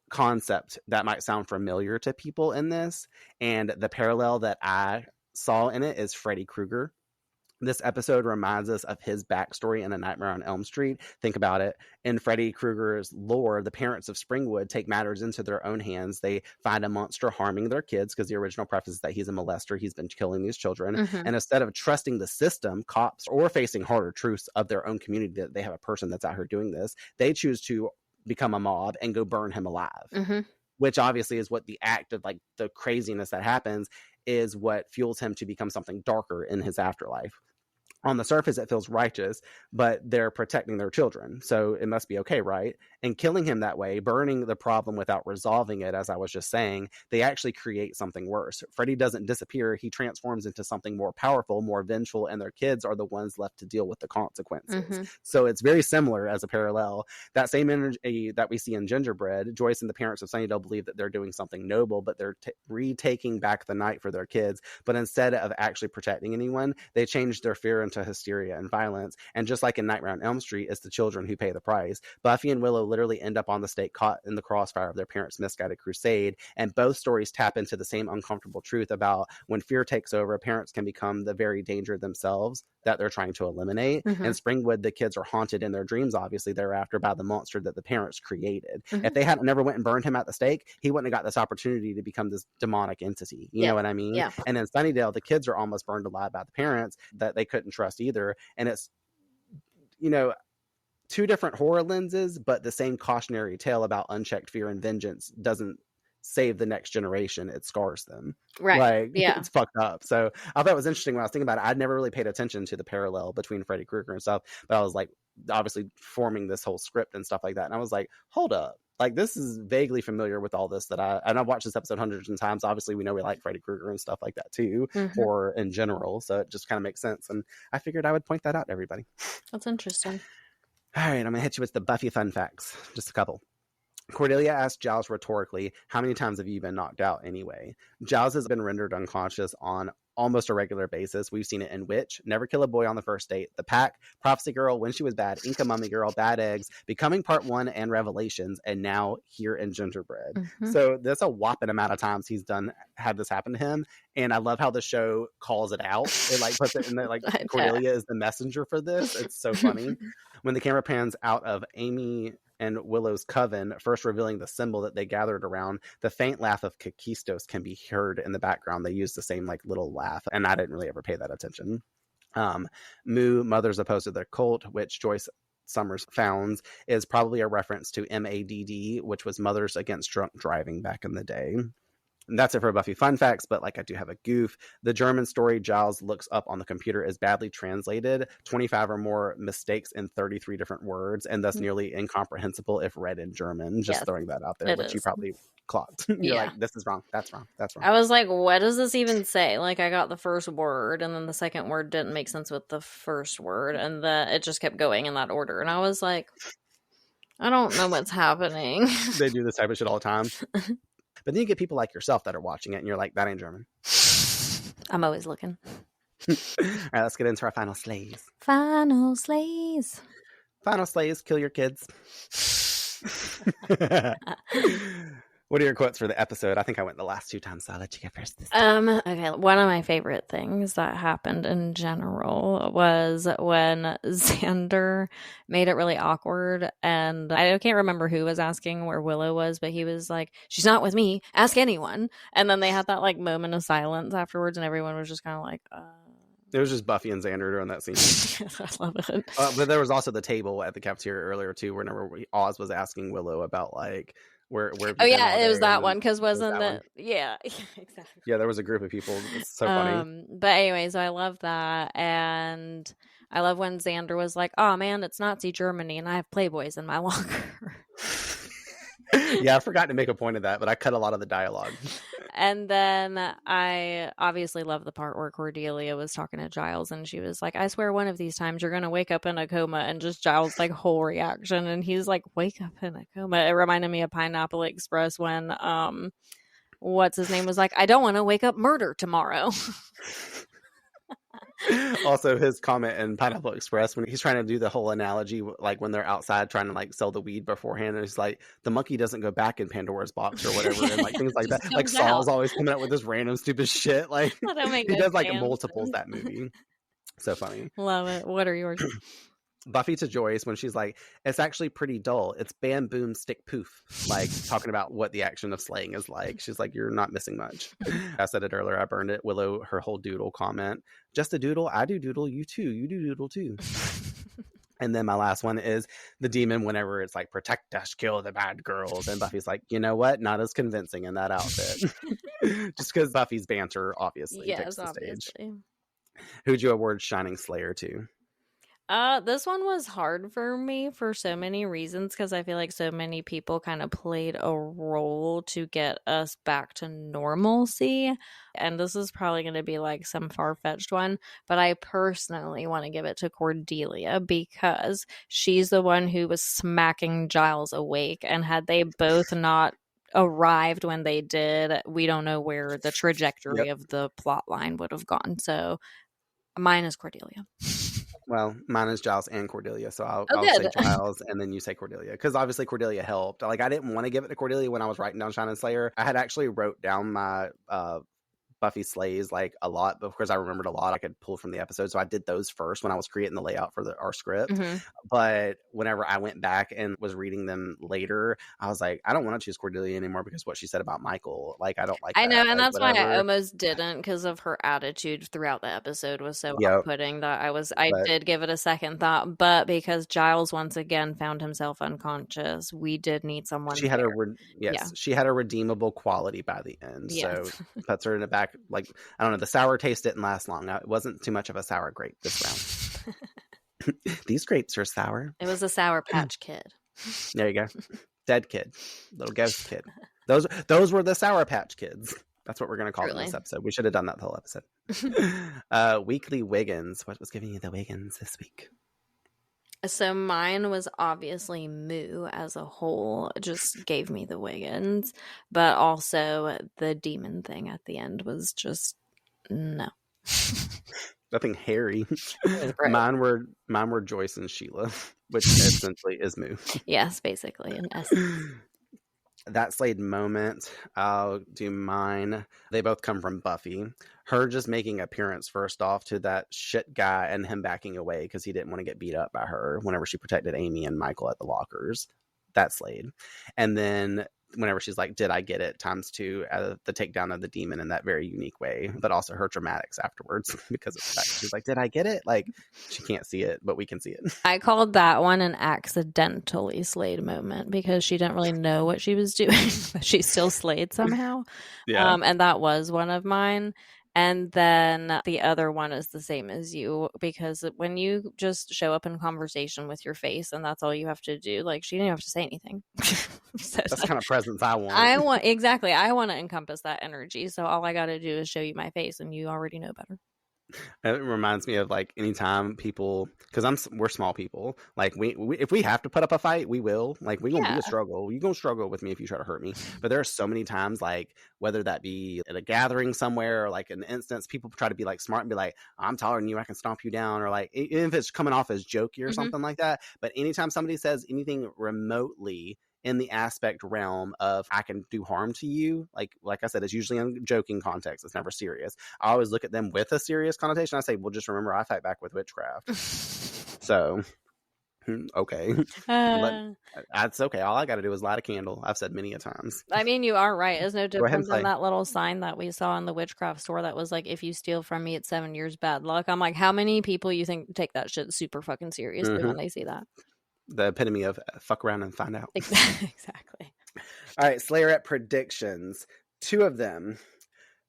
concept that might sound familiar to people in this, and the parallel that I saw in it is Freddy Krueger. This episode reminds us of his backstory in A Nightmare on Elm Street. Think about it. In Freddy Krueger's lore, the parents of Springwood take matters into their own hands. They find a monster harming their kids, because the original preface is that he's a molester. He's been killing these children. Mm-hmm. And instead of trusting the system, cops, or facing harder truths of their own community that they have a person that's out here doing this, they choose to become a mob and go burn him alive. Mm-hmm. Which obviously is what the act of, like, the craziness that happens is what fuels him to become something darker in his afterlife. On the surface, it feels righteous, but they're protecting their children, so it must be okay, right? And killing him that way, burning the problem without resolving it, as I was just saying, they actually create something worse. Freddy doesn't disappear. He transforms into something more powerful, more vengeful, and their kids are the ones left to deal with the consequences. Mm-hmm. So it's very similar as a parallel. That same energy that we see in Gingerbread, Joyce and the parents of Sunnydale believe that they're doing something noble, but they're retaking back the night for their kids. But instead of actually protecting anyone, they change their fear into hysteria and violence. And just like in Nightmare on Elm Street, it's the children who pay the price. Buffy and Willow literally end up on the stake, caught in the crossfire of their parents' misguided crusade. And both stories tap into the same uncomfortable truth about when fear takes over, parents can become the very danger themselves that they're trying to eliminate. Mm-hmm. In Springwood, the kids are haunted in their dreams, obviously, thereafter by the monster that the parents created. Mm-hmm. If they hadn't never went and burned him at the stake, he wouldn't have got this opportunity to become this demonic entity. You know what I mean? Yeah. And in Sunnydale, the kids are almost burned alive by the parents that they couldn't trust either. And it's, two different horror lenses, but the same cautionary tale about unchecked fear and vengeance doesn't save the next generation. It scars them. Right. Like, yeah. It's fucked up. So I thought it was interesting when I was thinking about it. I'd never really paid attention to the parallel between Freddy Krueger and stuff, but I was like, obviously forming this whole script and stuff like that. And I was like, hold up. Like, this is vaguely familiar with all this and I've watched this episode hundreds of times. Obviously, we know we like Freddy Krueger and stuff like that too, mm-hmm. or in general. So it just kind of makes sense. And I figured I would point that out to everybody. That's interesting. All right, I'm going to hit you with the Buffy fun facts. Just a couple. Cordelia asked Giles rhetorically, how many times have you been knocked out anyway? Giles has been rendered unconscious on almost a regular basis. We've seen it in Witch, Never Kill a Boy on the First Date, The Pack, Prophecy Girl, When She Was Bad, Inca Mummy Girl, Bad Eggs, Becoming Part 1, and Revelations, and now here in Gingerbread. Mm-hmm. So that's a whopping amount of times he's had this happen to him. And I love how the show calls it out. It like puts it in there, like Cordelia is the messenger for this. It's so funny. When the camera pans out of Amy and Willow's coven, first revealing the symbol that they gathered around, the faint laugh of Kakistos can be heard in the background. They use the same like little laugh, and I didn't really ever pay that attention. Moo, Mothers Opposed to the Cult, which Joyce Summers founds, is probably a reference to MADD, which was Mothers Against Drunk Driving back in the day. And that's it for Buffy fun facts, but like I do have a goof. The German story Giles looks up on the computer is badly translated, 25 or more mistakes in 33 different words, and thus nearly incomprehensible if read in German. Just throwing that out there, which you probably clocked. You're like, this is wrong, that's wrong, that's wrong. I was like, what does this even say? Like, I got the first word, and then the second word didn't make sense with the first word, and it just kept going in that order. And I was like, I don't know what's happening. They do this type of shit all the time. But then you get people like yourself that are watching it, and you're like, that ain't German. I'm always looking. All right, let's get into our final slays. Final slays. Final slays, kill your kids. What are your quotes for the episode? I think I went the last 2 times, so I'll let you go first this time. Okay, one of my favorite things that happened in general was when Xander made it really awkward, and I can't remember who was asking where Willow was, but he was like, she's not with me, ask anyone. And then they had that like moment of silence afterwards, and everyone was just kind of like, It was just Buffy and Xander during that scene. I love it. But there was also the table at the cafeteria earlier too, whenever Oz was asking Willow about like where oh yeah, it was that one, because wasn't it? Yeah, exactly. Yeah, there was a group of people. It's so funny. But anyways, I love that, and I love when Xander was like, "Oh man, it's Nazi Germany, and I have Playboys in my locker." Yeah, I forgot to make a point of that, but I cut a lot of the dialogue. And then I obviously love the part where Cordelia was talking to Giles and she was like, I swear one of these times you're going to wake up in a coma, and just Giles' like whole reaction. And he's like, wake up in a coma. It reminded me of Pineapple Express when, what's his name was like, I don't want to wake up murder tomorrow. Also, his comment in Pineapple Express when he's trying to do the whole analogy, like when they're outside trying to like sell the weed beforehand, and it's like the monkey doesn't go back in Pandora's box or whatever, and like things like that. Like Saul's always coming up with this random stupid shit. Like he does like multiples that movie. So funny. Love it. What are yours? Buffy to Joyce when she's like, it's actually pretty dull. It's bam, boom, stick, poof. Like talking about what the action of slaying is like. She's like, you're not missing much. I said it earlier. I burned it. Willow, her whole doodle comment. Just a doodle. I do doodle. You too. You do doodle too. And then my last one is the demon whenever it's like, protect us, kill the bad girls. And Buffy's like, you know what? Not as convincing in that outfit. Just because Buffy's banter obviously takes the stage. Who'd you award Shining Slayer to? This one was hard for me for so many reasons, because I feel like so many people kind of played a role to get us back to normalcy. And this is probably going to be like some far-fetched one, but I personally want to give it to Cordelia because she's the one who was smacking Giles awake. And had they both not arrived when they did, we don't know where the trajectory of the plot line would have gone. So mine is Cordelia. Well, mine is Giles and Cordelia, so I'll say Giles and then you say Cordelia, because obviously Cordelia helped. Like, I didn't want to give it to Cordelia when I was writing down Shining Slayer. I had actually wrote down my Buffy slays like a lot, but because I remembered a lot I could pull from the episode, so I did those first when I was creating the layout for our script. But whenever I went back and was reading them later, I was like, I don't want to choose Cordelia anymore because what she said about Michael, like, I don't like I know, and like, that's whatever. why I almost didn't, because of her attitude throughout the episode was so off-putting that I did give it a second thought. But because Giles once again found himself unconscious, we did need someone. She had she had a redeemable quality by the end, so puts her in the back. Like, I don't know, the sour taste didn't last long. It wasn't too much of a sour grape this round. These grapes are sour. It was a Sour Patch Kid. There you go. Dead kid. Little ghost kid. Those were the Sour Patch Kids. That's what we're going to call them in this episode. We should have done that the whole episode. Weekly Wiggins. What was giving you the Wiggins this week? So mine was obviously Moo as a whole. It just gave me the Wiggins. But also the demon thing at the end was just no. Nothing hairy. Right. Mine were Joyce and Sheila, which essentially is Moo. Yes, basically, in essence. That Slade moment, I'll do mine. They both come from Buffy. Her just making appearance first off to that shit guy and him backing away because he didn't want to get beat up by her whenever she protected Amy and Michael at the lockers. That's Slade. And then whenever she's like, did I get it? ×2, the takedown of the demon in that very unique way, but also her dramatics afterwards because of the fact she's like, did I get it? Like, she can't see it, but we can see it. I called that one an accidentally Slade moment because she didn't really know what she was doing, but she still slayed somehow. Yeah. And that was one of mine. And then the other one is the same as you, because when you just show up in conversation with your face and that's all you have to do, like, she didn't have to say anything. So that's the kind of presence I want. Exactly. I want to encompass that energy. So all I got to do is show you my face and you already know better. It reminds me of like anytime people, because we're small people, like we if we have to put up a fight, we will. Like, we gonna be a struggle. You gonna struggle with me if you try to hurt me. But there are so many times, like whether that be at a gathering somewhere or like an instance, people try to be like smart and be like, I'm taller than you, I can stomp you down, or like even if it's coming off as jokey or something like that. But anytime somebody says anything remotely in the aspect realm of I can do harm to you, like I said, it's usually in joking context, it's never serious. I always look at them with a serious connotation. I say, well, just remember I fight back with witchcraft. So okay. That's okay. All I got to do is light a candle. I've said many a times. I mean, you are right. It's no different than that little sign that we saw in the witchcraft store that was like, if you steal from me, it's 7 years bad luck. I'm like, how many people you think take that shit super fucking seriously when they see that? The epitome of fuck around and find out. Exactly. All right, Slayerette predictions. 2 of them.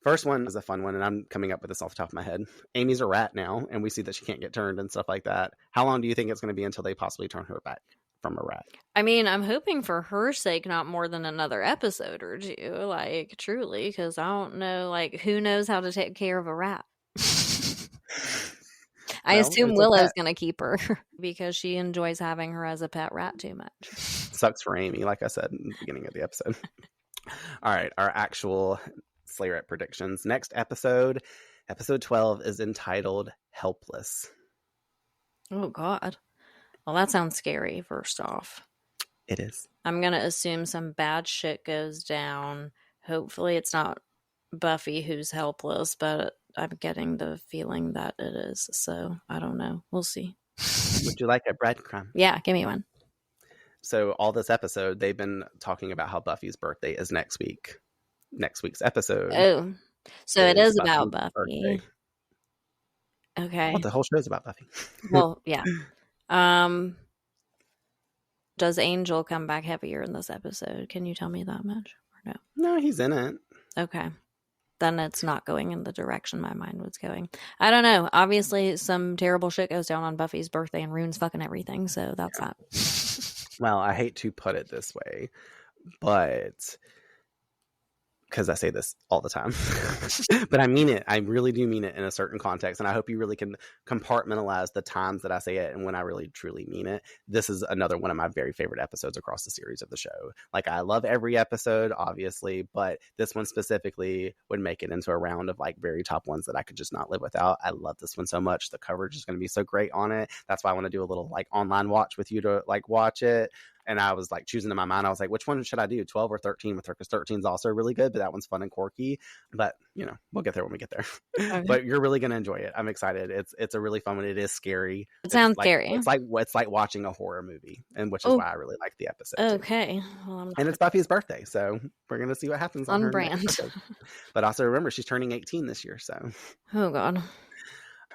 First one is a fun one, and I'm coming up with this off the top of my head. Amy's a rat now, and we see that she can't get turned and stuff like that. How long do you think it's going to be until they possibly turn her back? from a rat. I mean, I'm hoping for her sake, not more than another episode or two, like, truly, because I don't know, like, who knows how to take care of a rat? I assume Willow's going to keep her because she enjoys having her as a pet rat too much. Sucks for Amy, like I said in the beginning of the episode. All right, our actual Slayerette predictions. Next episode 12, is entitled Helpless. Oh, God. Well, that sounds scary, first off. It is. I'm going to assume some bad shit goes down. Hopefully it's not Buffy who's helpless, but I'm getting the feeling that it is. So, I don't know. We'll see. Would you like a breadcrumb? Yeah, give me one. So, all this episode, they've been talking about how Buffy's birthday is next week. Next week's episode. Oh, so it is about Buffy. Birthday. Okay. Well, the whole show's about Buffy. Well, yeah. Does Angel come back heavier in this episode? Can you tell me that much? Or no? No, he's in it. Okay. Then it's not going in the direction my mind was going. I don't know. Obviously, some terrible shit goes down on Buffy's birthday and ruins fucking everything. So that's that. Well, I hate to put it this way, but because I say this all the time, but I mean it. I really do mean it in a certain context. And I hope you really can compartmentalize the times that I say it and when I really truly mean it. This is another one of my very favorite episodes across the series of the show. Like, I love every episode, obviously, but this one specifically would make it into a round of like very top ones that I could just not live without. I love this one so much. The coverage is going to be so great on it. That's why I want to do a little like online watch with you to like watch it. And I was like choosing in my mind, I was like, which one should I do? 12 or 13 with her? Because 13 is also really good, but that one's fun and quirky. But, you know, we'll get there when we get there. Okay. But you're really going to enjoy it. I'm excited. It's a really fun one. It is scary. It sounds like, scary. It's like watching a horror movie, and which is why I really like the episode. Okay. Well, and it's Buffy's birthday, so we're going to see what happens on her brand. But also remember, she's turning 18 this year, so. Oh, God.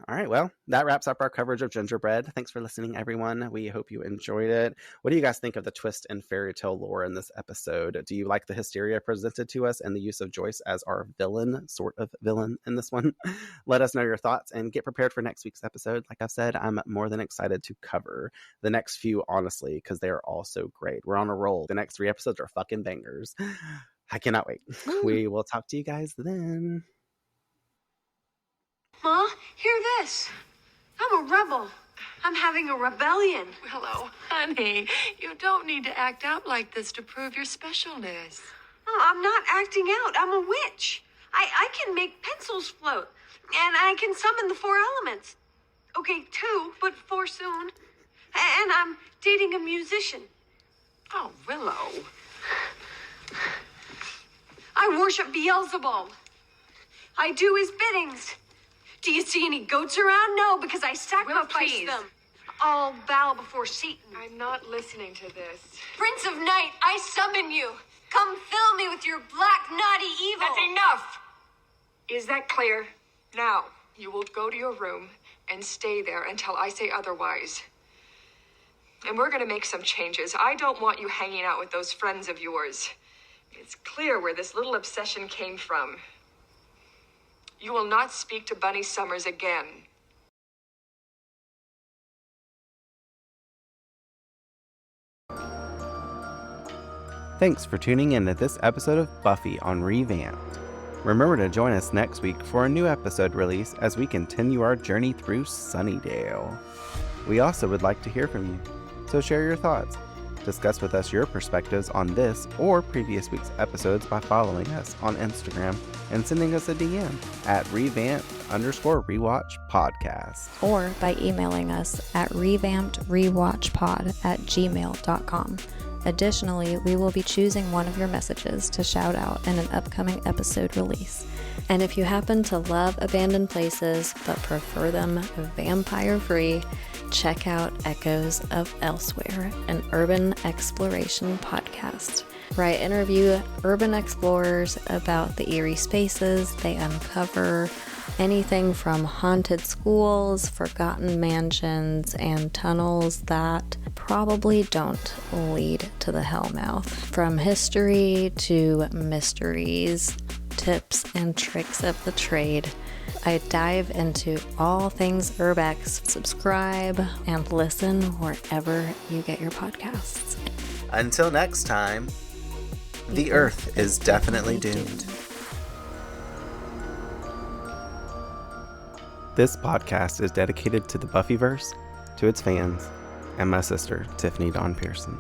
All right, well, that wraps up our coverage of Gingerbread. Thanks for listening, everyone. We hope you enjoyed it. What do you guys think of the twist and fairy tale lore in this episode? Do you like the hysteria presented to us and the use of Joyce as our villain, sort of villain in this one? Let us know your thoughts and get prepared for next week's episode. Like I've said, I'm more than excited to cover the next few, honestly, because they are all so great. We're on a roll. The next 3 episodes are fucking bangers. I cannot wait. We will talk to you guys then. Ma, hear this. I'm a rebel. I'm having a rebellion. Willow, honey, you don't need to act out like this to prove your specialness. Oh, I'm not acting out. I'm a witch. I can make pencils float. And I can summon the 4 elements. Okay, 2, but 4 soon. And I'm dating a musician. Oh, Willow. I worship 𝑏𝑰𝑹𝑩𝑽𝑹𝑩. I do his biddings. Do you see any goats around? No, because I sacrificed them. I'll bow before Satan. I'm not listening to this. Prince of Night, I summon you. Come fill me with your black, naughty evil. That's enough! Is that clear? Now, you will go to your room and stay there until I say otherwise. And we're gonna make some changes. I don't want you hanging out with those friends of yours. It's clear where this little obsession came from. You will not speak to Bunny Summers again. Thanks for tuning in to this episode of Buffy on Revamped. Remember to join us next week for a new episode release as we continue our journey through Sunnydale. We also would like to hear from you, so share your thoughts. Discuss with us your perspectives on this or previous week's episodes by following us on Instagram and sending us a DM at revamped_rewatchpodcast. Or by emailing us at revampedrewatchpod@gmail.com. Additionally, we will be choosing one of your messages to shout out in an upcoming episode release. And if you happen to love abandoned places but prefer them vampire-free, check out Echoes of Elsewhere, an urban exploration podcast, where I interview urban explorers about the eerie spaces they uncover, anything from haunted schools, forgotten mansions, and tunnels that probably don't lead to the Hellmouth. From history to mysteries tips and tricks of the trade. I dive into all things urbex. Subscribe and listen wherever you get your podcasts. Until next time, the Earth is definitely doomed. This podcast is dedicated to the Buffyverse, to its fans, and my sister, Tiffany Dawn Pearson.